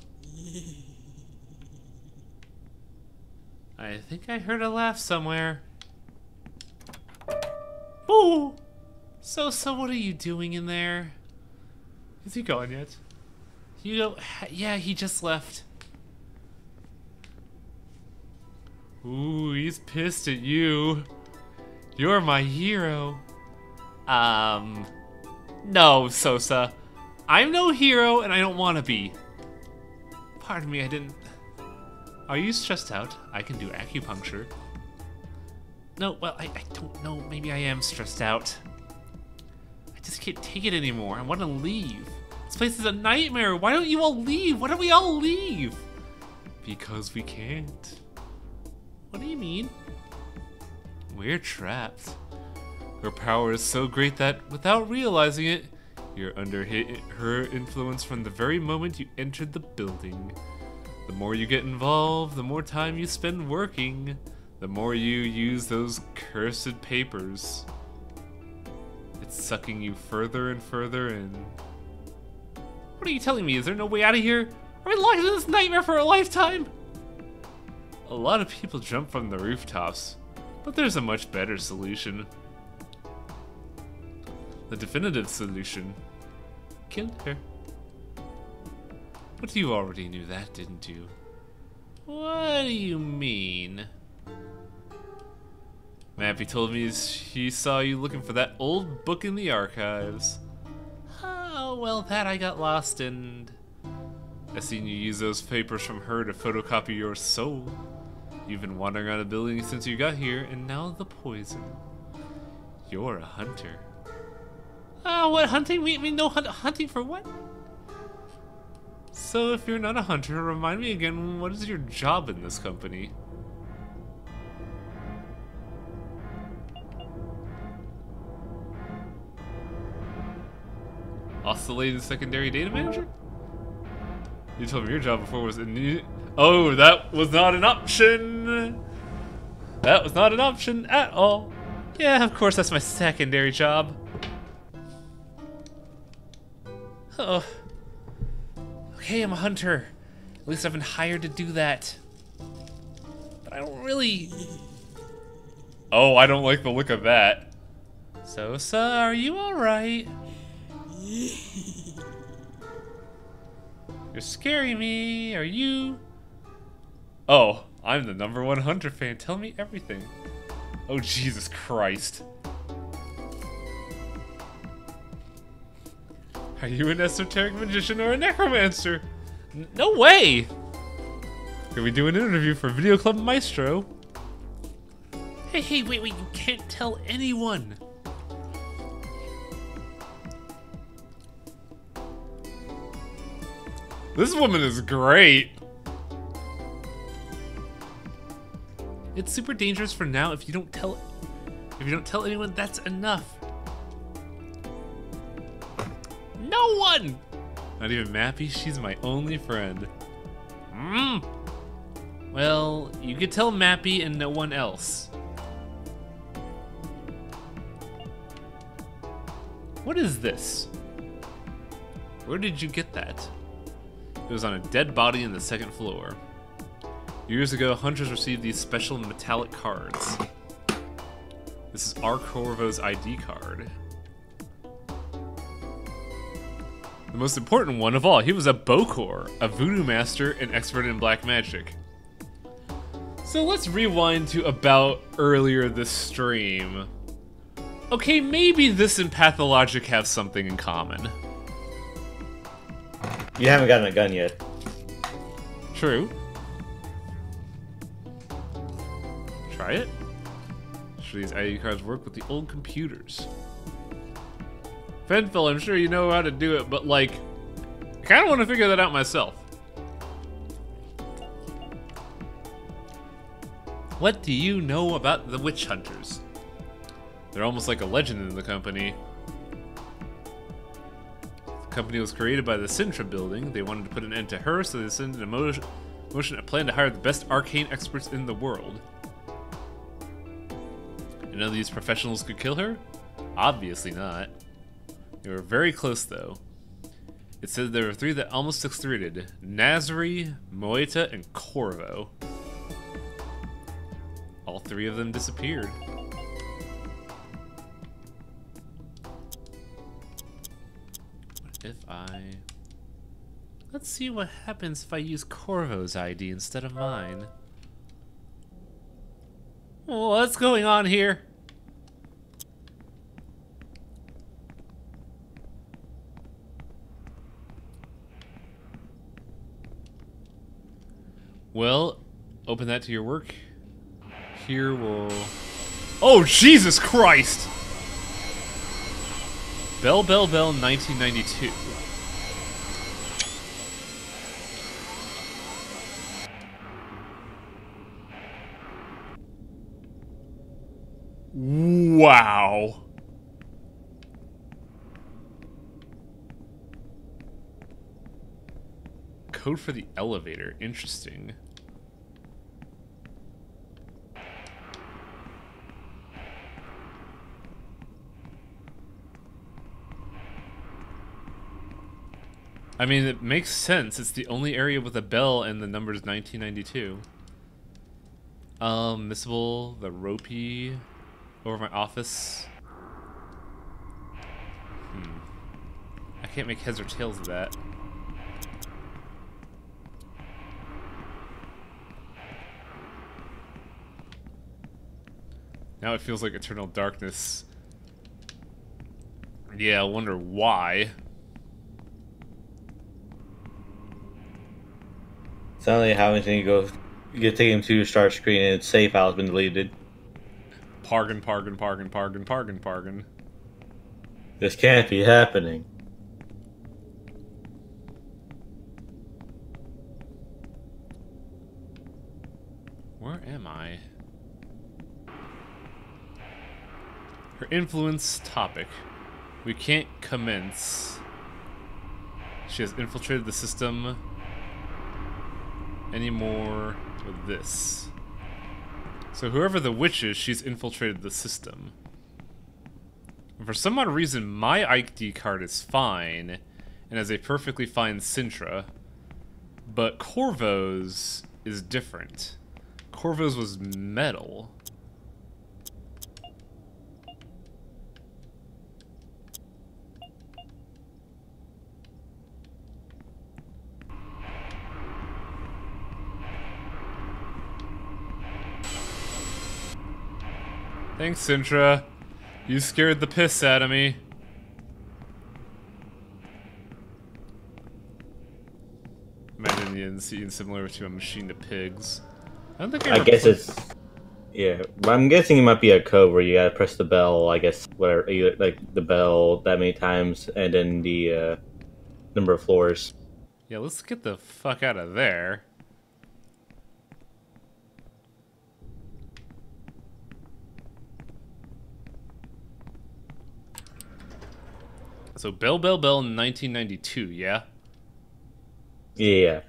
Speaker 1: I think I heard a laugh somewhere. Ooh! So what are you doing in there? Is he gone yet? You go, yeah, he just left. Ooh, he's pissed at you. You're my hero. No, Sosa. I'm no hero, and I don't want to be. Pardon me, I didn't... Are you stressed out? I can do acupuncture. No, well, I don't know. Maybe I am stressed out. I just can't take it anymore. I want to leave. This place is a nightmare. Why don't you all leave? Why don't we all leave? Because we can't. What do you mean? We're trapped. Her power is so great that, without realizing it, you're under her influence from the very moment you entered the building. The more you get involved, the more time you spend working, the more you use those cursed papers. It's sucking you further and further in. What are you telling me? Is there no way out of here? Are we locked in this nightmare for a lifetime? A lot of people jump from the rooftops, but there's a much better solution. The definitive solution. Kill her. But you already knew that, didn't you? What do you mean? Mappy told me she saw you looking for that old book in the archives. Oh, well, that I got lost in. I seen you use those papers from her to photocopy your soul. You've been wandering around the building since you got here, and now the poison. You're a hunter. Oh, what hunting? We no hunting for what? So if you're not a hunter, remind me again, what is your job in this company? Oscillating secondary data manager? You told me your job before was in. Oh, that was not an option! That was not an option at all. Yeah, of course, that's my secondary job. Oh. Okay, I'm a hunter. At least I've been hired to do that. But I don't really... Oh, I don't like the look of that. So, are you alright? You're scaring me. Are you? Oh, I'm the #1 hunter fan. Tell me everything. Oh, Jesus Christ. Are you an esoteric magician or a necromancer? No way! Can we do an interview for Video Club Maestro? Hey, wait, you can't tell anyone! This woman is great! It's super dangerous for now. If you don't tell anyone, that's enough. No one! Not even Mappy, she's my only friend. Well, you could tell Mappy and no one else. What is this? Where did you get that? It was on a dead body in the 2nd floor. Years ago, hunters received these special metallic cards. This is R. Corvo's ID card. The most important one of all, he was a Bokor, a voodoo master and expert in black magic. So let's rewind to about earlier this stream. Okay, maybe this and Pathologic have something in common.
Speaker 3: You haven't gotten a gun yet.
Speaker 1: True. Try it. Sure, these ID cards work with the old computers. Fenfil, I'm sure you know how to do it, but like, I kind of want to figure that out myself. What do you know about the witch hunters? They're almost like a legend in the company. The company was created by the Sintra building. They wanted to put an end to her, so they sent in motion a plan to hire the best arcane experts in the world. And none of these professionals could kill her? Obviously not. They were very close, though. It said there were 3 that almost succeeded: Nasri, Moeta, and Corvo. All 3 of them disappeared. What if I... Let's see what happens if I use Corvo's ID instead of mine. What's going on here? Well, open that to your work. Here we'll... Oh, Jesus Christ! Bell, 1992. Wow. Code for the elevator. Interesting. I mean, it makes sense. It's the only area with a bell and the number's 1992. Missable, the ropey over my office. I can't make heads or tails of that. Now it feels like eternal darkness. Yeah, I wonder why.
Speaker 3: Suddenly having to go, you take him to your start screen and its save file has been deleted.
Speaker 1: Pargan, Pargan, Pargan, Pargan, Pargan, Pargan.
Speaker 3: This can't be happening.
Speaker 1: Where am I? Her influence topic. We can't commence. She has infiltrated the system anymore with this. So whoever the witch is, she's infiltrated the system. And for some odd reason, my ID card is fine and has a perfectly fine Sintra, but Corvo's is different. Corvo's was metal. Thanks, Sintra. You scared the piss out of me. Imagine the scene similar to a machine to pigs. I don't think
Speaker 3: I guess it's... Yeah, but I'm guessing it might be a code where you gotta press the bell, I guess, whatever, either, like, the bell that many times, and then the, number of floors.
Speaker 1: Yeah, let's get the fuck out of there. So, Bell, Bell, Bell in 1992, yeah?
Speaker 3: Yeah.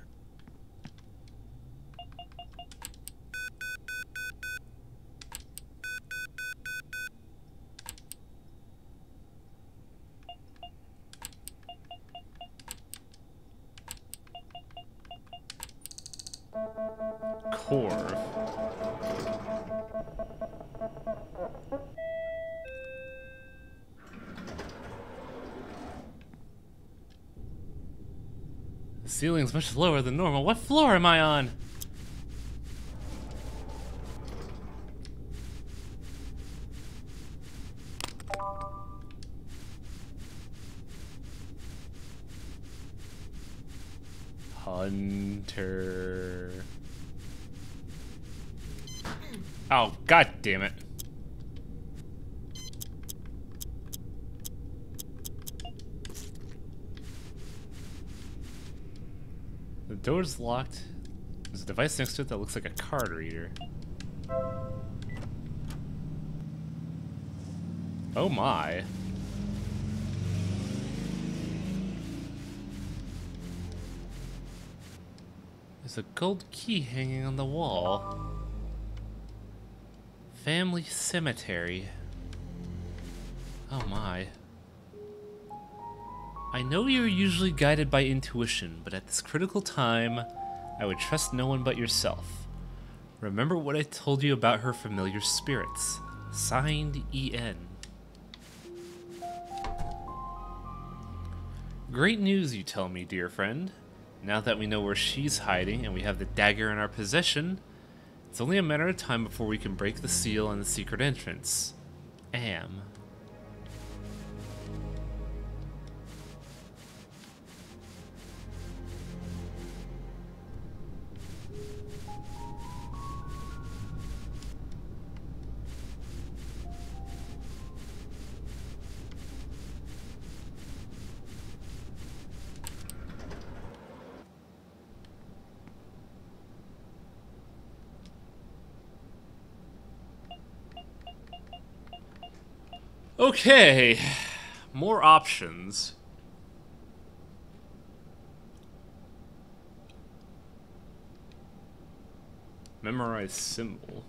Speaker 1: Corv. The ceiling's much lower than normal. What floor am I on? Hunter. Oh, god damn it. The door's locked. There's a device next to it that looks like a card reader. Oh my. There's a gold key hanging on the wall. Family cemetery. Oh my. I know you're usually guided by intuition, but at this critical time, I would trust no one but yourself. Remember what I told you about her familiar spirits. Signed, E.N. Great news, you tell me, dear friend. Now that we know where she's hiding and we have the dagger in our possession, it's only a matter of time before we can break the seal on the secret entrance. Am. Okay, more options. Memorize symbol.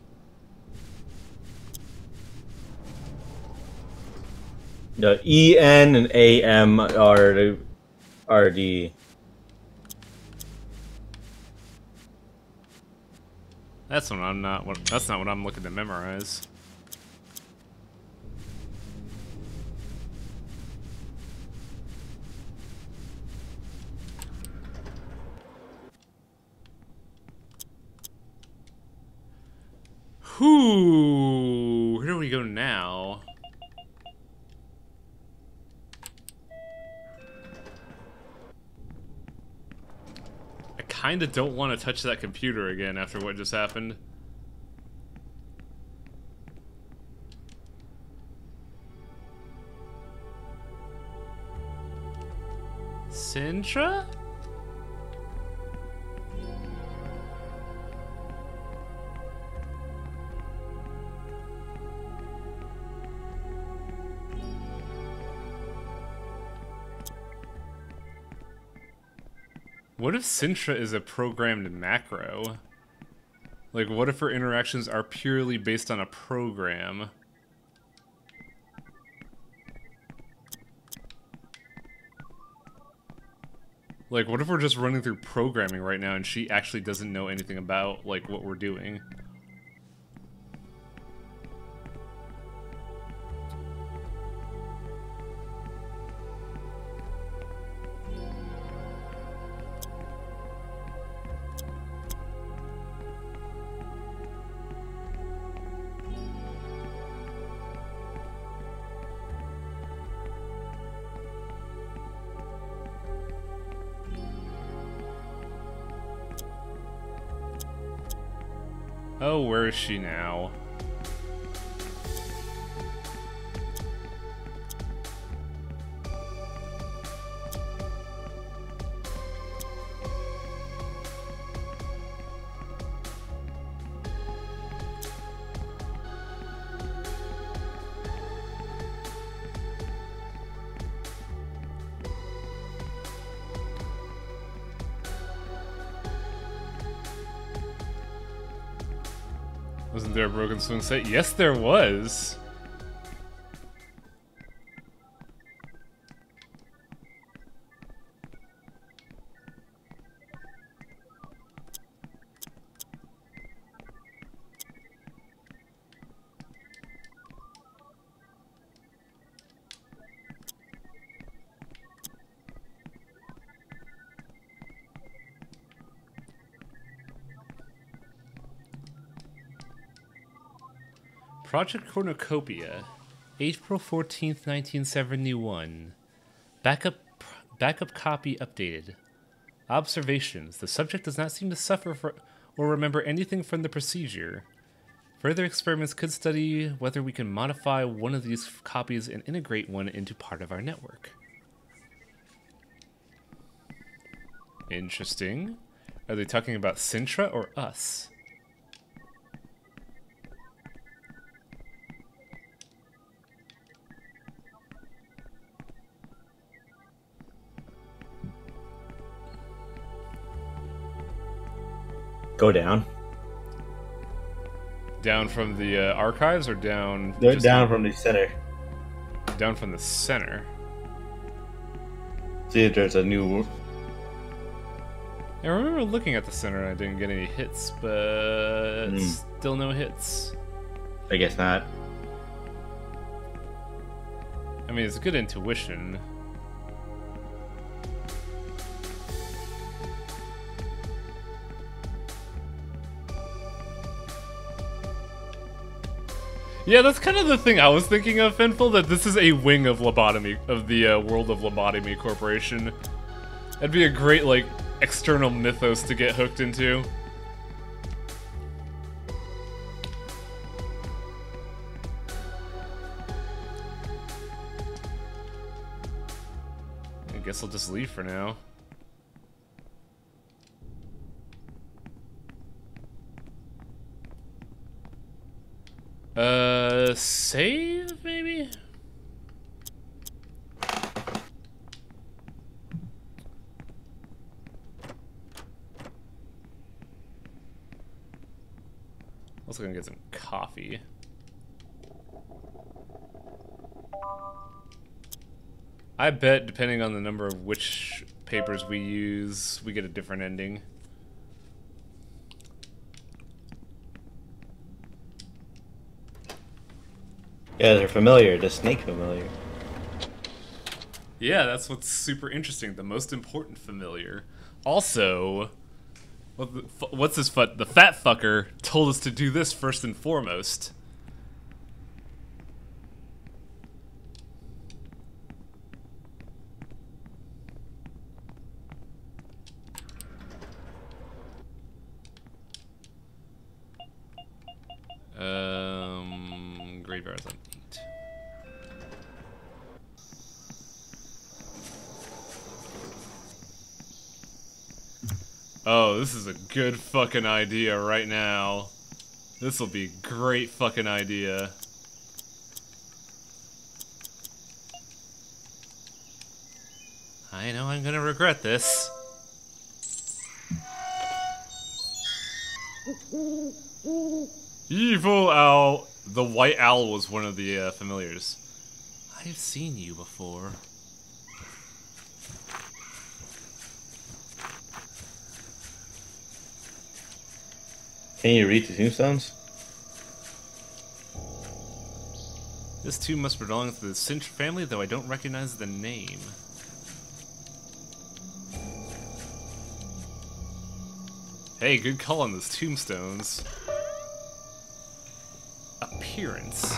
Speaker 3: The EN and AM are the
Speaker 1: That's what I'm not. That's not what I'm looking to memorize. Where do we go now? I kinda don't want to touch that computer again after what just happened. Sintra? What if Sintra is a programmed macro? Like, what if her interactions are purely based on a program? Like, what if we're just running through programming right now and she actually doesn't know anything about, like, what we're doing? Oh, where is she now? Wasn't there a broken swing set? Yes, there was. Project Cornucopia, April 14th, 1971. Backup copy updated. Observations. The subject does not seem to suffer or remember anything from the procedure. Further experiments could study whether we can modify one of these copies and integrate one into part of our network. Interesting. Are they talking about Sintra or us?
Speaker 3: go down.
Speaker 1: Down from the archives or down?
Speaker 3: They're down from the center.
Speaker 1: Down from the center.
Speaker 3: See if there's a new.
Speaker 1: I remember looking at the center and I didn't get any hits, but still no hits.
Speaker 3: I guess not.
Speaker 1: I mean, it's good intuition. Yeah, that's kind of the thing I was thinking of, Finful, that this is a wing of Lobotomy, of the World of Lobotomy Corporation. That'd be a great, like, external mythos to get hooked into. I guess I'll just leave for now. Save, maybe? Also gonna get some coffee. I bet, depending on the number of which papers we use, we get a different ending.
Speaker 3: Yeah, they're familiar. The snake familiar.
Speaker 1: Yeah, that's what's super interesting. The most important familiar. Also, what's this? The fat fucker told us to do this first and foremost. Graveyards on 8. Oh, this is a good fucking idea right now. This will be a great fucking idea. I know I'm gonna regret this. Evil owl. The white owl was one of the familiars. I've seen you before.
Speaker 3: Can you read the tombstones?
Speaker 1: This tomb must belong to the Cinch family, though I don't recognize the name. Hey, good call on those tombstones. Appearance.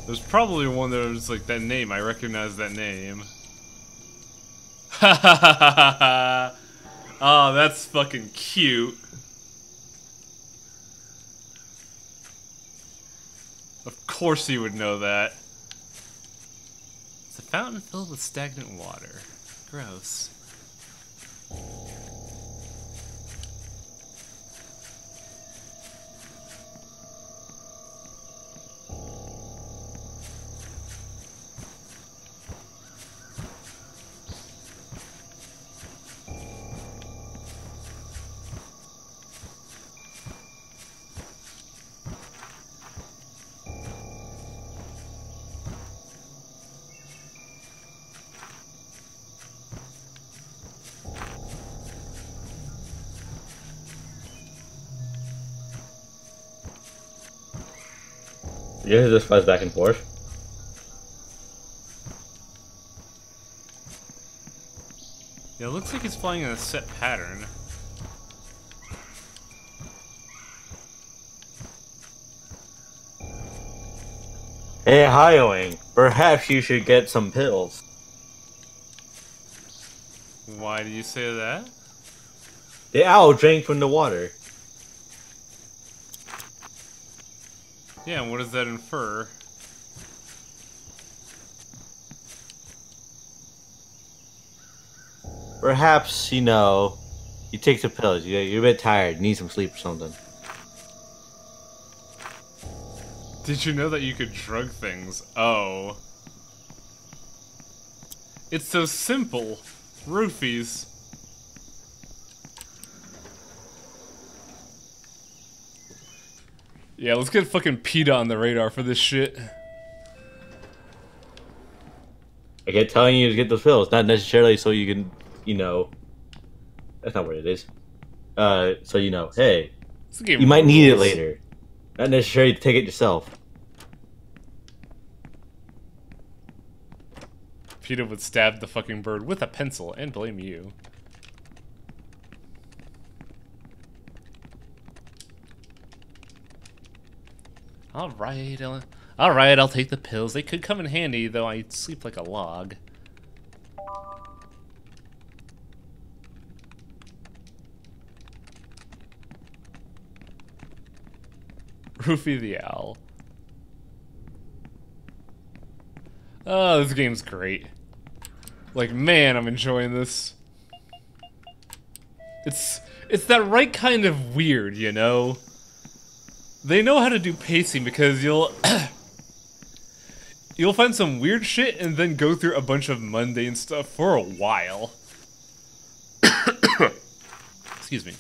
Speaker 1: There's probably one that was like that name. I recognize that name. Ha ha ha ha ha! Oh, that's fucking cute. Of course he would know that. It's a fountain filled with stagnant water. Gross.
Speaker 3: Yeah, it just flies back and forth.
Speaker 1: Yeah, it looks like he's flying in a set pattern.
Speaker 3: Hey, Hyoing, perhaps you should get some pills.
Speaker 1: Why do you say that?
Speaker 3: The owl drank from the water.
Speaker 1: Yeah, and what does that infer?
Speaker 3: Perhaps, you know, you take some pills. You're a bit tired, need some sleep or something.
Speaker 1: Did you know that you could drug things? Oh. It's so simple. Roofies. Yeah, let's get fucking PETA on the radar for this shit.
Speaker 3: I kept telling you to get those pills, not necessarily so you can, you know, that's not what it is. So you know, hey, you might need it later. Not necessarily to take it yourself.
Speaker 1: PETA would stab the fucking bird with a pencil and blame you. Alright, I'll take the pills. They could come in handy, though I sleep like a log. Roofy the owl. Oh, this game's great. Like, man, I'm enjoying this. It's that right kind of weird, you know? They know how to do pacing because you'll you'll find some weird shit and then go through a bunch of mundane stuff for a while. Excuse me.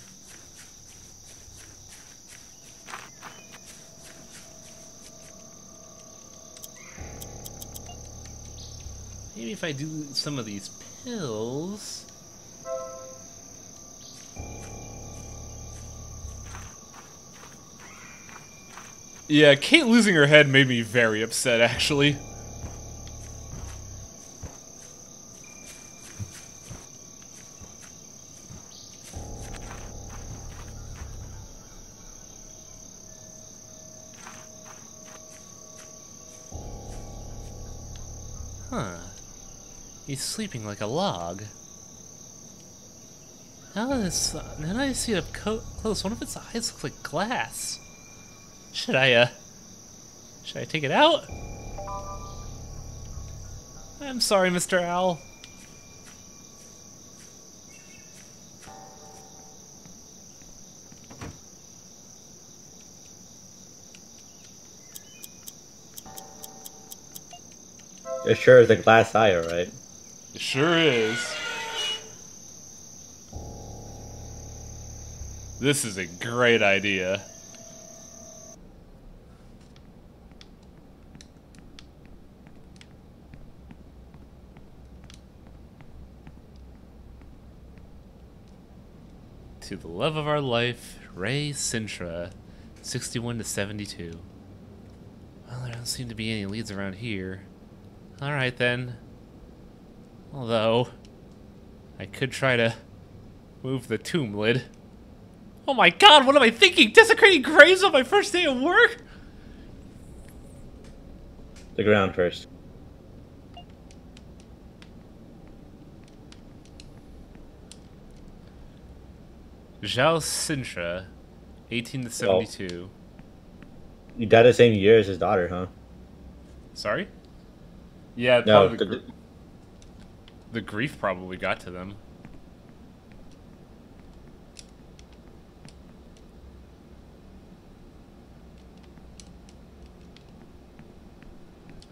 Speaker 1: Maybe if I do some of these pills... Yeah, Kate losing her head made me very upset, actually. Huh. He's sleeping like a log. Now that I see it up close, one of its eyes looks like glass. Should I take it out? I'm sorry, Mr. Owl.
Speaker 3: It sure is a glass eye, alright?
Speaker 1: It sure is. This is a great idea. To the love of our life, Ray Sintra, 61 to 72. Well, there don't seem to be any leads around here. Alright then. Although, I could try to move the tomb lid. Oh my god, what am I thinking? Desecrating graves on my first day of work?
Speaker 3: The ground first.
Speaker 1: Zhao Sintra, 18 to 72.
Speaker 3: He died the same year as his daughter, huh?
Speaker 1: Sorry? Yeah,
Speaker 3: No,
Speaker 1: probably the grief probably got to them.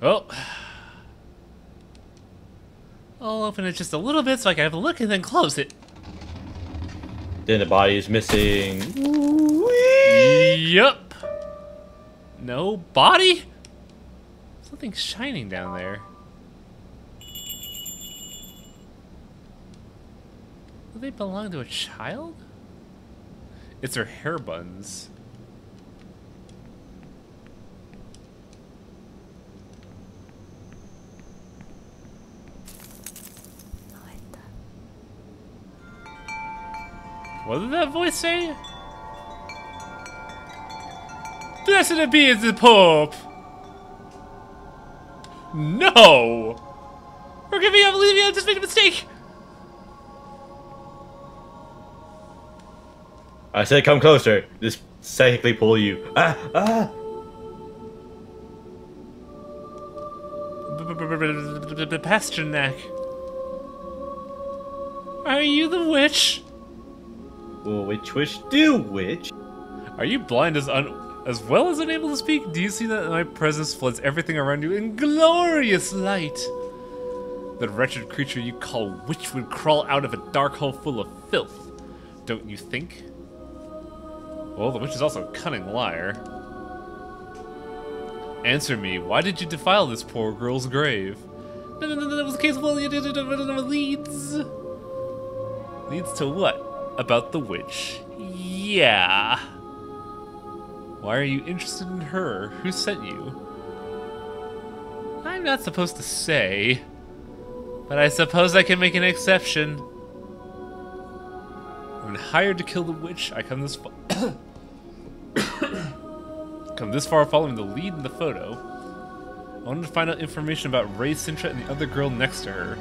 Speaker 1: Well, I'll open it just a little bit so I can have a look and then close it.
Speaker 3: Then the body is missing.
Speaker 1: Yup. No body? Something's shining down there. Do they belong to a child? It's her hair buns. What did that voice say? Blessed be the Pope! No! Forgive me, I believe you, I just made a mistake!
Speaker 3: I said come closer. This psychically pull you. Ah! Ah!
Speaker 1: Pasternak. Are you the witch?
Speaker 3: Well, which wish do which?
Speaker 1: Are you blind as well as unable to speak? Do you see that my presence floods everything around you in glorious light? That wretched creature you call witch would crawl out of a dark hole full of filth, don't you think? Well, the witch is also a cunning liar. Answer me, why did you defile this poor girl's grave? No, that was the case. Well, you did it. Leads. Leads to what? About the witch. Yeah. Why are you interested in her? Who sent you? I'm not supposed to say, but I suppose I can make an exception. I've been hired to kill the witch. I come this far following the lead in the photo. I wanted to find out information about Ray Sintra and the other girl next to her.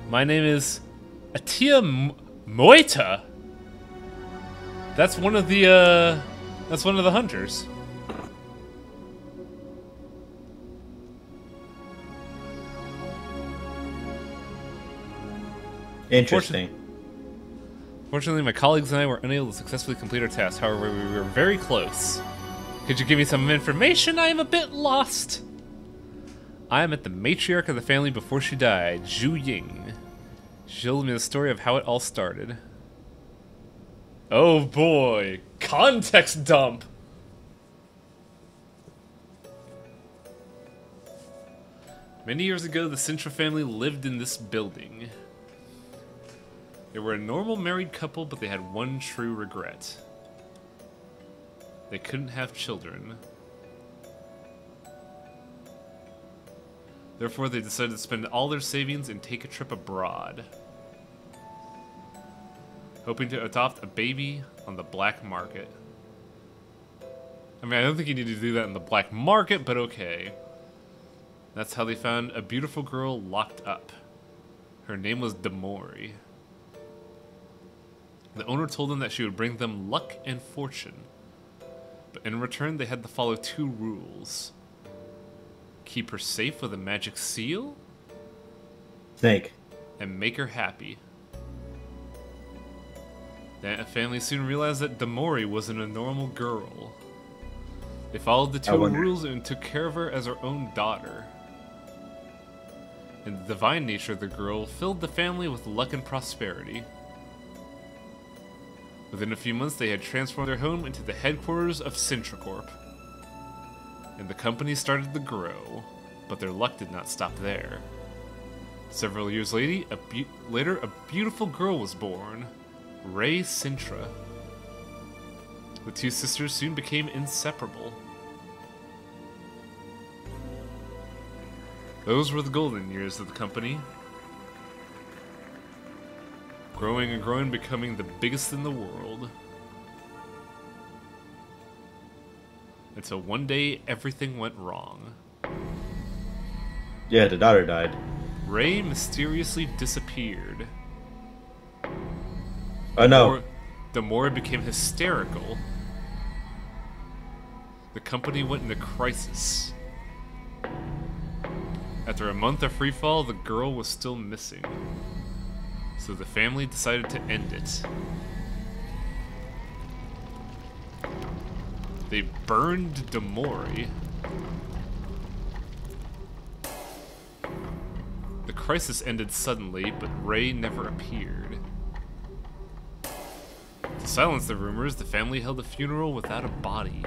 Speaker 1: My name is Atia Moita. That's one of the hunters.
Speaker 3: Interesting.
Speaker 1: Fortunately, my colleagues and I were unable to successfully complete our task. However, we were very close. Could you give me some information? I am a bit lost. I am at the matriarch of the family before she died, Zhu Ying. She told me the story of how it all started. Oh boy, context dump. Many years ago, the Sintra family lived in this building. They were a normal married couple, but they had one true regret. They couldn't have children. Therefore, they decided to spend all their savings and take a trip abroad, hoping to adopt a baby on the black market. I mean, I don't think you need to do that in the black market, but okay. That's how they found a beautiful girl locked up. Her name was Demori. The owner told them that she would bring them luck and fortune. But in return, they had to follow 2 rules. Keep her safe with a magic seal.
Speaker 3: Snake.
Speaker 1: And make her happy. The family soon realized that Demori wasn't a normal girl. They followed the 2 rules and took care of her as her own daughter. And the divine nature of the girl filled the family with luck and prosperity. Within a few months, they had transformed their home into the headquarters of Sintracorp. And the company started to grow, but their luck did not stop there. Several years later, a beautiful girl was born, Ray Sintra. The 2 sisters soon became inseparable. Those were the golden years of the company. Growing and growing, becoming the biggest in the world. Until one day, everything went wrong.
Speaker 3: Yeah, the daughter died.
Speaker 1: Ray mysteriously disappeared.
Speaker 3: Oh no.
Speaker 1: Demori became hysterical. The company went into crisis. After a month of freefall, the girl was still missing. So the family decided to end it. They burned Demori. The crisis ended suddenly, but Ray never appeared. To silence the rumors, the family held a funeral without a body.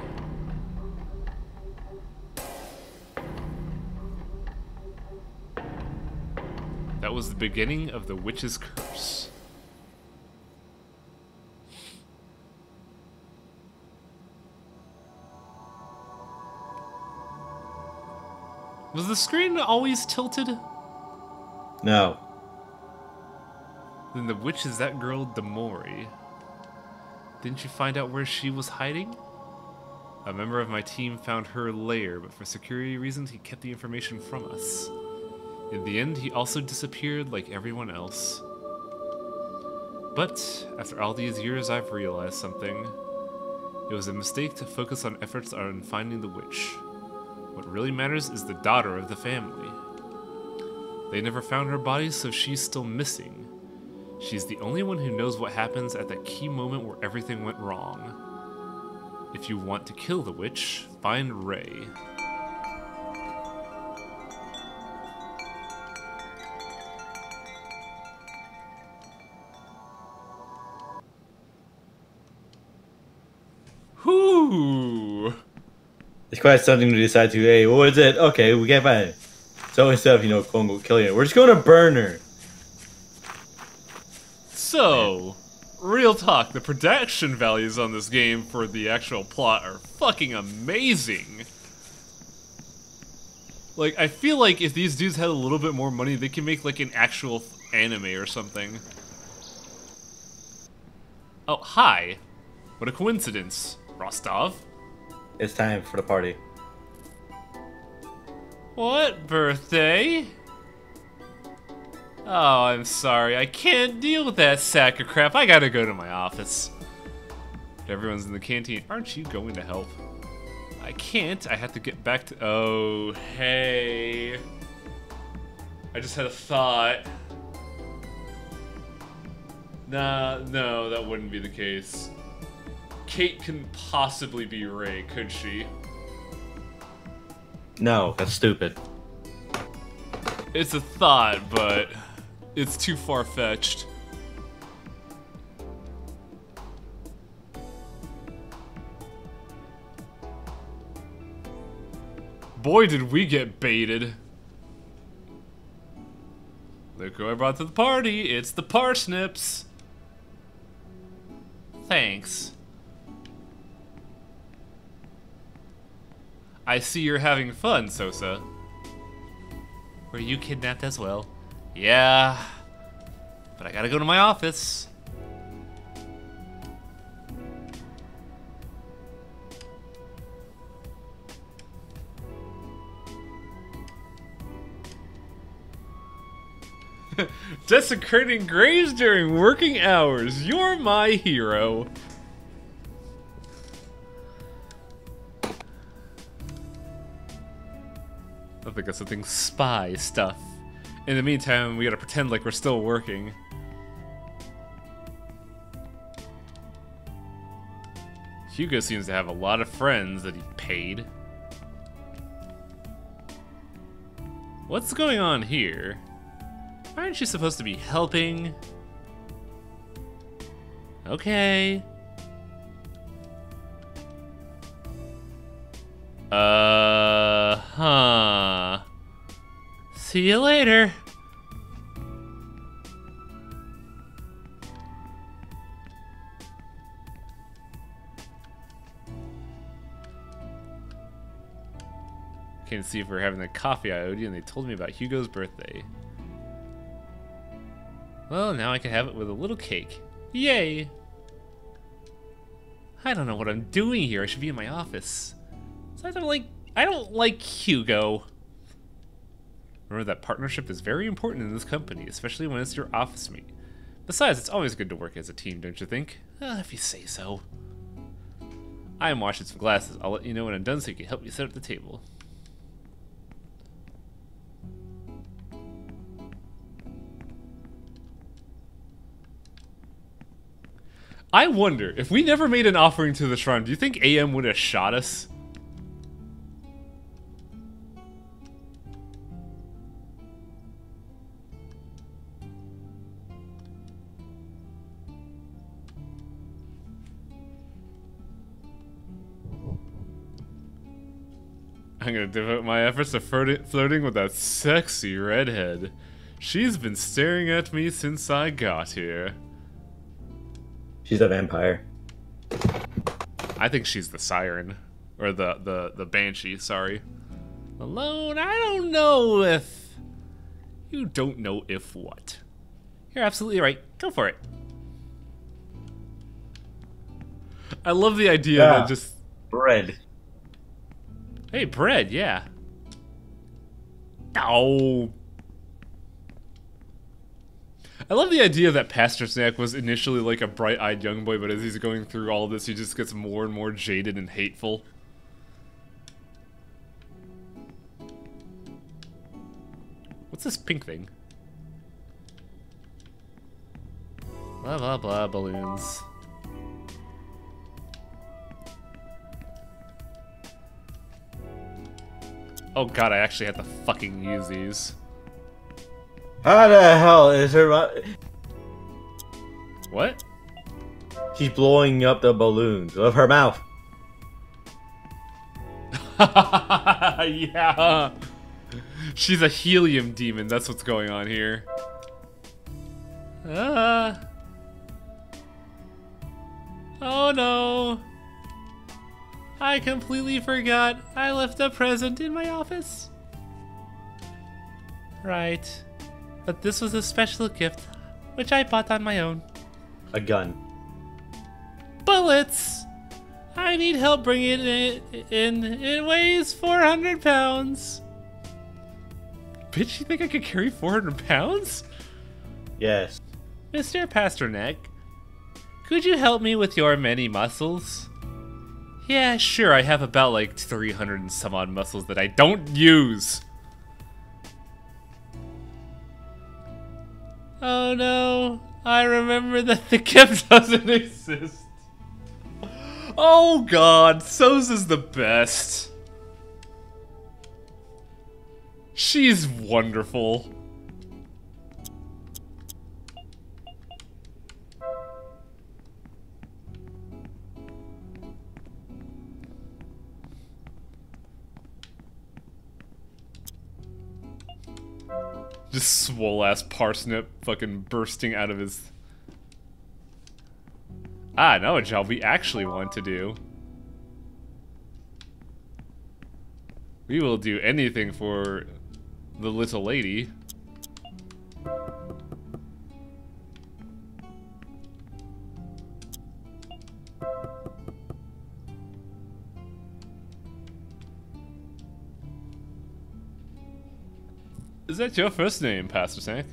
Speaker 1: That was the beginning of the witch's curse. Was the screen always tilted?
Speaker 3: No.
Speaker 1: Then the witch is that girl Demori. Didn't you find out where she was hiding? A member of my team found her lair, but for security reasons he kept the information from us. In the end, he also disappeared like everyone else. But after all these years, I've realized something. It was a mistake to focus on efforts on finding the witch. What really matters is the daughter of the family. They never found her body, so she's still missing. She's the only one who knows what happens at that key moment where everything went wrong. If you want to kill the witch, find Ray. Whoo!
Speaker 3: It's quite something to decide to, hey, what is it? Okay, we can't find it. So instead of, you know, quote unquote killing her, we're just going to burn her.
Speaker 1: So, real talk, the production values on this game for the actual plot are fucking amazing. Like, I feel like if these dudes had a little bit more money, they can make like an actual anime or something. Oh, hi. What a coincidence, Rostov.
Speaker 3: It's time for the party.
Speaker 1: What birthday? Oh, I'm sorry. I can't deal with that sack of crap. I gotta go to my office. Everyone's in the canteen. Aren't you going to help? I can't. I have to get back to... Oh, hey. I just had a thought. Nah, no, that wouldn't be the case. Kate couldn't possibly be Ray, could she?
Speaker 3: No, that's stupid.
Speaker 1: It's a thought, but it's too far-fetched. Boy, did we get baited. Look who I brought to the party. It's the parsnips. Thanks. I see you're having fun, Sosa. Were you kidnapped as well? Yeah. But I gotta go to my office. Desecrating graves during working hours. You're my hero. I think that's something spy stuff. In the meantime, we gotta pretend like we're still working. Hugo seems to have a lot of friends that he paid. What's going on here? Aren't you supposed to be helping? Okay. Huh. See you later. Came to see if we're having the coffee I owed you, and they told me about Hugo's birthday. Well, now I can have it with a little cake. Yay! I don't know what I'm doing here. I should be in my office. So I don't like Hugo. Remember that partnership is very important in this company, especially when it's your office mate. Besides, it's always good to work as a team, don't you think? If you say so. I am washing some glasses. I'll let you know when I'm done so you can help me set up the table. I wonder, if we never made an offering to the shrine, do you think AM would have shot us? I'm gonna devote my efforts to flirting with that sexy redhead. She's been staring at me since I got here.
Speaker 3: She's a vampire.
Speaker 1: I think she's the siren. Or the banshee, sorry. Alone, I don't know if... You don't know if what? You're absolutely right. Go for it. I love the idea that just...
Speaker 3: Bread.
Speaker 1: Hey, bread, yeah. Oh. I love the idea that Pastor Snack was initially like a bright-eyed young boy, but as he's going through all of this, he just gets more and more jaded and hateful. What's this pink thing? Blah, blah, blah, balloons. Oh god, I actually have to fucking use these.
Speaker 3: How the hell is her...
Speaker 1: What?
Speaker 3: She's blowing up the balloons with her mouth.
Speaker 1: Yeah. She's a helium demon, that's what's going on here. Oh no. I completely forgot I left a present in my office. Right. But this was a special gift, which I bought on my own.
Speaker 3: A gun.
Speaker 1: Bullets! I need help bringing it in. It weighs 400 pounds. Bitch, you think I could carry 400 pounds?
Speaker 3: Yes.
Speaker 1: Mr. Pasternak, Could you help me with your many muscles? Yeah, sure, I have about like 300 and some odd muscles that I don't use. Oh no, I remember that the gift doesn't exist. Oh god, Sosa's the best. She's wonderful. Just swole-ass parsnip fucking bursting out of his... I know a job we actually want to do. We will do anything for the little lady. Is that your first name, Pastor Sank?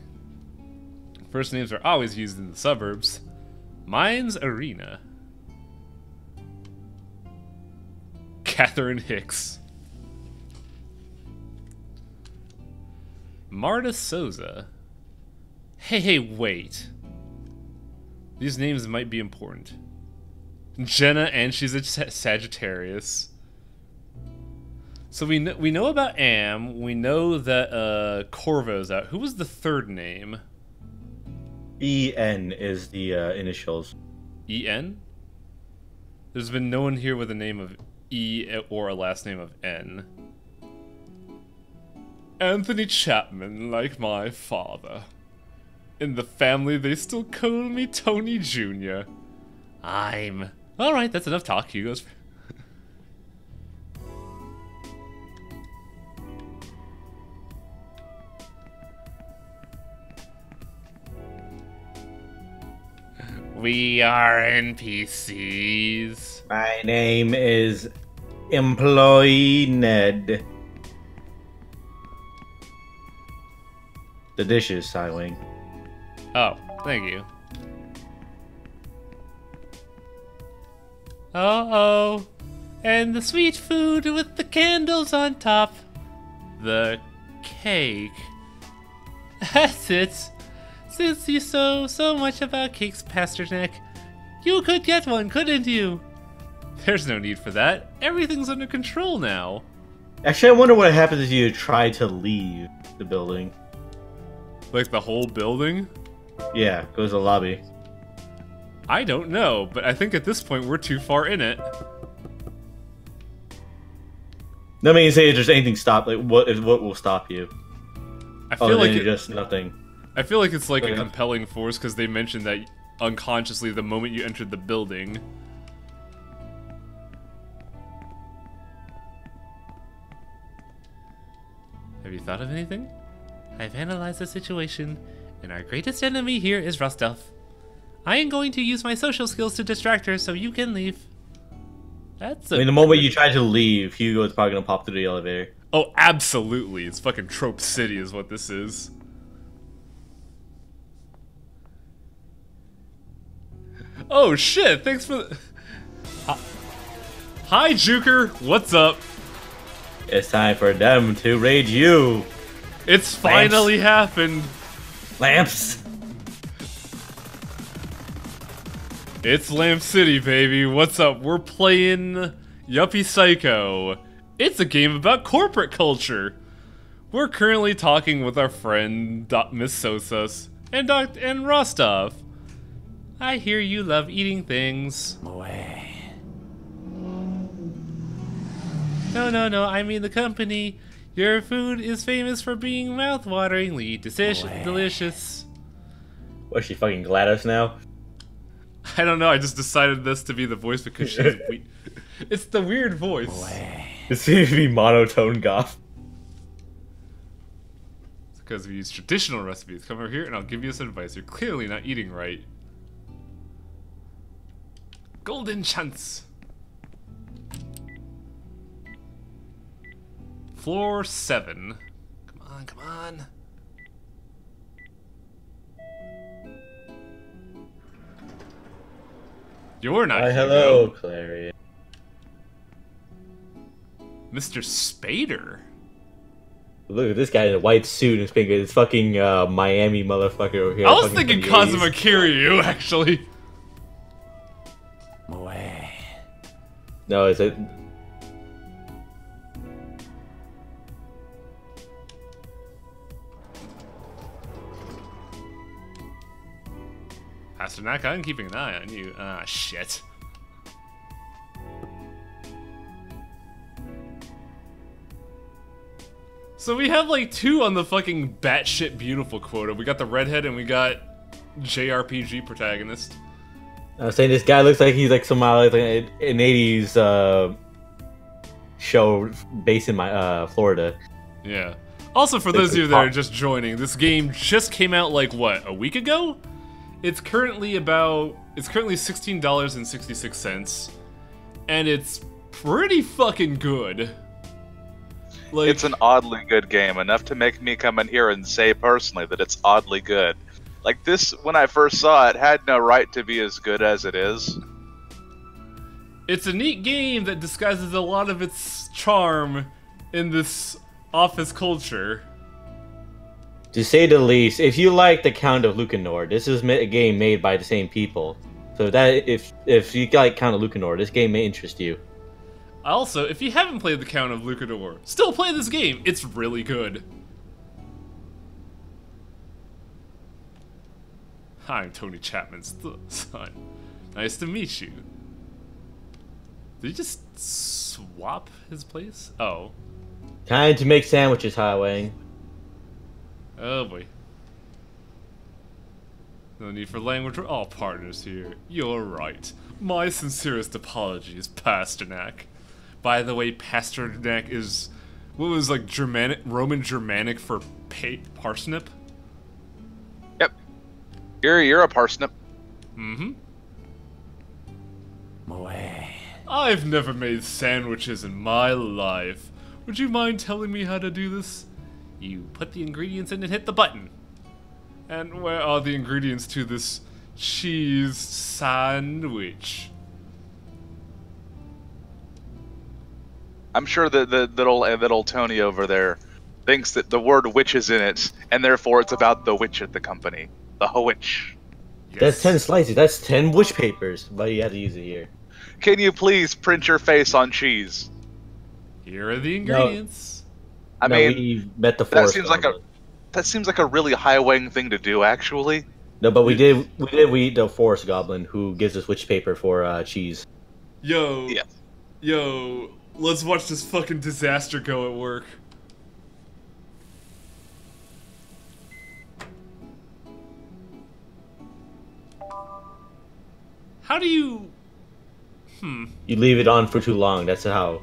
Speaker 1: First names are always used in the suburbs. Mine's Arena. Catherine Hicks. Marta Souza. Hey, wait. These names might be important. Jenna, and she's a Sagittarius. So we know about Am. We know that Corvo's out. Who was the third name?
Speaker 3: EN is the initials.
Speaker 1: EN? There's been no one here with a name of E or a last name of N. Anthony Chapman, like my father. In the family, they still call me Tony Jr. Alright, that's enough talk. Hugo's... We are NPCs.
Speaker 3: My name is Employee Ned. The dishes, Cywing.
Speaker 1: Oh, thank you. Uh-oh. And the sweet food with the candles on top. The cake. That's it. Since you know so much about cakes, Pasternak, you could get one, couldn't you? There's no need for that. Everything's under control now.
Speaker 3: Actually, I wonder what happens if you try to leave the building.
Speaker 1: Like the whole building?
Speaker 3: Yeah, goes to the lobby.
Speaker 1: I don't know, but I think at this point we're too far in it.
Speaker 3: No, I mean, say if there's anything stop, like what will stop you?
Speaker 1: I feel like
Speaker 3: just nothing.
Speaker 1: I feel like it's like a compelling force because they mentioned that unconsciously the moment you entered the building. Have you thought of anything? I've analyzed the situation, and our greatest enemy here is Rostov. I am going to use my social skills to distract her so you can leave.
Speaker 3: I mean, the moment you try to leave, Hugo is probably gonna pop through the elevator.
Speaker 1: Oh, absolutely. It's fucking Trope City is what this is. Oh shit, thanks for the... Hi, Juker, what's up?
Speaker 3: It's time for them to raid you.
Speaker 1: It's finally happened.
Speaker 3: Lamps.
Speaker 1: It's Lamp City, baby. What's up? We're playing Yuppie Psycho. It's a game about corporate culture. We're currently talking with our friend Miss Sosas and Rostov. I hear you love eating things. No, I mean the company. Your food is famous for being mouth-wateringly delicious.
Speaker 3: What, is she fucking GLaDOS now?
Speaker 1: I don't know, I just decided this to be the voice because she's weird. It's the weird voice.
Speaker 3: It seems to be monotone goth.
Speaker 1: It's because we use traditional recipes. Come over here and I'll give you some advice. You're clearly not eating right. Golden chance. Floor 7. Come on. You're not Hugo.
Speaker 3: Hello, Clary.
Speaker 1: Mr. Spader.
Speaker 3: Look at this guy in a white suit and speaking. It's fucking Miami motherfucker over here.
Speaker 1: I was thinking Kazuma Kiryu, actually.
Speaker 3: No, is it?
Speaker 1: Pasternak, I'm keeping an eye on you. Ah, shit. So we have like 2 on the fucking batshit beautiful quota. We got the redhead and we got JRPG protagonist.
Speaker 3: I was saying this guy looks like he's like somehow like an '80s show based in my Florida.
Speaker 1: Yeah. Also, for those of you that are just joining, this game just came out like what, a week ago? It's currently $16.66, and it's pretty fucking good. Like,
Speaker 4: it's an oddly good game, enough to make me come in here and say personally that it's oddly good. Like, this, when I first saw it, had no right to be as good as it is.
Speaker 1: It's a neat game that disguises a lot of its charm in this office culture.
Speaker 3: To say the least, if you like The Count of Lucanor, this is a game made by the same people. So that if you like Count of Lucanor, this game may interest you.
Speaker 1: Also, if you haven't played The Count of Lucanor, still play this game. It's really good. Hi, I'm Tony Chapman's son. Nice to meet you. Did he just swap his place? Oh.
Speaker 3: Time to make sandwiches, Highway.
Speaker 1: Oh boy. No need for language, we're all partners here. You're right. My sincerest apologies, Pasternak. By the way, Pasternak is... what was like Germanic, Roman Germanic for parsnip?
Speaker 4: Yep. You're a parsnip.
Speaker 1: Mm-hmm. I've never made sandwiches in my life. Would you mind telling me how to do this? You put the ingredients in and hit the button. And where are the ingredients to this cheese sandwich?
Speaker 4: I'm sure that old Tony over there thinks that the word witch is in it, and therefore it's about the witch at the company. The witch.
Speaker 1: Yes.
Speaker 3: That's 10 slices. That's 10 wish papers. But you have to use it here.
Speaker 4: Can you please print your face on cheese?
Speaker 1: Here are the ingredients.
Speaker 4: I mean,
Speaker 3: we met the
Speaker 4: that
Speaker 3: forest
Speaker 4: seems
Speaker 3: goblin.
Speaker 4: like a really high-wing thing to do, actually.
Speaker 3: No, but we did eat the forest goblin who gives us witch paper for cheese.
Speaker 1: Yo.
Speaker 4: Yeah.
Speaker 1: Yo. Let's watch this fucking disaster go at work. How do you...
Speaker 3: You leave it on for too long, that's how...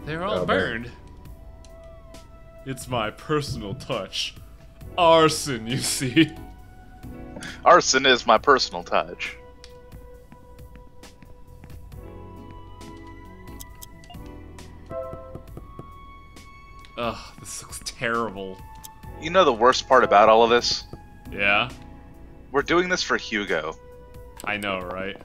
Speaker 1: They're all burned. It's my personal touch. Arson, you see.
Speaker 4: Arson is my personal touch.
Speaker 1: Ugh, this looks terrible.
Speaker 4: You know the worst part about all of this?
Speaker 1: Yeah?
Speaker 4: We're doing this for Hugo.
Speaker 1: I know, right?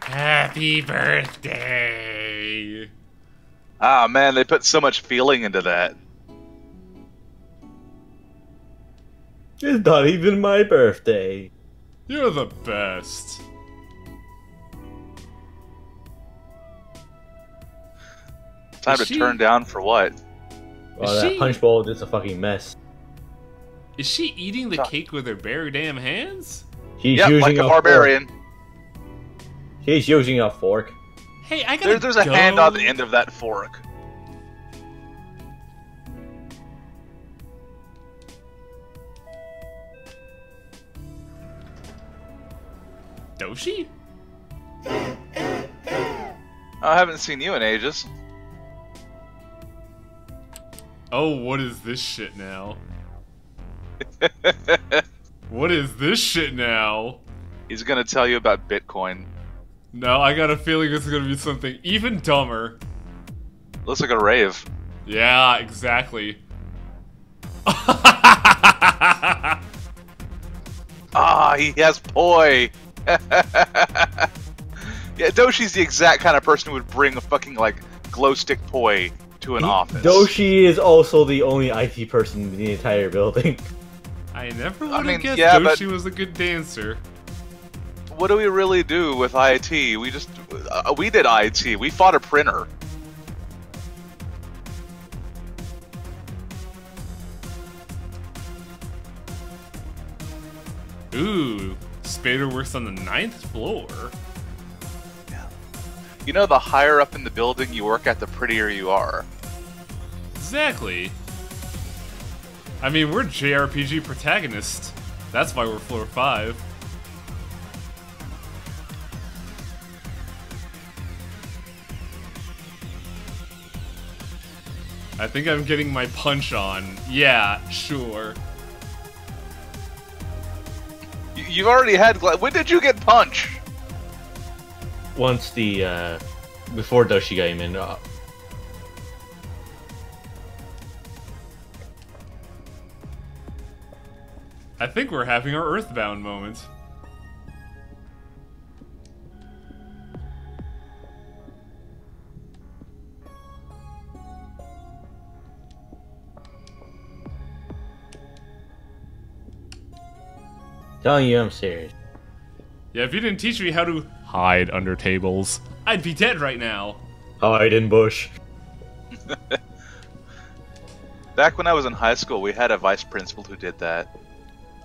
Speaker 1: Happy birthday!
Speaker 4: Ah, man, they put so much feeling into that.
Speaker 3: It's not even my birthday.
Speaker 1: You're the best.
Speaker 4: Time to turn down for what?
Speaker 3: Well, that punch bowl is a fucking mess.
Speaker 1: Is she eating the cake with her bare damn hands?
Speaker 3: She's
Speaker 4: yep,
Speaker 3: using
Speaker 4: like a barbarian.
Speaker 3: Fork. She's using a fork.
Speaker 1: Hey, I gotta
Speaker 4: There's a hand on the end of that fork.
Speaker 1: Doshi?
Speaker 4: I haven't seen you in ages.
Speaker 1: Oh, what is this shit now? What is this shit now?
Speaker 4: He's gonna tell you about Bitcoin.
Speaker 1: No, I got a feeling it's gonna be something even dumber.
Speaker 4: Looks like a rave.
Speaker 1: Yeah, exactly.
Speaker 4: Ah, he has poi. Yeah, Doshi's the exact kind of person who would bring a fucking, like, glow stick poi to an office.
Speaker 3: Doshi is also the only IT person in the entire building.
Speaker 1: I never would have guessed
Speaker 4: yeah,
Speaker 1: Doshi was a good dancer.
Speaker 4: What do we really do with IT? We just... we did IT. We fought a printer.
Speaker 1: Ooh, Spader works on the 9th floor.
Speaker 4: You know, the higher up in the building you work at, the prettier you are.
Speaker 1: Exactly. I mean, we're JRPG protagonists. That's why we're floor 5. I think I'm getting my punch on. Yeah, sure.
Speaker 4: You've already had... When did you get punch?
Speaker 3: Once the, before Doshi got him in.
Speaker 1: I think we're having our Earthbound moment.
Speaker 3: Telling you, I'm serious.
Speaker 1: Yeah, if you didn't teach me how to hide under tables, I'd be dead right now.
Speaker 3: Hide in bush.
Speaker 4: Back when I was in high school, we had a vice principal who did that.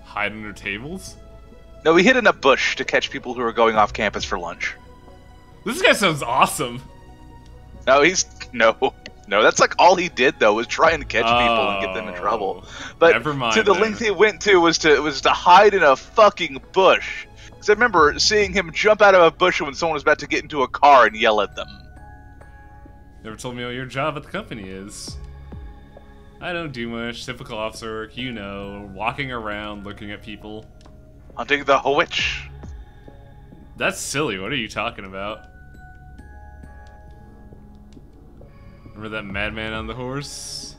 Speaker 1: Hide under tables?
Speaker 4: No, we hid in a bush to catch people who were going off campus for lunch.
Speaker 1: This guy sounds awesome.
Speaker 4: No, no. That's like all he did though was try and catch people and get them in trouble. But
Speaker 1: never mind,
Speaker 4: to the
Speaker 1: then.
Speaker 4: length he went to was to hide in a fucking bush. Because I remember seeing him jump out of a bush when someone was about to get into a car and yell at them.
Speaker 1: Never told me what your job at the company is. I don't do much. Typical officer work, you know. Walking around, looking at people.
Speaker 4: Hunting the witch.
Speaker 1: That's silly. What are you talking about? Remember that madman on the horse?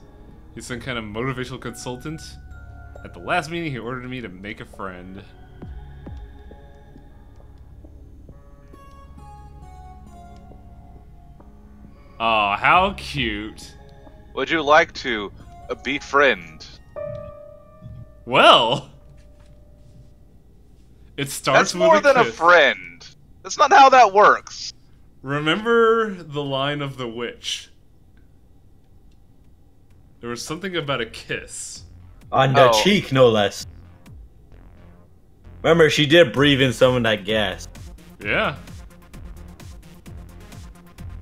Speaker 1: He's some kind of motivational consultant. At the last meeting, he ordered me to make a friend. Aw, how cute.
Speaker 4: Would you like to befriend?
Speaker 1: Well, it starts
Speaker 4: That's
Speaker 1: with
Speaker 4: more than a
Speaker 1: kiss.
Speaker 4: friend. That's not how that works.
Speaker 1: Remember the line of the witch? There was something about a kiss.
Speaker 3: On the
Speaker 4: Oh.
Speaker 3: cheek, no less. Remember, she did breathe in some of that gas.
Speaker 1: Yeah.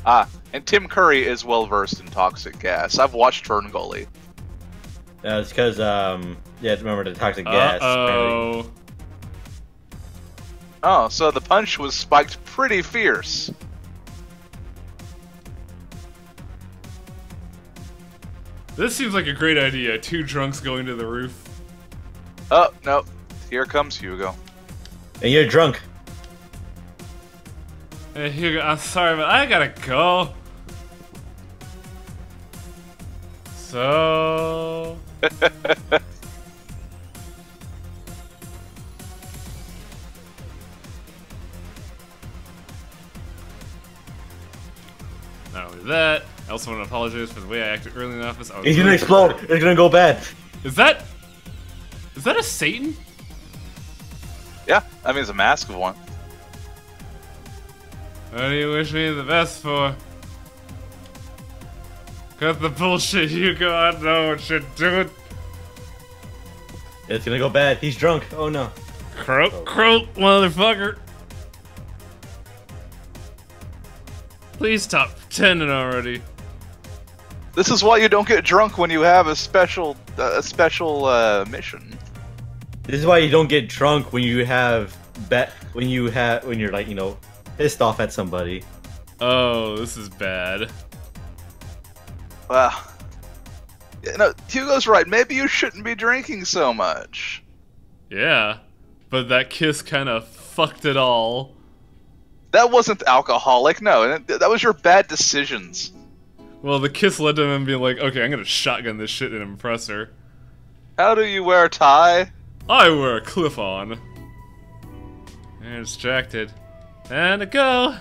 Speaker 4: Ah, and Tim Curry is well versed in toxic gas. I've watched Ferngully.
Speaker 3: It's because, yeah, remember the toxic gas.
Speaker 1: Uh-oh.
Speaker 4: Oh, so the punch was spiked pretty fierce.
Speaker 1: This seems like a great idea. 2 drunks going to the roof.
Speaker 4: Oh, no. Here comes Hugo.
Speaker 3: And you're drunk.
Speaker 1: Hey, Hugo, I'm sorry, but I gotta go. So... Not only that, I also want to apologize for the way I acted early in the office. I was
Speaker 3: It's gonna
Speaker 1: really-
Speaker 3: explode. It's gonna go bad.
Speaker 1: Is that a Satan?
Speaker 4: Yeah, I mean, it's a mask of one.
Speaker 1: What do you wish me the best for? Cut the bullshit, Hugo. I know what you're doing.
Speaker 3: It's gonna go bad. He's drunk. Oh no.
Speaker 1: Croak, croak, motherfucker. Please stop pretending already.
Speaker 4: This is why you don't get drunk when you have a special mission.
Speaker 3: This is why you don't get drunk when you have when you're like, you know, pissed off at somebody.
Speaker 1: Oh, this is bad.
Speaker 4: Well, you know, Hugo's right. Maybe you shouldn't be drinking so much.
Speaker 1: Yeah, but that kiss kind of fucked it all.
Speaker 4: That wasn't alcoholic. No, that was your bad decisions.
Speaker 1: Well, the kiss led to him being like, okay, I'm gonna shotgun this shit and impress her.
Speaker 4: How do you wear a tie?
Speaker 1: I wear a clip on. And distracted. And a go!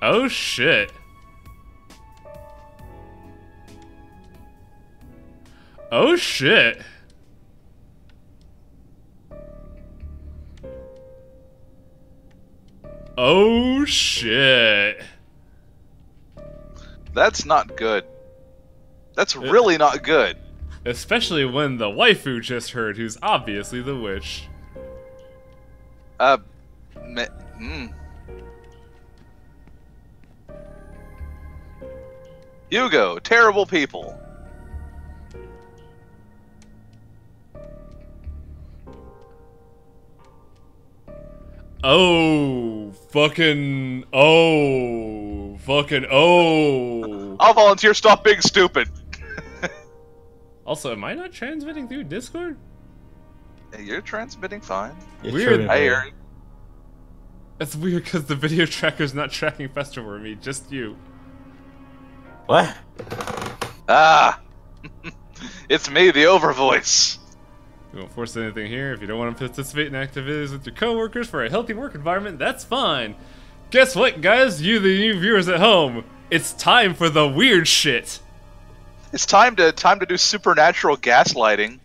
Speaker 1: Oh shit. Oh shit. Oh shit.
Speaker 4: That's not good. That's really not good.
Speaker 1: Especially when the waifu just heard, who's obviously the witch.
Speaker 4: Hugo, terrible people.
Speaker 1: Oh, fucking, oh, fucking, oh.
Speaker 4: I'll volunteer, stop being stupid.
Speaker 1: Also, am I not transmitting through Discord?
Speaker 4: Hey, you're transmitting fine.
Speaker 1: Weird.
Speaker 4: I hear you.
Speaker 1: That's weird because the video tracker's not tracking Festival for me, just you.
Speaker 3: What?
Speaker 4: Ah! It's me, the overvoice.
Speaker 1: We won't force anything here. If you don't want to participate in activities with your coworkers for a healthy work environment, that's fine. Guess what, guys? You, the new viewers at home, it's time for the weird shit.
Speaker 4: It's time to do supernatural gaslighting.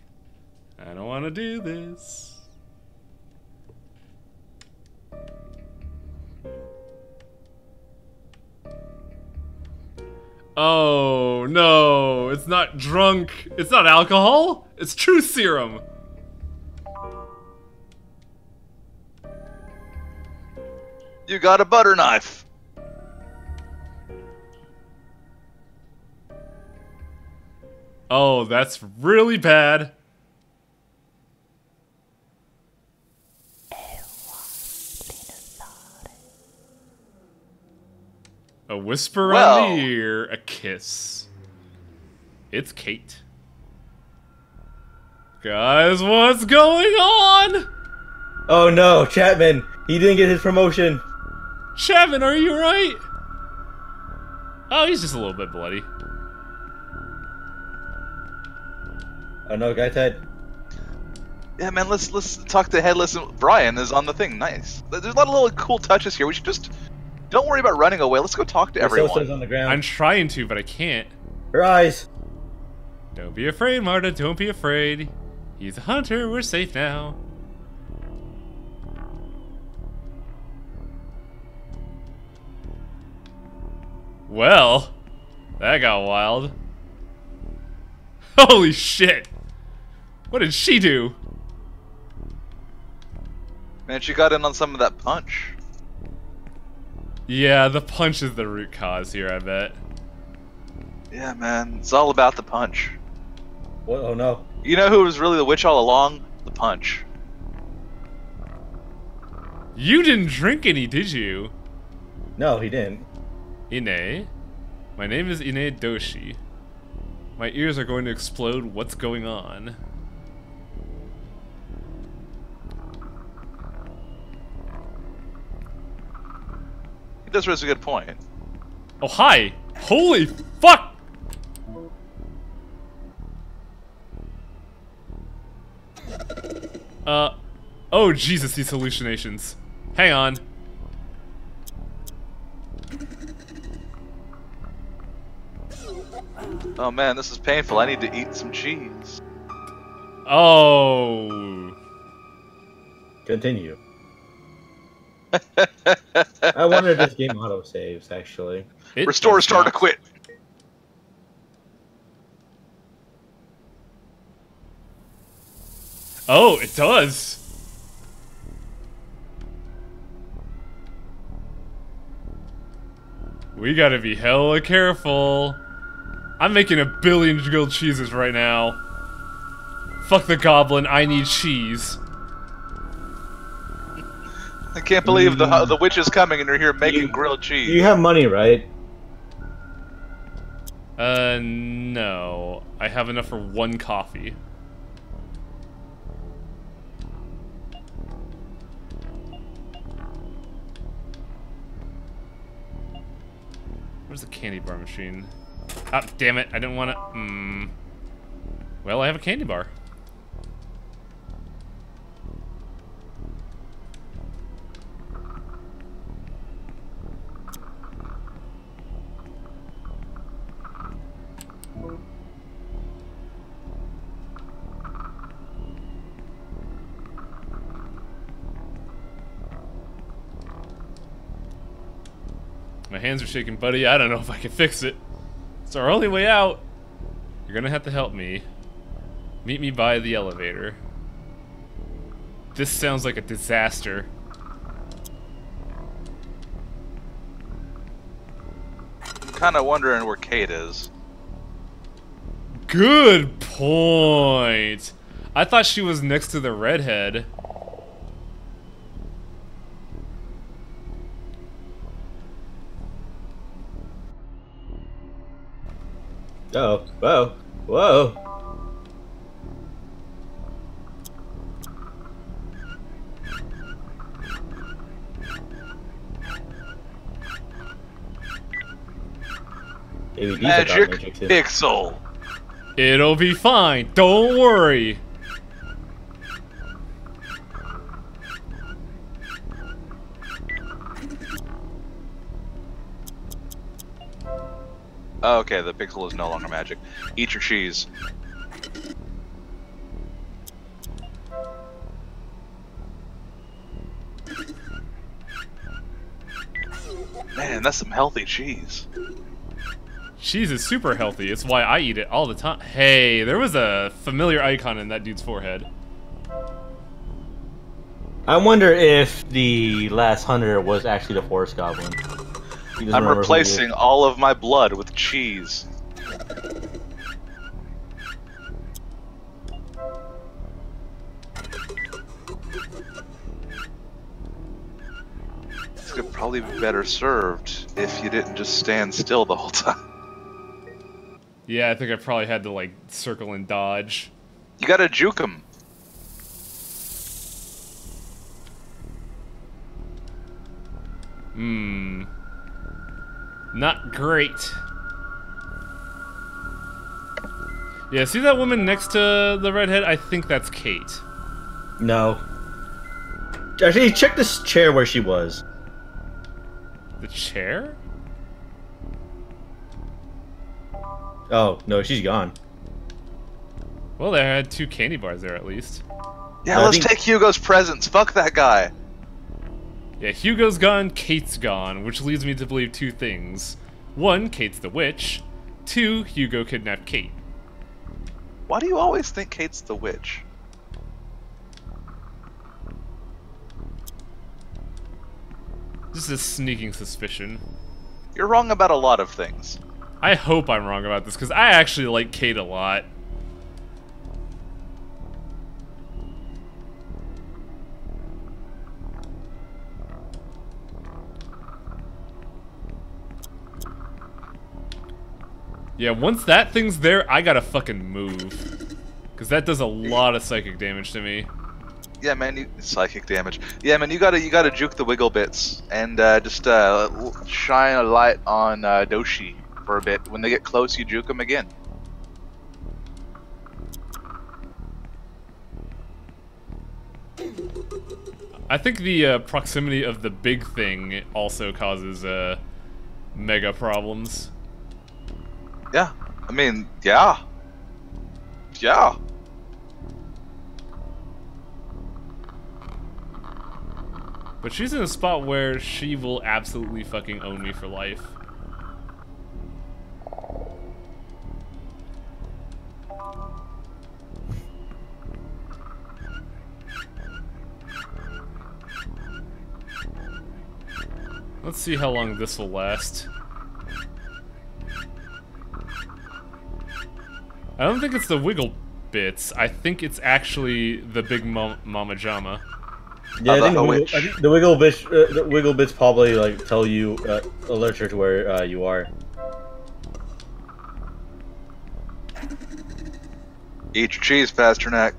Speaker 1: I don't want to do this. Oh no, it's not drunk. It's not alcohol. It's truth serum.
Speaker 4: You got a butter knife.
Speaker 1: Oh, that's really bad. A whisper on the ear, a kiss. It's Kate. Guys, what's going on?
Speaker 3: Oh no, Chapman! He didn't get his promotion!
Speaker 1: Chapman, are you right? Oh, he's just a little bit bloody.
Speaker 3: Oh no, Guy's head.
Speaker 4: Yeah, man, let's talk to Headless and Brian is on the thing. Nice. There's a lot of little cool touches here. We should just... Don't worry about running away. Let's go talk to everyone.
Speaker 3: Sosa's on the ground.
Speaker 1: I'm trying to, but I can't.
Speaker 3: Her eyes!
Speaker 1: Don't be afraid, Marta. Don't be afraid. He's a hunter. We're safe now. Well, that got wild. Holy shit! What did she do?
Speaker 4: Man, she got in on some of that punch.
Speaker 1: Yeah, the punch is the root cause here, I bet.
Speaker 4: Yeah, man, it's all about the punch.
Speaker 3: What? Oh no.
Speaker 4: You know who was really the witch all along? The punch.
Speaker 1: You didn't drink any, did you?
Speaker 3: No, he didn't.
Speaker 1: Ine. My name is Ine Doshi. My ears are going to explode. What's going on?
Speaker 4: He does raise a good point.
Speaker 1: Oh, hi! Holy fuck! Oh Jesus, these hallucinations. Hang on.
Speaker 4: Oh man, this is painful. I need to eat some cheese.
Speaker 1: Oh.
Speaker 3: Continue. I wonder if this game auto saves actually.
Speaker 4: Restore, start to quit.
Speaker 1: Oh, it does. We gotta be hella careful. I'm making 1 billion grilled cheeses right now. Fuck the goblin, I need cheese.
Speaker 4: I can't believe the witch is coming and you're here making grilled cheese.
Speaker 3: You have money, right?
Speaker 1: No. I have enough for 1 coffee. Where's the candy bar machine? Ah, damn it, I didn't want to... Well, I have a candy bar. My hands are shaking, buddy. I don't know if I can fix it. It's our only way out. You're gonna have to help me. Meet me by the elevator. This sounds like a disaster.
Speaker 4: I'm kind of wondering where Kate is.
Speaker 1: Good point. I thought she was next to the redhead.
Speaker 3: Oh, whoa, whoa.
Speaker 4: Magic Pixel.
Speaker 1: It'll be fine. Don't worry.
Speaker 4: Oh, okay, the pixel is no longer magic. Eat your cheese. Man, that's some healthy cheese.
Speaker 1: Cheese is super healthy. It's why I eat it all the time. Hey, there was a familiar icon in that dude's forehead.
Speaker 3: I wonder if the last hunter was actually the forest goblin.
Speaker 4: I'm replacing all of my blood with cheese. This could probably be better served if you didn't just stand still the whole time.
Speaker 1: Yeah, I think I probably had to, like, circle and dodge.
Speaker 4: You gotta juke him.
Speaker 1: Not great. Yeah, see that woman next to the redhead? I think that's Kate.
Speaker 3: No. Actually, check this chair where she was.
Speaker 1: The chair?
Speaker 3: Oh, no, she's gone.
Speaker 1: Well, they had 2 candy bars there at least.
Speaker 4: Yeah, let's take Hugo's presents. Fuck that guy.
Speaker 1: Yeah, Hugo's gone, Kate's gone, which leads me to believe 2 things. 1, Kate's the witch. 2, Hugo kidnapped Kate.
Speaker 4: Why do you always think Kate's the witch?
Speaker 1: Just a sneaking suspicion.
Speaker 4: You're wrong about a lot of things.
Speaker 1: I hope I'm wrong about this, because I actually like Kate a lot. Yeah, once that thing's there, I gotta fucking move. Because that does a lot of psychic damage to me.
Speaker 4: Yeah, man, psychic damage. Yeah, man, you gotta juke the wiggle bits and just shine a light on Doshi for a bit. When they get close, you juke them again.
Speaker 1: I think the proximity of the big thing also causes mega problems.
Speaker 4: Yeah, I mean, yeah. Yeah.
Speaker 1: But she's in a spot where she will absolutely fucking own me for life. Let's see how long this will last. I don't think it's the wiggle bits. I think it's actually the big Mama Jama.
Speaker 3: Yeah, I think the wiggle bits probably like tell you alert you to where you are.
Speaker 4: Eat your cheese, Pasternak.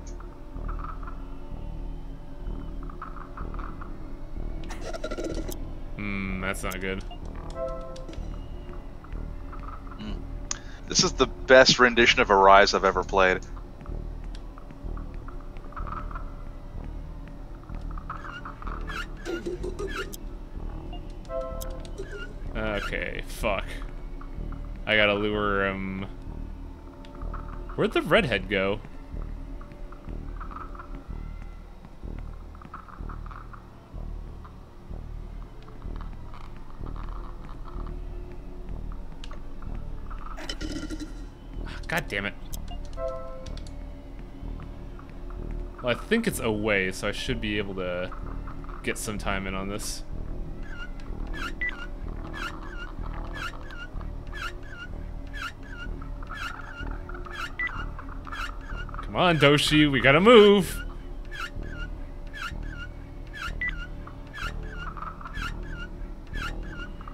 Speaker 1: That's not good.
Speaker 4: This is the best rendition of Arise I've ever played.
Speaker 1: Okay, fuck. I gotta lure him. Where'd the redhead go? God damn it. Well, I think it's away, so I should be able to get some time in on this. Come on, Doshi, we gotta move!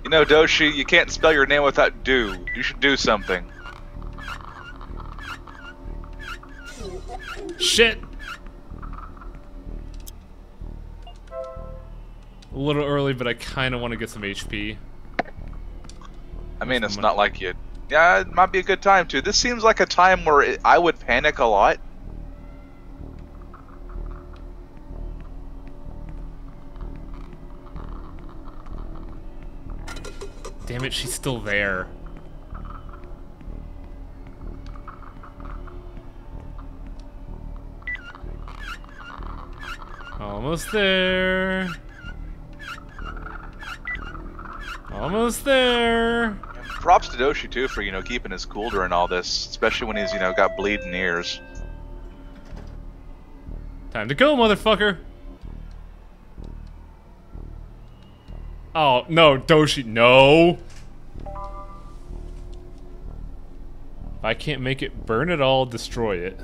Speaker 4: You know, Doshi, you can't spell your name without do. You should do something.
Speaker 1: Shit! A little early, but I kinda want to get some HP.
Speaker 4: I mean, it's not like you... Yeah, it might be a good time, too. This seems like a time where I would panic a lot.
Speaker 1: Damn it, she's still there. Almost there. Almost there.
Speaker 4: Props to Doshi, too, for, keeping his cool during all this. Especially when he's, got bleeding ears.
Speaker 1: Time to go, motherfucker. Oh, no, Doshi, no. If I can't make it burn it all, destroy it.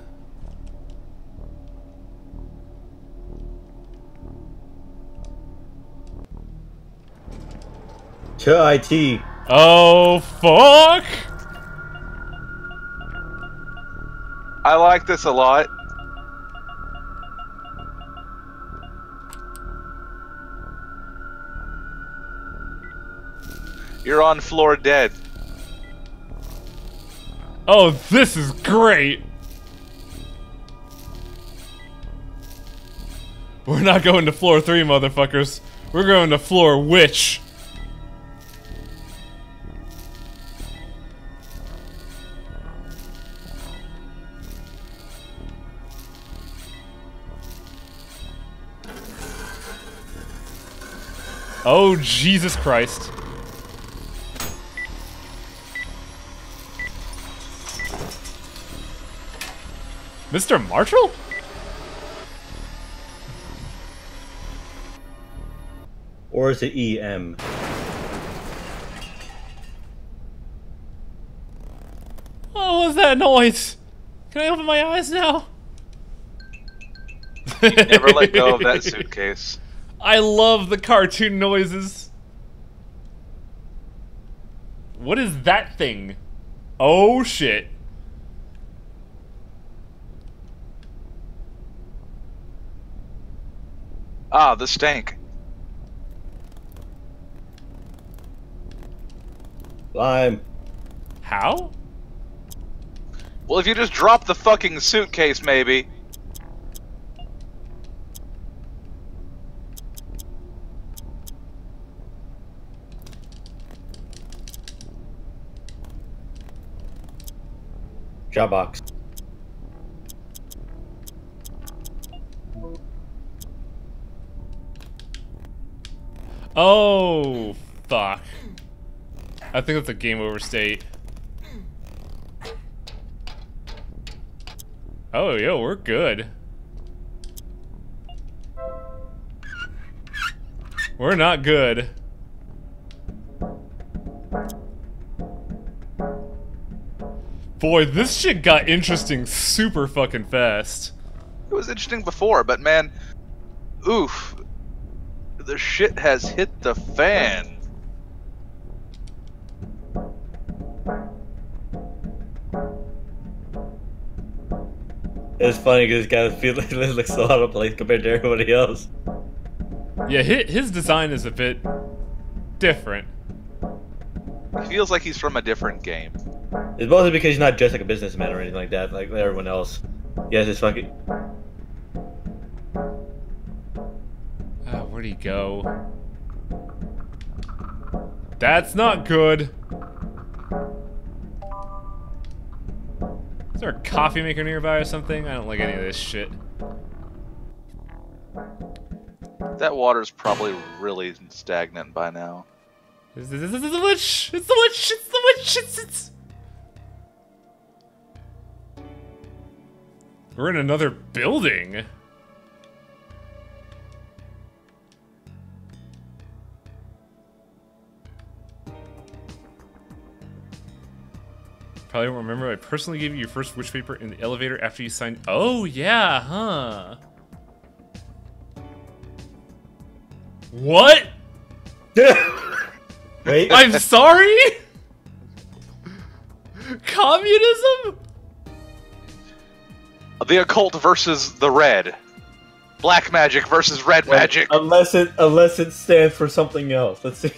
Speaker 3: IT.
Speaker 1: Oh, fuck!
Speaker 4: I like this a lot. You're on floor dead.
Speaker 1: Oh, this is great! We're not going to floor 3, motherfuckers. We're going to floor witch. Oh, Jesus Christ. Mr. Marshall?
Speaker 3: Or is it EM?
Speaker 1: Oh, what's that noise? Can I open my eyes now?
Speaker 4: Never let go of that suitcase.
Speaker 1: I love the cartoon noises. What is that thing? Oh shit.
Speaker 4: Ah, the stank.
Speaker 3: Lime.
Speaker 1: How?
Speaker 4: Well, if you just drop the fucking suitcase, maybe.
Speaker 3: Jawbox.
Speaker 1: Oh, fuck. I think that's a game over state. Oh, yo, we're good. We're not good. Boy, this shit got interesting super fucking fast.
Speaker 4: It was interesting before, but man, oof. The shit has hit the fan.
Speaker 3: It's funny because this guy feels like this looks so out of place compared to everybody else.
Speaker 1: Yeah, his design is a bit different.
Speaker 4: He feels like he's from a different game.
Speaker 3: It's mostly because he's not dressed like a businessman or anything like that, like everyone else. Yes, it's fucking.
Speaker 1: Where'd he go? That's not good. Is there a coffee maker nearby or something? I don't like any of this shit.
Speaker 4: That water's probably really stagnant by now.
Speaker 1: It's the witch! It's the witch! It's the witch! It's... We're in another building. Probably won't remember. I personally gave you your first witch paper in the elevator after you signed. Oh yeah, huh? What?
Speaker 3: Wait.
Speaker 1: I'm sorry? Communism?
Speaker 4: The occult versus the red. Black magic versus red magic.
Speaker 3: Unless it stands for something else. Let's see.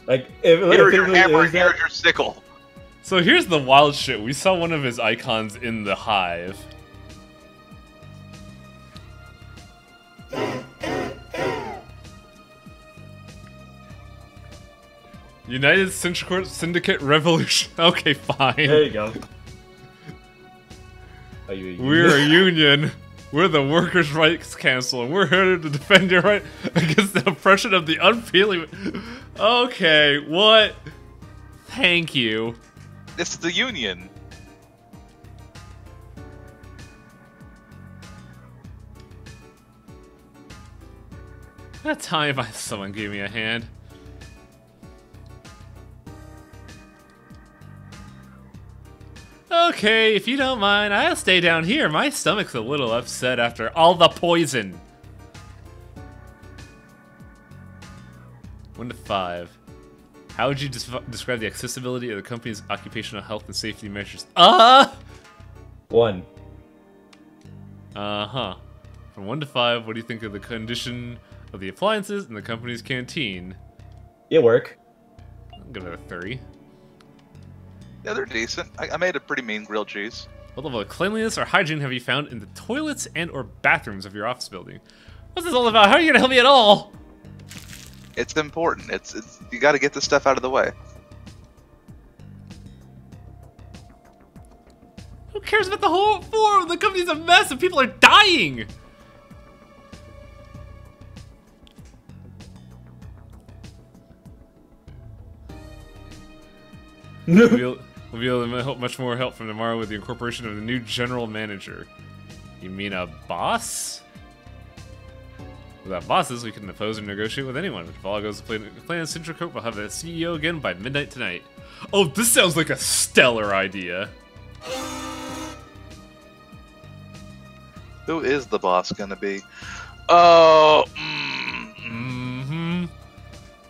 Speaker 3: Like
Speaker 4: here's your hammer, here's your sickle.
Speaker 1: So here's the wild shit. We saw one of his icons in the hive. United Syndicate Revolution. Okay, fine.
Speaker 3: There you go. Are you a union?
Speaker 1: We're a union. We're the Workers' Rights Council, and we're here to defend your right against the oppression of the unfeeling. Okay, what? Thank you.
Speaker 4: It's the union.
Speaker 1: That time someone gave me a hand. Okay, if you don't mind, I'll stay down here. My stomach's a little upset after all the poison. 1 to 5. How would you describe the accessibility of the company's occupational health and safety measures?
Speaker 3: 1.
Speaker 1: Uh-huh. From 1 to 5, what do you think of the condition of the appliances in the company's canteen?
Speaker 3: You work.
Speaker 1: I'll give it a 3.
Speaker 4: Yeah, they're decent. I made a pretty mean grilled cheese.
Speaker 1: What level of cleanliness or hygiene have you found in the toilets and or bathrooms of your office building? What's this all about? How are you gonna help me at all?
Speaker 4: It's important. It's you got to get this stuff out of the way.
Speaker 1: Who cares about the whole form? The company's a mess and people are dying. We'll be able to help much more help from tomorrow with the incorporation of the new general manager. You mean a boss? Without bosses, we can oppose or negotiate with anyone. If all goes to plan, Centricote will have the CEO again by midnight tonight. Oh, this sounds like a stellar idea.
Speaker 4: Who is the boss gonna be? Oh,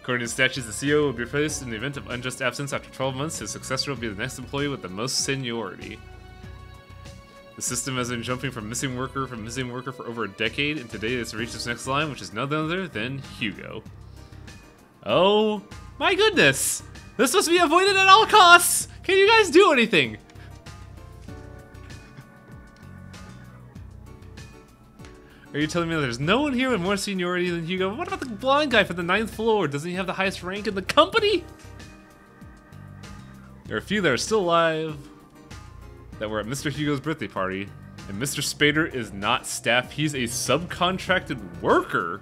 Speaker 1: According to statutes, the CEO will be replaced in the event of unjust absence after 12 months. His successor will be the next employee with the most seniority. The system has been jumping from missing worker for over a decade, and today it's reached its next line, which is none other than Hugo. Oh my goodness! This must be avoided at all costs! Can you guys do anything? Are you telling me that there's no one here with more seniority than Hugo? What about the blind guy from the 9th floor? Doesn't he have the highest rank in the company? There are a few that are still alive that were at Mr. Hugo's birthday party, and Mr. Spader is not staff, he's a subcontracted worker.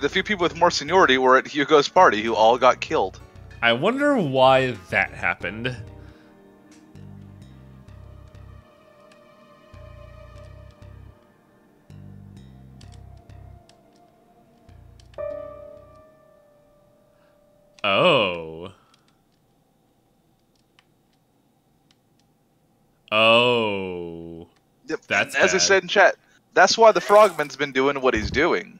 Speaker 4: the few people with more seniority were at Hugo's party who all got killed.
Speaker 1: I wonder why that happened. Oh. Oh.
Speaker 4: Yep.
Speaker 1: That's
Speaker 4: as I
Speaker 1: bad.
Speaker 4: said in chat. That's why the Frogman's been doing what he's doing.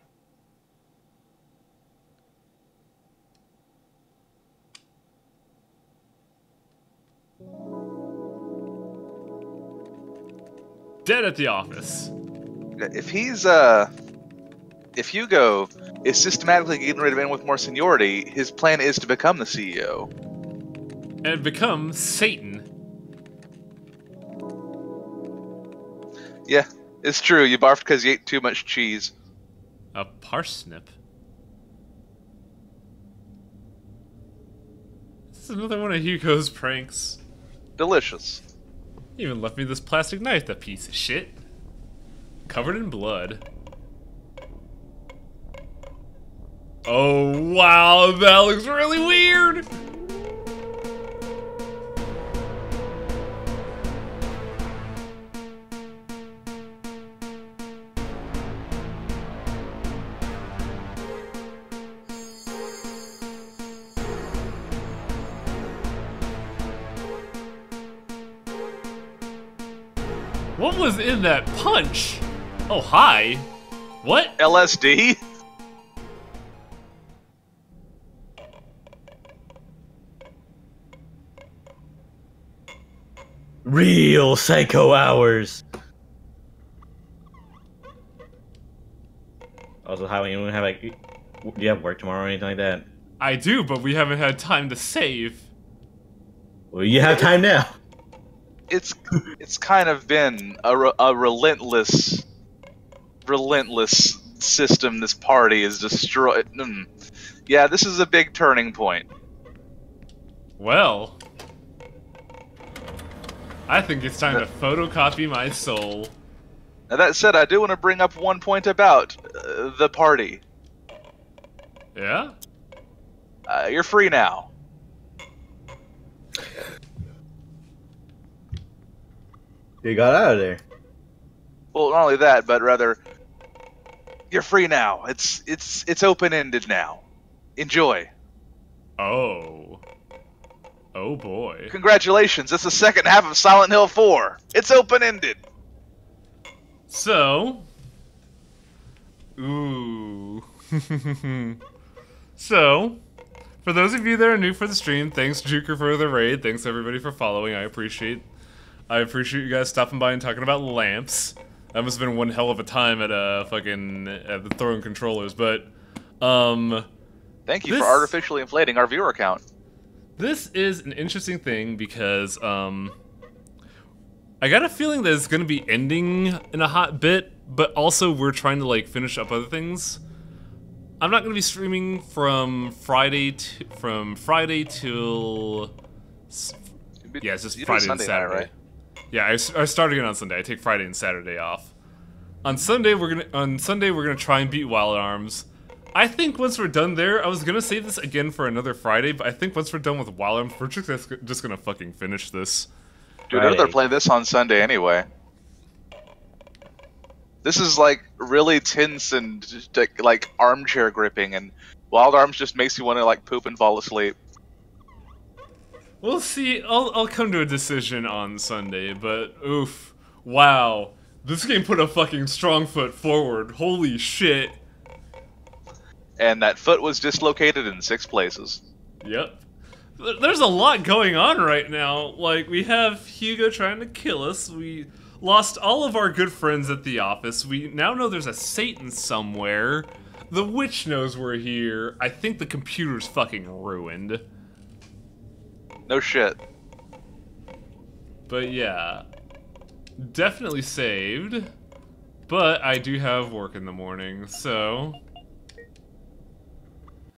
Speaker 1: Dead at the office.
Speaker 4: If Hugo is systematically getting rid of anyone with more seniority, his plan is to become the CEO.
Speaker 1: And become Satan.
Speaker 4: Yeah, it's true. You barfed because you ate too much cheese.
Speaker 1: A parsnip? This is another one of Hugo's pranks.
Speaker 4: Delicious.
Speaker 1: He even left me this plastic knife, that piece of shit. Covered in blood. Oh, wow, that looks really weird! What was in that punch? Oh, hi. What?
Speaker 4: LSD?
Speaker 3: Real psycho hours. Also, how you have like, do you have work tomorrow or anything like that?
Speaker 1: I do, but we haven't had time to save.
Speaker 3: Well, you have time now.
Speaker 4: It's kind of been a relentless system this party is destroyed. Yeah, this is a big turning point.
Speaker 1: Well, I think it's time to photocopy my soul.
Speaker 4: Now that said, I do want to bring up one point about the party.
Speaker 1: Yeah?
Speaker 4: You're free now.
Speaker 3: You got out of there.
Speaker 4: Well, not only that, but rather, you're free now. It's open-ended now. Enjoy.
Speaker 1: Oh. Oh boy.
Speaker 4: Congratulations, it's the second half of Silent Hill 4. It's open-ended.
Speaker 1: So. Ooh. So, for those of you that are new for the stream, thanks Juker for the raid. Thanks everybody for following. I appreciate you guys stopping by and talking about lamps. That must have been one hell of a time at the throwing controllers, but
Speaker 4: thank you for artificially inflating our viewer count.
Speaker 1: This is an interesting thing because I got a feeling that it's gonna be ending in a hot bit, but also we're trying to like finish up other things. I'm not gonna be streaming from Friday till yeah, it's just Friday and Saturday.
Speaker 4: Night, right?
Speaker 1: Yeah, I start again on Sunday. I take Friday and Saturday off. On Sunday we're gonna try and beat Wild Arms. I think once we're done there, I was gonna save this again for another Friday, but I think once we're done with Wild Arms, we're just gonna fucking finish this.
Speaker 4: Dude, they're playing this on Sunday anyway. This is like really tense and just, like armchair gripping, and Wild Arms just makes you want to like poop and fall asleep.
Speaker 1: We'll see. I'll come to a decision on Sunday, but oof, wow, this game put a fucking strong foot forward. Holy shit!
Speaker 4: And that foot was dislocated in 6 places.
Speaker 1: Yep. There's a lot going on right now. Like, we have Hugo trying to kill us. We lost all of our good friends at the office. We now know there's a Satan somewhere. The witch knows we're here. I think the computer's fucking ruined.
Speaker 4: No shit.
Speaker 1: But yeah. Definitely saved. But I do have work in the morning, so